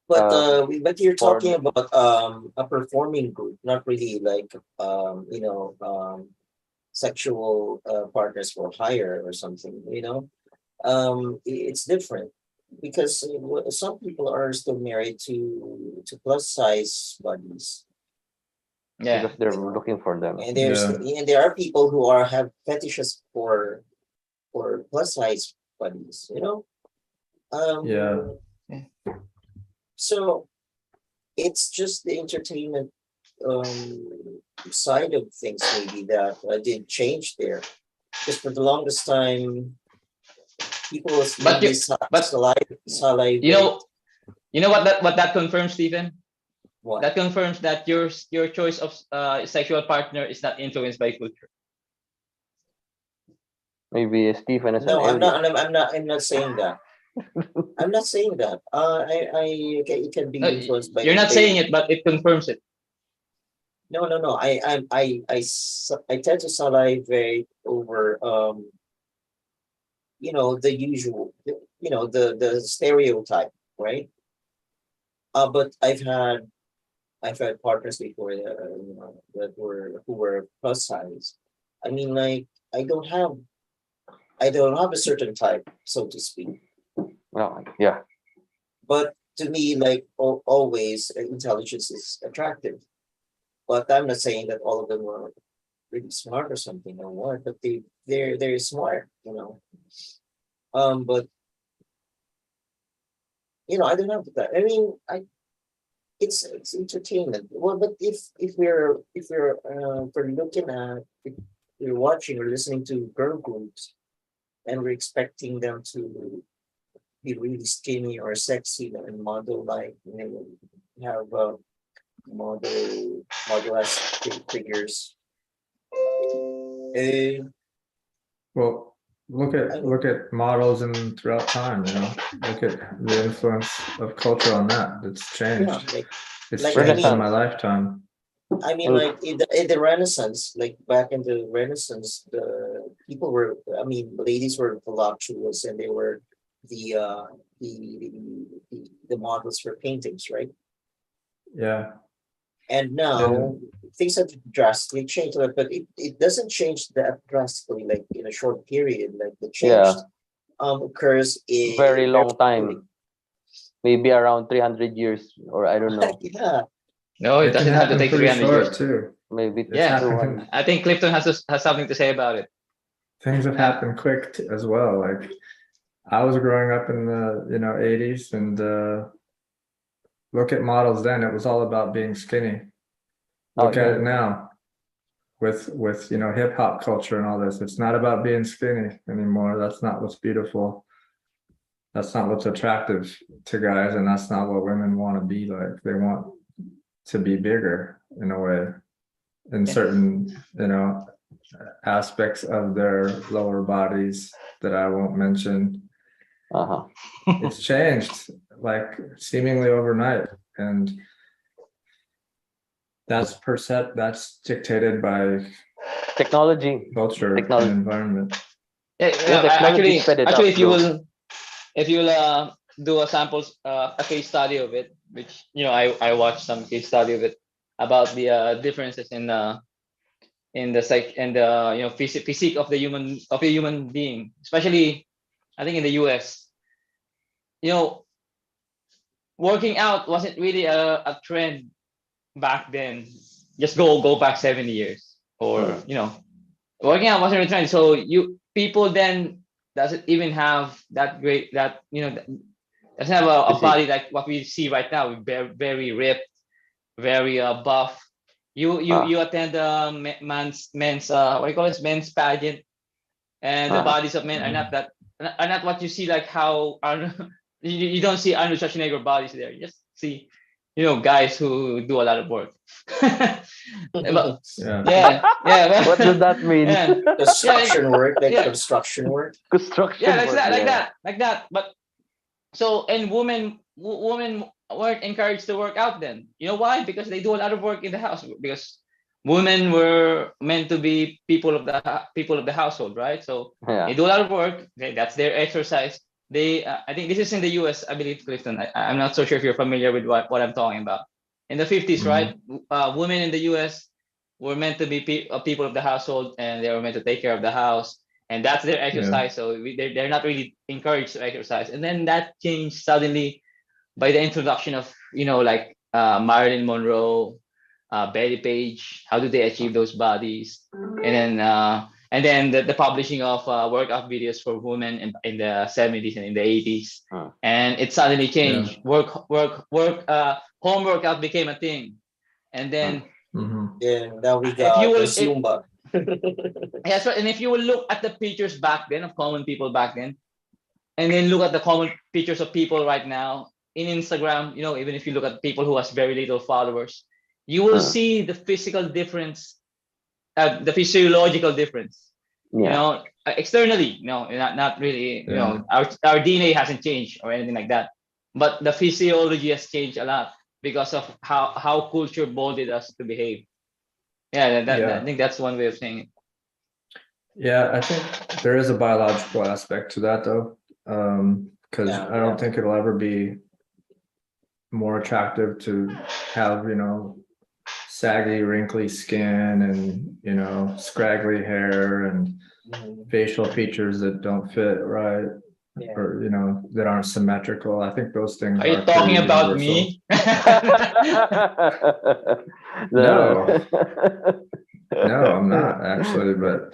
A: But you're
D: for
A: talking about a performing group, not really like sexual partners for hire or something. It's different because some people are still married to plus size bodies,
E: Yeah.
D: because they're looking for them.
A: and there are people who have fetishes for plus size bodies.
B: Yeah.
A: So it's just the entertainment side of things maybe that did change there, because for the longest time people was
E: But
A: mainly
E: you know what that confirms, Stephen?
A: what?
E: That confirms that your choice of sexual partner is not influenced by culture.
D: Maybe Stephen is
A: No,
D: an alien.
A: I'm not saying that. I'm not saying that. It can be
E: No,
A: influenced by
E: you're not saying it, but it confirms it.
A: No. I tend to salivate over the usual, the stereotype, right? But I've had partners before that who were plus size. I mean, like I don't have a certain type, so to speak.
D: No, yeah.
A: But to me, like always, intelligence is attractive. But I'm not saying that all of them were really smart or something or what, but they're smart. But I don't have that. I mean, it's entertainment. Well, but if we're looking at, if we're watching or listening to girl groups, and we're expecting them to be really skinny or sexy and model like, have model-esque figures.
B: Well, look at models and throughout time, look at the influence of culture on that. It's changed. It's changed in my lifetime.
A: I mean, like in the Renaissance, like back in the Renaissance, the people were, ladies were voluptuous, and they were the models for paintings, right?
B: Yeah.
A: And now things have drastically changed, but it doesn't change that drastically, like in a short period. Like the change occurs in
D: very long time, maybe around 300 years, or I don't know.
A: Yeah.
E: No, it doesn't have to take 300 years
B: too.
D: Maybe
E: I think Clifton has something to say about it.
B: Things have happened quick as well. Like I was growing up in the 80s, and look at models then. It was all about being skinny. Look at it now. with hip hop culture and all this. It's not about being skinny anymore. That's not what's beautiful. That's not what's attractive to guys, and that's not what women want to be like. They want to be bigger in a way, in certain aspects of their lower bodies that I won't mention.
D: Uh-huh.
B: It's changed like seemingly overnight, and that's dictated by
D: Technology.
B: culture
D: Technology.
B: and environment.
E: Yeah,
D: technology
E: actually,
D: sped it up,
E: actually,
D: bro.
E: if you will do a a case study of it, which I watched some case study of it about the differences in the psych and the physique of the human being, especially I think in the US. Working out wasn't really a trend back then. Just go back 70 years, or working out wasn't a trend. So people then doesn't even have that great doesn't have a
D: Physique.
E: body like what we see right now. Very, very ripped, very buff. You attend men's what do you call it, men's pageant, and the bodies of men are not what you see, like how you don't see Arnold Schwarzenegger bodies there. You just see guys who do a lot of work. But,
B: Yeah.
E: yeah.
D: What does that mean?
E: Yeah.
A: Construction work, like
E: Yeah.
A: construction work.
D: Construction
E: Yeah,
D: work,
E: like that. But so, and women weren't encouraged to work out then. You know why? Because they do a lot of work in the house. Because women were meant to be people of the household, right? So they
D: Yeah.
E: do a lot of work. That's their exercise. I think this is in the U.S. I believe, Clifton. I'm not so sure if you're familiar with what I'm talking about. In the 50s, right? Women in the U.S. were meant to be people of the household, and they were meant to take care of the house, and that's their exercise. So they're not really encouraged to exercise. And then that changed suddenly by the introduction of like Marilyn Monroe, Betty Page. How do they achieve those bodies? And then the publishing of workout videos for women in the 70s and in the 80s. And it suddenly changed. Home workout became a thing. And then
A: Yeah, now we
E: if
A: got
E: you
A: the
E: will
A: Zumba.
E: yes, right. And if you will look at the pictures back then of common people back then, and then look at the common pictures of people right now in Instagram, even if you look at people who has very little followers, you will see the physical difference, the physiological difference.
D: Yeah.
E: Externally, not really. Our DNA hasn't changed or anything like that, but the physiology has changed a lot because of how culture molded us to behave. Yeah, I think that's one way of saying it.
B: Yeah, I think there is a biological aspect to that though, because I don't think it'll ever be more attractive to have saggy, wrinkly skin and scraggly hair and facial features that don't fit right, or that aren't symmetrical. I think those things
E: Are you
B: are
E: talking
B: pretty
E: about
B: universal.
E: me?
B: No. No, I'm not actually, but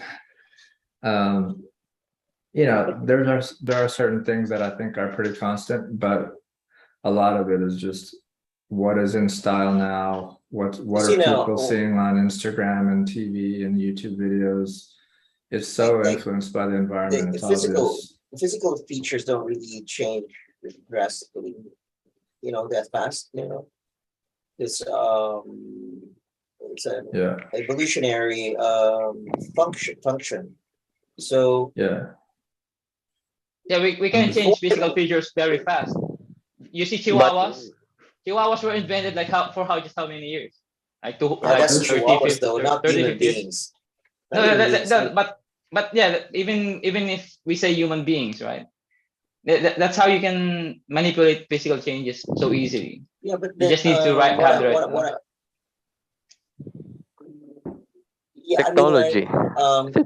B: there are certain things that I think are pretty constant, but a lot of it is just what is in style now, what are people seeing on Instagram and TV and YouTube videos. It's so influenced by the environment.
A: The
B: It's obvious.
A: physical features don't really change drastically, that fast, It's it's an evolutionary function. So
B: yeah,
E: we can change physical features very fast. You see chihuahuas. Chihuahuas were invented like just how many years? Like
A: that's
E: 30,
A: chihuahuas
E: 50,
A: though, not
E: 30,
A: human
E: 50 years.
A: beings.
E: No, but yeah, even if we say human beings, right? That's how you can manipulate physical changes so easily.
A: Yeah, but
E: you just need to have the right.
D: Technology.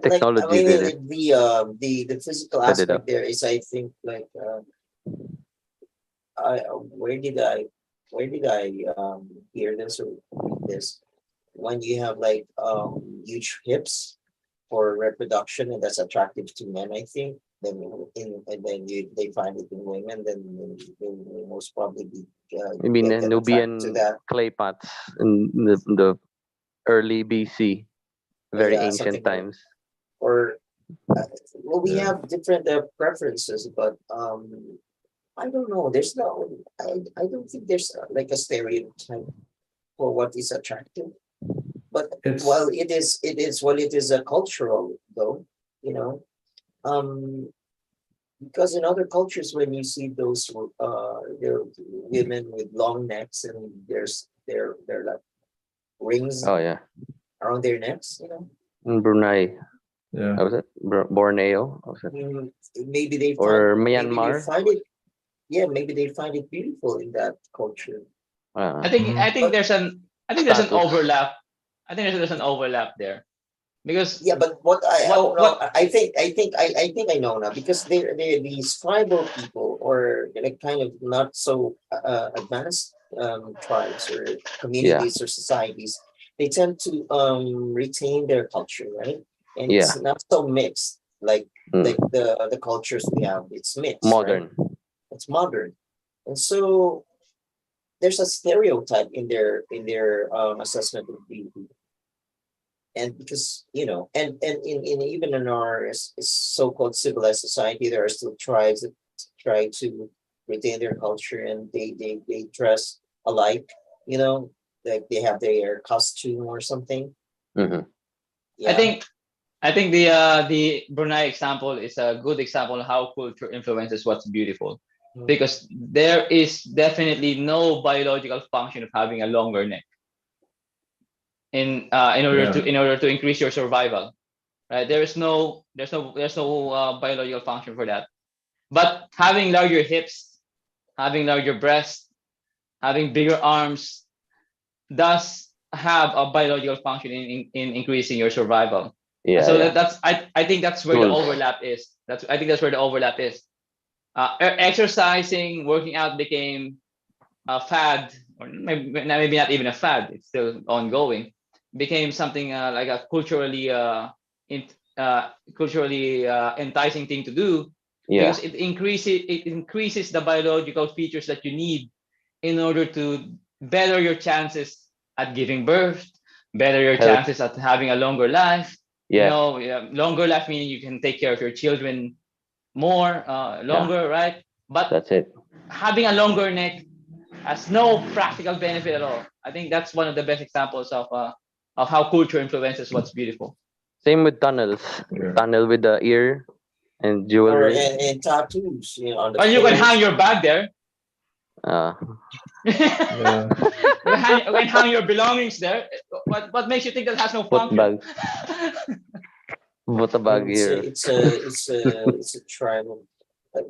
D: Technology did it.
A: The physical aspect there is, I think, like where did I hear this or read this? When you have like huge hips for reproduction, and that's attractive to men, I think. Then they find it in women, then they most probably be
D: Maybe
A: get
D: Nubian
A: attracted to that.
D: clay pots in the early BC. Very
A: Yeah,
D: ancient
A: something like,
D: times.
A: or well, we
B: Yeah.
A: have different preferences, but I don't know. There's no, I don't think there's like a stereotype for what is attractive. But
B: It's
A: while it is a cultural though, you know, because in other cultures when you see those there women with long necks and they're like rings
D: Oh yeah,
A: around their necks, you know.
D: in Brunei.
B: yeah.
D: How was it? Borneo? How was it?
A: Maybe they
D: Or
A: maybe they
D: Myanmar?
A: find it, yeah, maybe they find it beautiful in that culture.
D: Uh,
E: I think
A: But
E: there's an
D: Status.
E: overlap. I think there's an overlap there because
A: yeah, but what I oh no,
E: what
A: I think I know now because they're these tribal people or like kind of not so advanced tribes or
D: yeah,
A: communities or societies. They tend to retain their culture, right? And
D: yeah.
A: it's not so mixed
D: Mm.
A: like the cultures we have. It's mixed, right?
D: Modern.
A: It's modern, and so there's a stereotype in their assessment of beauty. And because you know and in even in our so-called civilized society there are still tribes that try to retain their culture and they dress alike, you know, like they have their costume or something.
D: Hmm.
E: I
A: Yeah.
E: think the Brunei example is a good example of how culture influences what's beautiful,
A: Mm.
E: because there is definitely no biological function of having a longer neck
B: Yeah.
E: in order to increase your survival, right? There's no biological function for that. But having larger hips, having larger breasts, having bigger arms does have a biological function in increasing your survival.
D: Yeah,
E: So
D: yeah.
E: I think that's where the
D: Tools.
E: overlap is. I think that's where the overlap is. Exercising, working out became a fad, or maybe not even a fad. It's still ongoing. Became something like a in, culturally enticing thing to do
D: Yeah,
E: because it increases the biological features that you need in order to better your chances at giving birth, better your
D: health.
E: chances at having a longer life. You
D: Yeah,
E: know, longer life meaning you can take care of your children more,
D: yeah.
E: longer, right? But
D: That's it.
E: having a longer neck has no practical benefit at all. I think that's one of the best examples of how culture influences what's beautiful.
D: Same with tunnels.
B: Yeah.
D: Tunnel with the ear and
A: Or
D: jewelry.
A: and tattoos, you know, on the
E: Or you can
A: face.
E: hang your bag there.
D: Uh,
E: You
B: Yeah.
E: can hang your belongings there. What makes you think that has no
D: put
E: function?
D: bag. Put a
A: Well,
D: bag here.
A: it's a tribal. Like,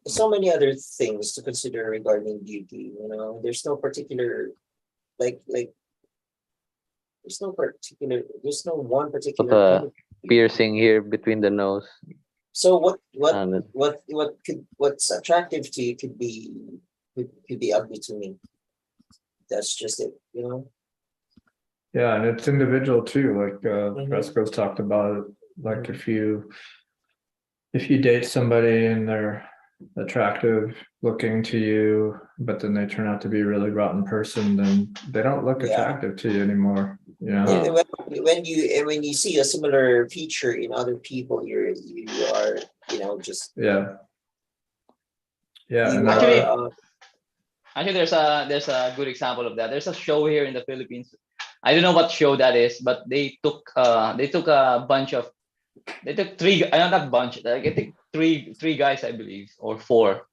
A: so many other things to consider regarding beauty. You know, there's no particular like there's no one
D: Put
A: particular kind
D: a
A: of beauty.
D: piercing here between the nose.
A: So
D: And
A: what's attractive to you could be ugly to me. That's just it, you know.
B: Yeah, and it's individual too, like
A: Mhm.
B: Fresco's talked about it. Like if you date somebody and they're attractive looking to you, but then they turn out to be a really rotten person, then they don't look
A: Yeah.
B: attractive to you anymore. You know?
A: And when you see a similar feature in other people, you are, you know, just
B: Yeah. Yeah.
A: you
B: And
E: Actually,
A: are
E: there's a good example of that. There's a show here in the Philippines. I don't know what show that is, but they took a bunch of they took three, not bunch, like I think three guys, I believe, or four.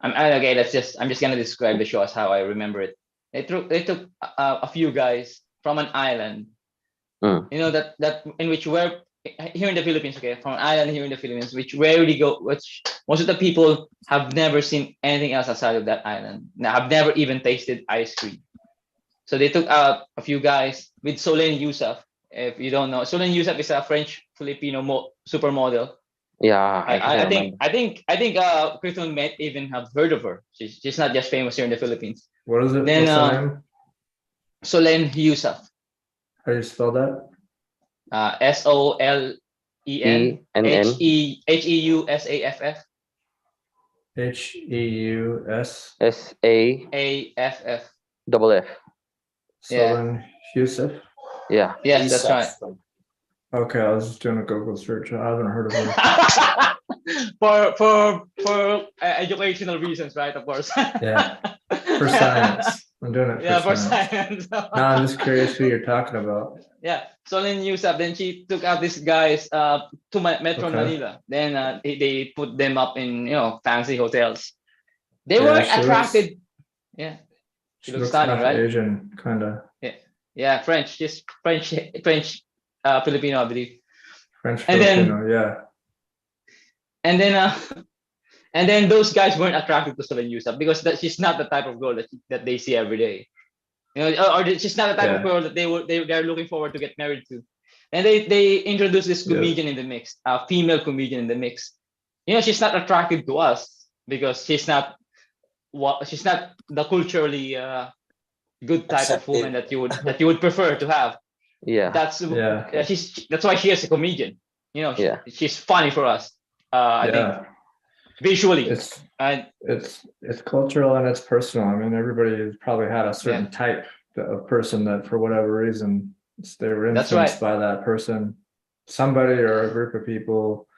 E: Okay. I'm just gonna describe the show as how I remember it. They took a few guys from an island,
D: Mm.
E: you know, that in which we're here in the Philippines, okay, from an island here in the Philippines, which most of the people have never seen anything else outside of that island. Now, have never even tasted ice cream. So they took out a few guys with Solène Yousaf. If you don't know, Solène Yousaf is a French Filipino supermodel.
D: Yeah, I think I remember.
E: I think Kristen might even have heard of her. She's not just famous here in the Philippines.
B: what is it?
E: Then
B: What's the name?
E: Solène Yousaf,
B: How do you spell that?
E: SOLEN
D: ENN.
E: HEUSAFF
B: HEUS.
D: SA
E: AFF.
D: double F.
E: Yeah.
B: Sullivan Yusuf.
D: Yeah.
E: Yes, that's right.
B: Okay, I was just doing a Google search. I haven't heard of her.
E: For educational reasons, right? Of course.
B: Yeah. For science. I'm doing it for
E: Yeah, for
B: science.
E: science.
B: No, I'm just curious who you're talking about.
E: Yeah, Solin Yusuf. Then she took out these guys to Metro
B: Okay.
E: Manila. Then they put them up in fancy hotels. They
B: Yeah,
E: were
B: she
E: attracted. Yeah,
B: She
E: looks
B: looks
E: stunning,
B: half
E: right?
B: Asian, kind of
E: Yeah, French, just French, Filipino, I believe.
B: French
E: And then
B: Filipino. Yeah.
E: and then and then those guys weren't attracted to Solin Yusuf because she's not the type of girl that they see every day. She's not the type of
B: Yeah.
E: girl that they're looking forward to get married to. And they introduced this
B: Yep.
E: comedian in the mix, a female comedian in the mix. She's not attractive to us because she's not the culturally good type of woman
A: Accepted.
E: that you would prefer to have.
D: Yeah.
E: That's
B: Yeah.
E: that's why she is a comedian.
D: Yeah.
E: She's funny for us. I think
B: Yeah.
E: visually.
B: It's
E: And
B: it's cultural and it's personal. I mean, everybody has probably had a certain type of person that for whatever reason they were
E: That's
B: influenced
E: right.
B: by that person, somebody or a group of people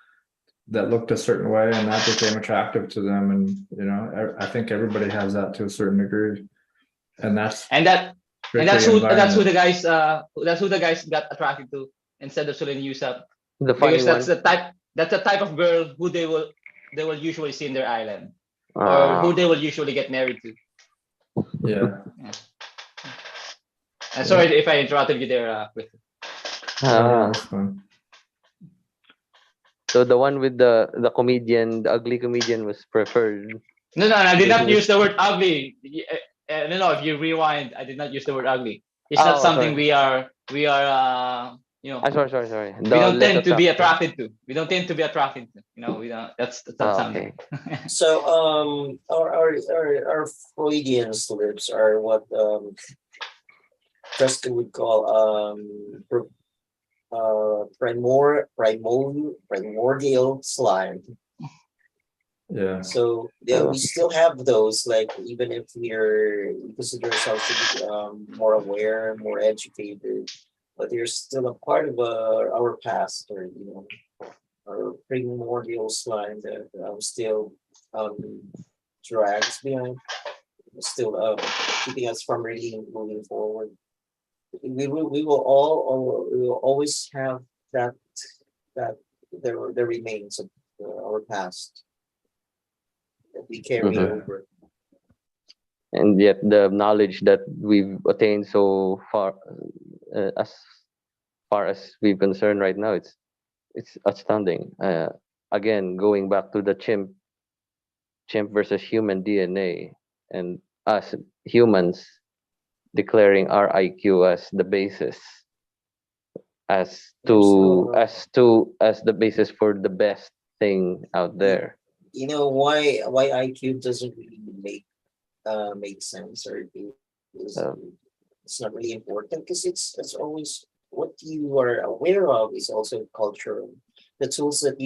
B: that looked a certain way and that became attractive to them. And I think everybody has that to a certain degree. And that's
E: that's who
B: environment.
E: the guys got attracted to instead of Sulen Yusuf.
D: The funny
E: Because
D: one.
E: that's the type of girl who they will usually see in their island, or who
D: Ah,
E: they will usually get married to.
B: Yeah.
E: And sorry if I interrupted you there, Chris.
D: ah.
B: That's fun.
D: So the one with the comedian, the ugly comedian, was preferred.
E: No, I did not
D: Maybe
E: use the word ugly. No, if you rewind, I did not use the word ugly. It's not
D: Oh,
E: something
D: sorry.
E: we are
D: Sorry.
E: we
D: The
E: don't
D: less
E: tend to be
D: attractive.
E: attracted to. We don't tend to be attracted to. We don't. That's not
D: Ah,
E: something.
D: okay.
A: So our Freudian slips are what Fresco would call primordial slime.
B: Yeah.
A: So yeah, we still have those, like even if we consider ourselves to be more aware, more educated, but they're still a part of our past, or our primordial slime that still drags behind, still keeping us from really moving forward. We will always have that the remains of our past that we carry
D: Mhm.
A: over.
D: And yet the knowledge that we've attained so far, as far as we're concerned right now, it's astounding. Again, going back to the chimp versus human DNA, and us humans declaring our IQ as the basis, as the basis for the best thing out there.
A: Why IQ doesn't really make sense, or is
D: Um,
A: it's not really important, because it's always what you are aware of is also cultural. The tools that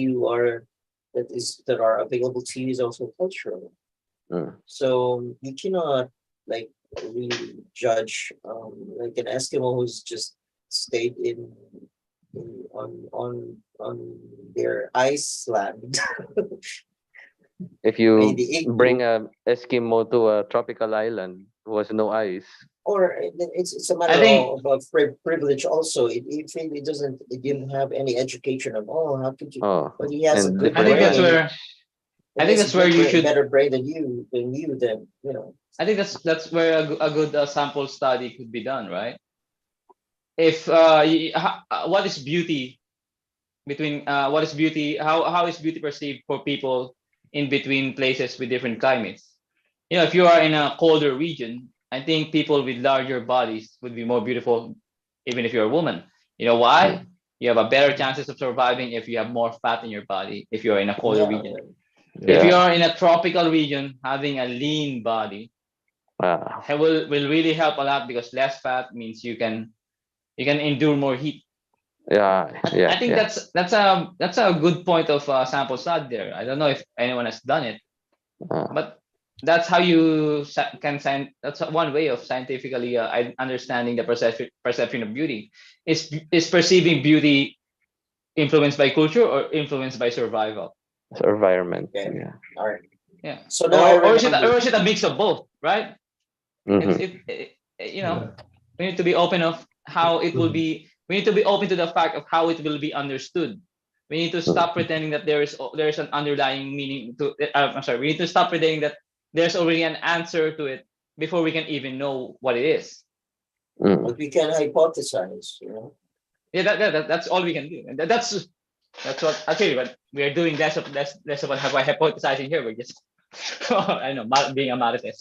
A: are available to you is also cultural.
D: mm,
A: So you cannot like really judge like an Eskimo who's just stayed on their Iceland.
D: if you
A: The igloo.
D: bring a Eskimo to a tropical island, was no ice.
A: Or it's a
E: I
A: matter
E: think
A: of privilege also. It didn't have any education at all. How could you?
D: Oh,
A: But he has a
D: and
A: good
E: I think that's
A: brain.
E: where I think that's where you should.
A: Better brain than you. Then
E: I think that's where a good sample study could be done, right? If what is beauty between what is beauty? How is beauty perceived for people in between places with different climates? If you are in a colder region, I think people with larger bodies would be more beautiful, even if you're a woman. You know why? You have a better chances of surviving if you have more fat in your body if you're in a colder
A: yeah.
E: region. If
D: yeah,
E: you are in a tropical region, having a lean body
D: ah,
E: will really help a lot, because less fat means you can endure more heat. I think
D: yeah.
E: that's a good point of sample study there. I don't know if anyone has done it,
D: Ah,
E: but that's how you that's one way of scientifically understanding the perception of beauty is perceiving beauty influenced by culture or influenced by survival?
D: Environment.
A: Okay.
D: Yeah.
A: All right.
E: Yeah.
A: So now I
E: Or
A: remember.
E: is it a mix of both, right?
D: Mhm.
E: You know, we need to be open of how it will be. We need to be open to the fact of how it will be understood. We need to stop pretending that there is an underlying meaning to it. I'm sorry. We need to stop pretending that there's already an answer to it before we can even know what it is.
D: Mm.
A: But we can hypothesize, you know.
E: Yeah, that's all we can do, and that's what actually what we are doing. Less of what hypothesizing here. We're just I know being a Marites.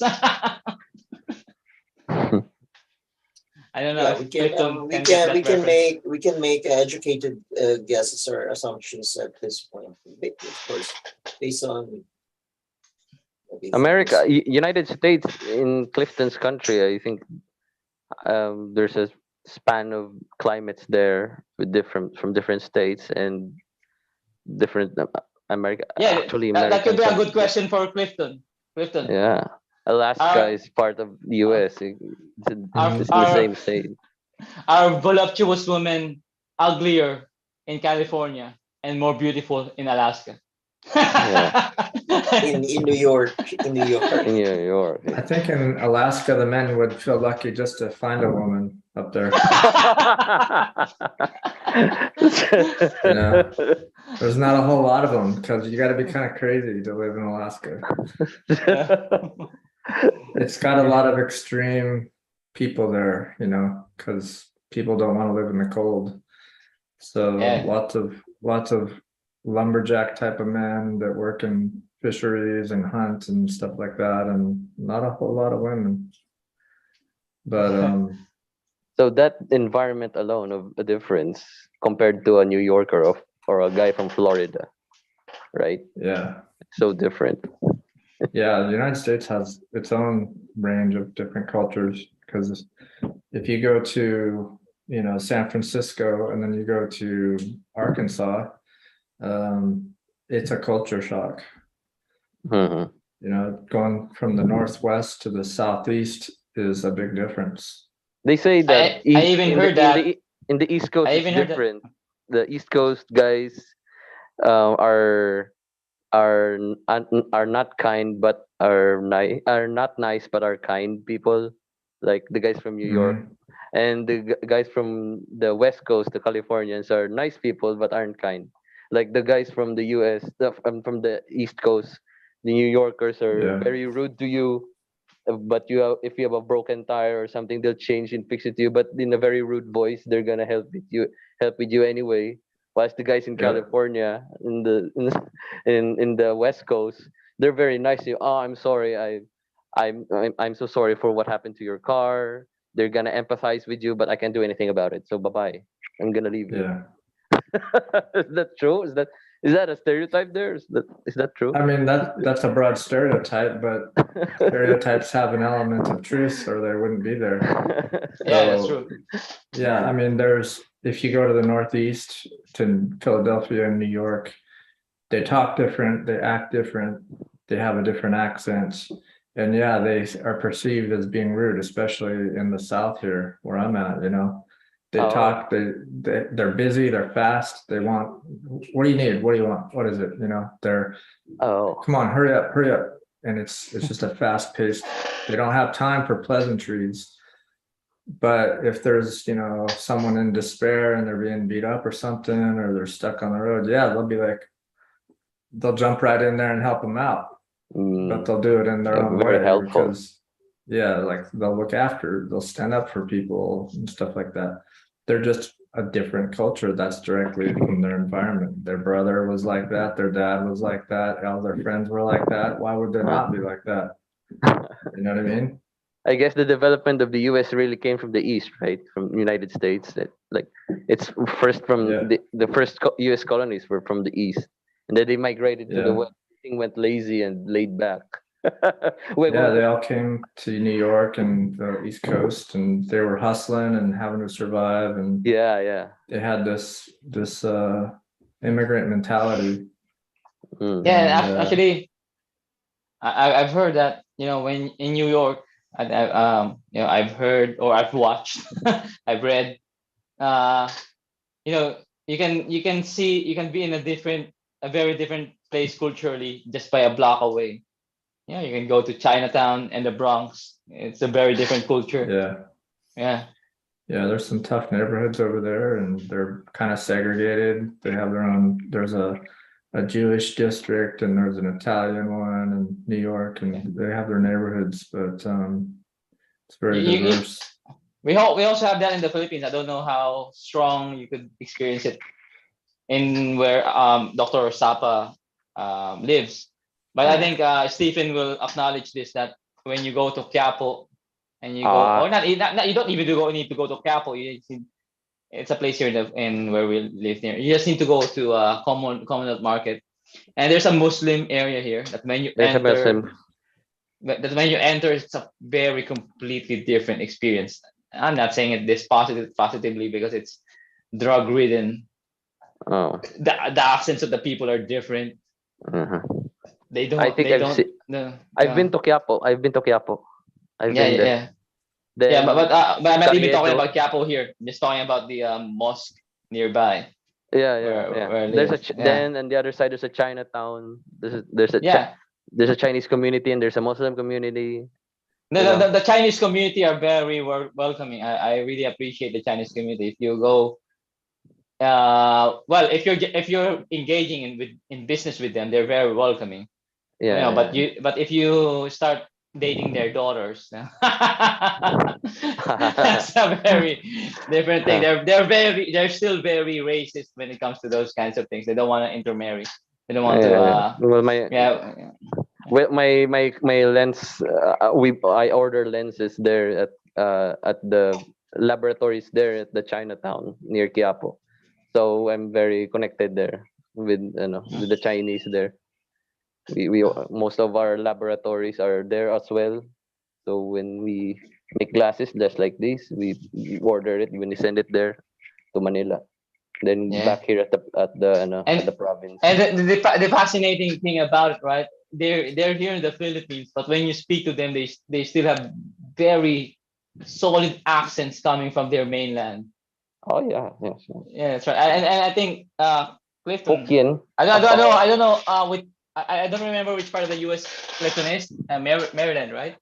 E: I don't know
A: Yeah,
E: if
A: we can
E: Clifton can get that reference.
A: we can make educated guesses or assumptions at this point. Of course, based on
D: America, United States, in Clifton's country, I think there's a span of climates there with different states and different America.
E: Yeah,
D: Actually,
E: that could
D: American
E: be a good
D: countries.
E: question for Clifton. Clifton,
D: Yeah, Alaska
E: our
D: is part of the U.S.
E: our
D: It's in the
E: our
D: same state.
E: our voluptuous women uglier in California and more beautiful in Alaska.
D: Yeah,
A: in New York, in New York.
D: in New York.
B: I think in Alaska, the men would feel lucky just to find a woman up there. You know, there's not a whole lot of them because you got to be kind of crazy to live in Alaska. It's got a lot of extreme people there, you know, because people don't want to live in the cold. So
E: Yeah.
B: lots of lumberjack type of men that work in fisheries and hunt and stuff like that, and not a whole lot of women. But
D: So that environment alone of a difference compared to a New Yorker or a guy from Florida, right?
B: yeah,
D: So different.
B: yeah, the United States has its own range of different cultures because if you go to, you know, San Francisco and then you go to Arkansas, it's a culture shock.
D: Mhm.
B: You know, going from the northwest to the southeast is a big difference.
D: They say that
E: I even heard that.
D: in the East Coast
E: I
D: it's
E: even heard that.
D: different. The East Coast guys are are not kind but are not nice but are kind people, like the guys from New York.
B: Mhm.
D: And the guys from the West Coast, the Californians, are nice people but aren't kind. Like the guys from the US, from the East Coast, the New Yorkers are
B: Yeah,
D: very rude to you. But if you have a broken tire or something, they'll change and fix it to you. But in a very rude voice, they're gonna help with you anyway. Whilst the guys in
B: yeah,
D: California, in the West Coast, they're very nice to you. Oh, I'm sorry. I'm so sorry for what happened to your car. They're gonna empathize with you, but I can't do anything about it. So bye bye. I'm gonna leave you.
B: yeah.
D: Is that true? Is that a stereotype there? Is that true?
B: I mean that's a broad stereotype, but stereotypes have an element of truth or they wouldn't be there.
E: Yeah, that's
B: So
E: true.
B: yeah, I mean if you go to the Northeast, to Philadelphia and New York, they talk different, they act different, they have a different accent. And yeah, they are perceived as being rude, especially in the South here where I'm at, you know. They
D: Oh.
B: talk, they're busy, they're fast, they want, what do you need? What do you want? What is it? You know, they're,
D: Oh.
B: come on, hurry up, hurry up. And it's just a fast paced, they don't have time for pleasantries. But if there's, you know, someone in despair and they're being beat up or something, or they're stuck on the road, yeah, they'll be like, they'll jump right in there and help them out, but they'll do it in their own
D: Very
B: way
D: helpful.
B: because, yeah, like they'll stand up for people and stuff like that. They're just a different culture that's directly from their environment. Their brother was like that, their dad was like that, all their friends were like that. Why would they not be like that? You know what I mean?
D: I guess the development of the U.S. really came from the East, right? From United States. That like it's first from
B: Yeah.
D: the first U.S. colonies were from the East, and then they migrated to the
B: Yeah.
D: West. Everything went lazy and laid back.
B: Yeah, they all came to New York and the East Coast, and they were hustling and having to survive, and
D: yeah.
B: they had this immigrant mentality.
D: Mm.
E: Yeah,
B: And
E: actually, I've heard that, you know, when in New York, you know, I've heard or I've watched, I've read, uh, you know, you can see, you can be in a very different place culturally just by a block away. Yeah, you can go to Chinatown and the Bronx. It's a very different culture.
B: Yeah.
E: Yeah.
B: Yeah, there's some tough neighborhoods over there and they're kind of segregated. They have their own, there's a Jewish district and there's an Italian one in New York and they have their neighborhoods, but it's very
E: You-
B: diverse.
E: we also have that in the Philippines. I don't know how strong you could experience it in where Dr. Sapa lives. But I think Stephen will acknowledge this, that when you go to Quiapo and you go, or not, you don't even need to go to Quiapo. It's a place here in where we live near. You just need to go to Commonwealth Market, and there's a Muslim area here that when you
D: There's a
E: enter,
D: Muslim.
E: that when you enter, it's a very completely different experience. I'm not saying it this positively because it's drug ridden.
D: Oh.
E: The accents of the people are different.
D: Uh-huh.
E: They don't.
D: I think
E: they
D: I've
E: don't.
D: seen-
E: No,
D: I've been to Quiapo. I've been to Quiapo. I've
E: yeah,
D: been
E: yeah,
D: there.
E: yeah.
D: Then
E: Yeah, but I'm not even talking
D: Carriedo.
E: about Quiapo here. I'm just talking about the mosque nearby.
D: Yeah,
E: where I
D: There's
E: live. Yeah.
D: then on the other side there's a Chinatown. There's a
E: Yeah.
D: there's a Chinese community and there's a Muslim community.
E: The Chinese community are very welcoming. I really appreciate the Chinese community. If you go, well, if you're engaging in business with them, they're very welcoming.
D: Yeah.
E: You know,
D: yeah.
E: but if you start dating their daughters, that's a very different thing. They're still very racist when it comes to those kinds of things. They don't want to intermarry. They don't want to.
D: Well, my lens. I order lenses there at the laboratories there at the Chinatown near Quiapo. So I'm very connected there with with the Chinese there. We most of our laboratories are there as well. So when we make glasses just like this, we order it when we send it there to Manila. Then
E: Yeah.
D: back here at the province.
E: And the fascinating thing about it, right? They're here in the Philippines, but when you speak to them, they still have very solid accents coming from their mainland.
D: Oh yeah, yes.
E: Yeah, that's right. And I think Clifton.
D: Hokkien.
E: I don't know. I don't remember which part of the U.S. Clifton is. Maryland, right?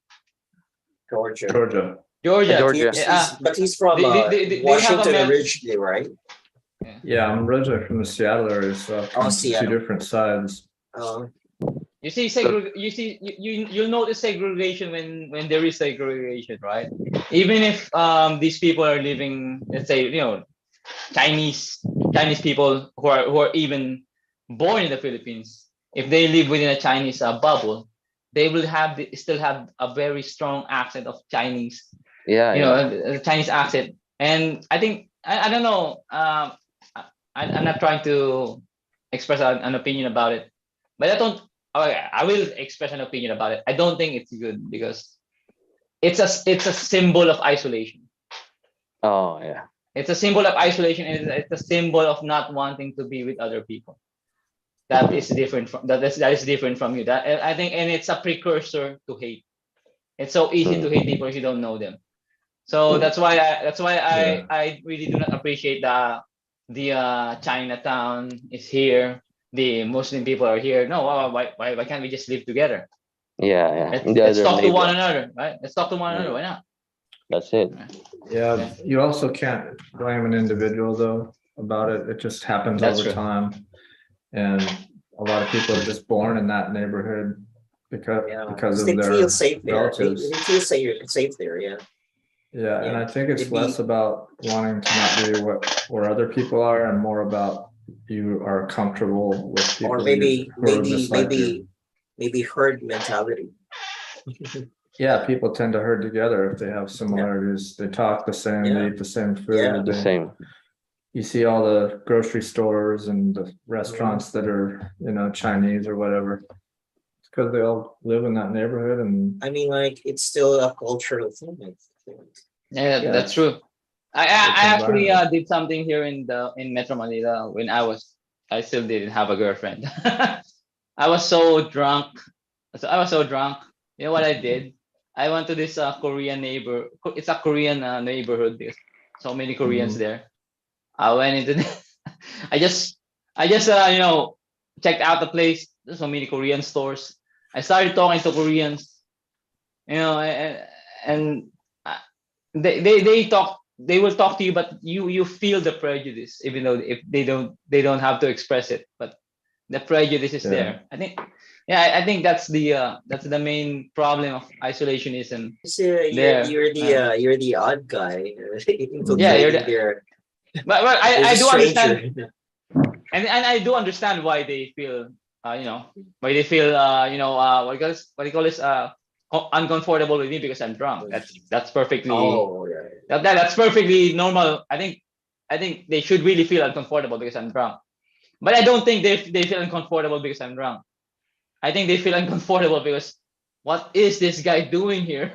A: Georgia.
E: Georgia.
D: Georgia.
A: But he's from
E: They have a
A: Washington
E: map-
A: originally, right?
B: Yeah, I'm originally from the Seattle area, so from two
A: Seattle.
B: different sides.
E: You see, you'll notice segregation when there is segregation, right? Even if these people are living, let's say, Chinese people who are even born in the Philippines, if they live within a Chinese bubble, they will still have a very strong accent of Chinese.
D: Yeah,
E: The Chinese accent. And I think I don't know. I'm not trying to express an opinion about it, but I will express an opinion about it. I don't think it's good because it's a symbol of isolation.
D: Oh yeah.
E: It's a symbol of isolation, and it's a symbol of not wanting to be with other people. That is different from that is different from you. That I think, and it's a precursor to hate. It's so easy to hate people if you don't know them. So that's why I really do not appreciate the Chinatown is here. The Muslim people are here. No, why can't we just live together?
D: Yeah.
E: Let's talk to one another, right? Let's talk to one another. Why not?
D: That's it.
B: Yeah, you also can't blame an individual though about it. It just happens
E: That's
B: over
E: true.
B: time. And a lot of people are just born in that neighborhood because of
A: they
B: their
A: feel safe there.
B: relatives.
A: They feel safe there. Yeah.
B: Yeah, and I think it's
A: It'd be-
B: less about wanting to not be where other people are and more about you are comfortable with people
A: Or maybe
B: who are just like you.
A: maybe herd mentality.
B: Yeah, people tend to herd together if they have similarities. They talk the same,
A: Yeah.
B: they eat the same food.
A: Yeah.
D: The same.
B: You see all the grocery stores and the restaurants that are, Chinese or whatever. It's because they all live in that neighborhood and
A: I mean, like it's still a cultural thing. I think.
E: Yeah,
B: Yeah.
E: that's true. I
B: It's
E: actually
B: environment.
E: did something here in Metro Manila when I still didn't have a girlfriend. I was so drunk. You know what I did? I went to this Korean neighbor. It's a Korean neighborhood. There's so many Koreans there. I went into I just checked out the place. There's so many Korean stores. I started talking to Koreans, and uh, they will talk to you, but you feel the prejudice, even though if they don't have to express it, but the prejudice is
B: Yeah.
E: there. I think that's the main problem of isolationism.
A: So
E: There.
A: you're the odd guy
E: Yeah, you're
A: infiltrating there.
E: But
A: There's
E: I
A: a
E: do
A: stranger.
E: understand, and I do understand why they feel why they feel what do you call this uncomfortable with me because I'm drunk. That's perfectly
A: Oh, yeah.
E: that's perfectly normal. I think they should really feel uncomfortable because I'm drunk, but I don't think they feel uncomfortable because I'm drunk. I think they feel uncomfortable because what is this guy doing here?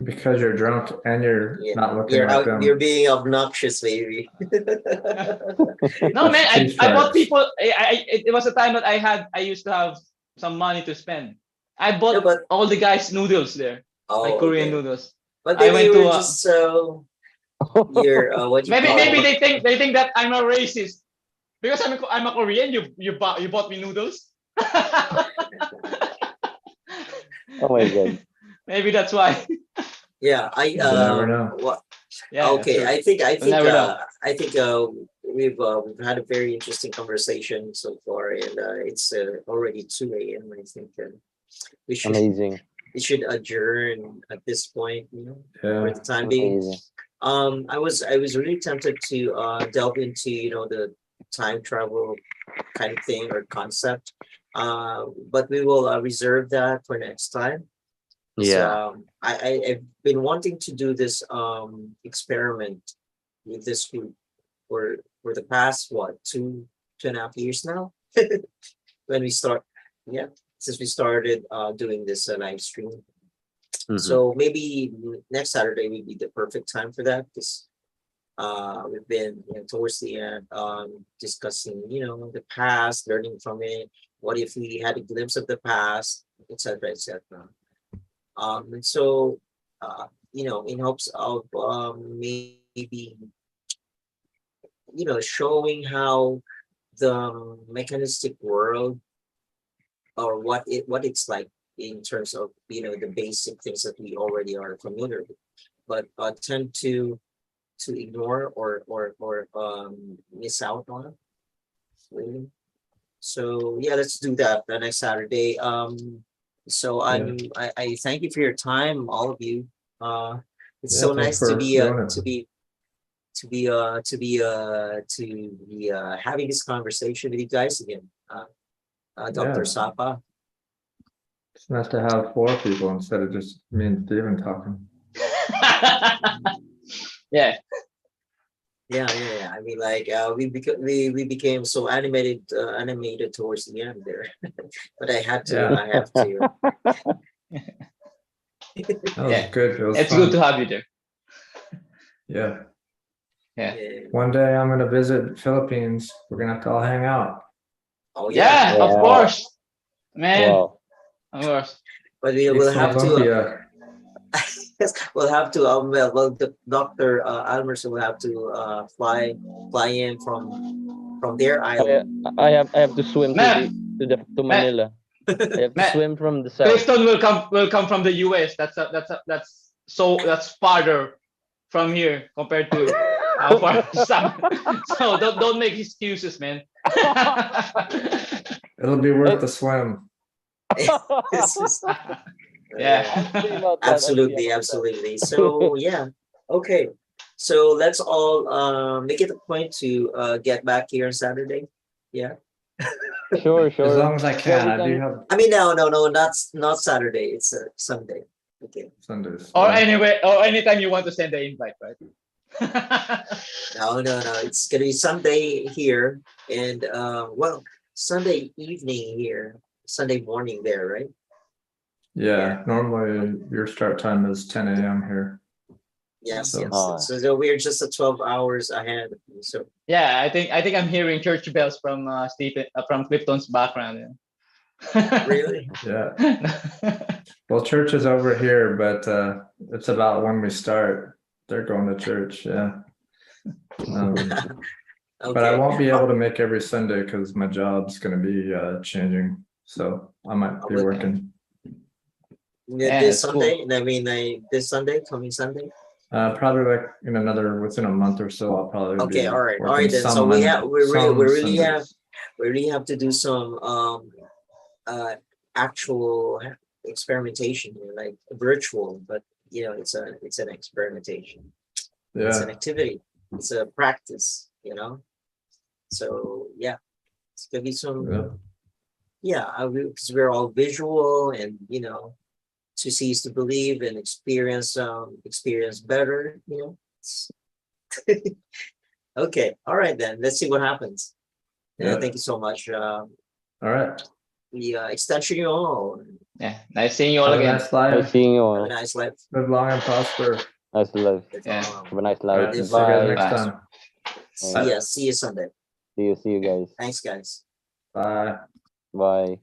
B: Because you're drunk and you're
A: Yeah.
B: not looking like them.
A: You're being obnoxious, baby.
E: No, man,
B: That's two
E: I bought
B: strikes.
E: people. It was a time that I used to have some money to spend. I
A: No,
E: bought
A: but
E: all the guys noodles there, like Korean
A: okay.
E: noodles.
A: But
E: I
A: then
E: went
A: you
E: to
A: were just so you're what you
E: maybe
A: call
E: maybe
A: it.
E: they think that I'm a racist because I'm a Korean. You bought me noodles.
D: Oh my God.
E: Maybe that's why.
A: Yeah, I
B: You never know.
A: what
E: Yeah, that's
A: okay,
E: true.
A: I think
E: We'll never know.
A: we've had a very interesting conversation so far, and it's already 2 a.m. I think we should
D: Amazing.
A: we should adjourn at this point, for
B: Yeah.
A: the time being.
D: Amazing.
A: I was really tempted to delve into the time travel kind of thing or concept, but we will reserve that for next time.
D: Yeah.
A: I've been wanting to do this experiment with this group for the past what 2.5 years now. When we start, yeah, since we started doing this live stream.
D: Mhm.
A: So maybe next Saturday would be the perfect time for that, because we've been towards the end discussing the past, learning from it. What if we had a glimpse of the past, etc., etc. And so in hopes of maybe showing how the mechanistic world, or what it's like in terms of the basic things that we already are familiar with, but tend to ignore or miss out on, really. So yeah, let's do that the next Saturday. So I thank you for your time, all of you. It's
B: Yeah,
A: so
B: thanks
A: nice to
B: for
A: be
B: doing it.
A: having this conversation with you guys again. Dr.
B: Yeah.
A: Sapa.
B: It's nice to have 4 people instead of just me and Steven talking.
E: Yeah.
A: Yeah. I mean, like we became so animated towards the end there, but I have to.
B: That was
E: Yeah.
B: good. It was
E: It's
B: fun.
E: good to have you there.
B: Yeah.
E: Yeah.
B: One day I'm gonna visit Philippines. We're gonna have to all hang out.
A: Oh
E: Yeah, of
D: Wow.
E: course, man.
D: Wow.
E: Of course.
A: But we
B: Eat
A: will
B: some
A: have to.
B: lumpia.
A: We'll have to. Well, the Dr. Almerson will have to fly in from their island.
D: I have to swim
E: Man,
D: to Manila. I have to
E: man,
D: swim from the south.
E: Clifton will come from the US. That's farther from here compared to how far some. So don't make excuses, man.
B: It'll be worth the swim.
A: This is-
E: Yeah.
D: I'll see about that. I'll see
A: absolutely. So yeah, okay. So let's all make it a point to get back here on Saturday. Yeah.
D: about that. Sure.
B: As long as I can.
D: we
B: I do have
A: I mean, no, not Saturday. It's Sunday. Okay.
B: Sundays.
E: Or
B: Yeah.
E: anyway, or anytime you want to send the invite, right?
A: No. It's gonna be Sunday here, and Sunday evening here, Sunday morning there, right?
B: Yeah, normally your start time is 10 a.m. here.
A: Yes.
B: So-
A: So we're just 12 hours ahead. So
E: Yeah, I think I'm hearing church bells from Stephen from Clifton's background. Yeah.
A: really,
B: Yeah. Well, church is over here, but it's about when we start. They're going to church. Yeah. But I
A: Okay.
B: won't be able to make every Sunday because my job's gonna be changing, so I might be
A: Okay.
B: working.
E: Yeah,
A: This
E: that's cool.
A: Sunday, I mean, this Sunday, coming Sunday.
B: Probably like within a month or so, I'll probably
A: Okay,
B: be
A: all right
B: working
A: then. So
B: some
A: we
B: Monday-
A: have we
B: some
A: really
B: Sundays.
A: have to do some actual experimentation here, like virtual, but you know, it's an experimentation. It's an
B: Yeah,
A: activity. It's a practice, you know. So yeah, it's gonna be some.
B: yeah,
A: Because we're all visual, and you know, to see is to believe, and experience better, you know. Okay, all right then. Let's see what happens.
B: Yeah.
A: Thank you so much.
B: All right.
A: The extension you all.
E: Yeah, nice seeing you all
B: Have a
E: again.
B: nice
D: Nice
B: life.
D: seeing you
A: Have a
D: all.
A: nice life.
B: Live long and prosper.
D: Nice life.
E: Yeah.
D: Have a nice
B: All
D: life.
B: right. See you guys
D: Bye.
B: next
E: Bye.
B: time.
A: See ya. See you Sunday.
D: See you guys.
A: Thanks, guys.
B: Bye.
D: Bye.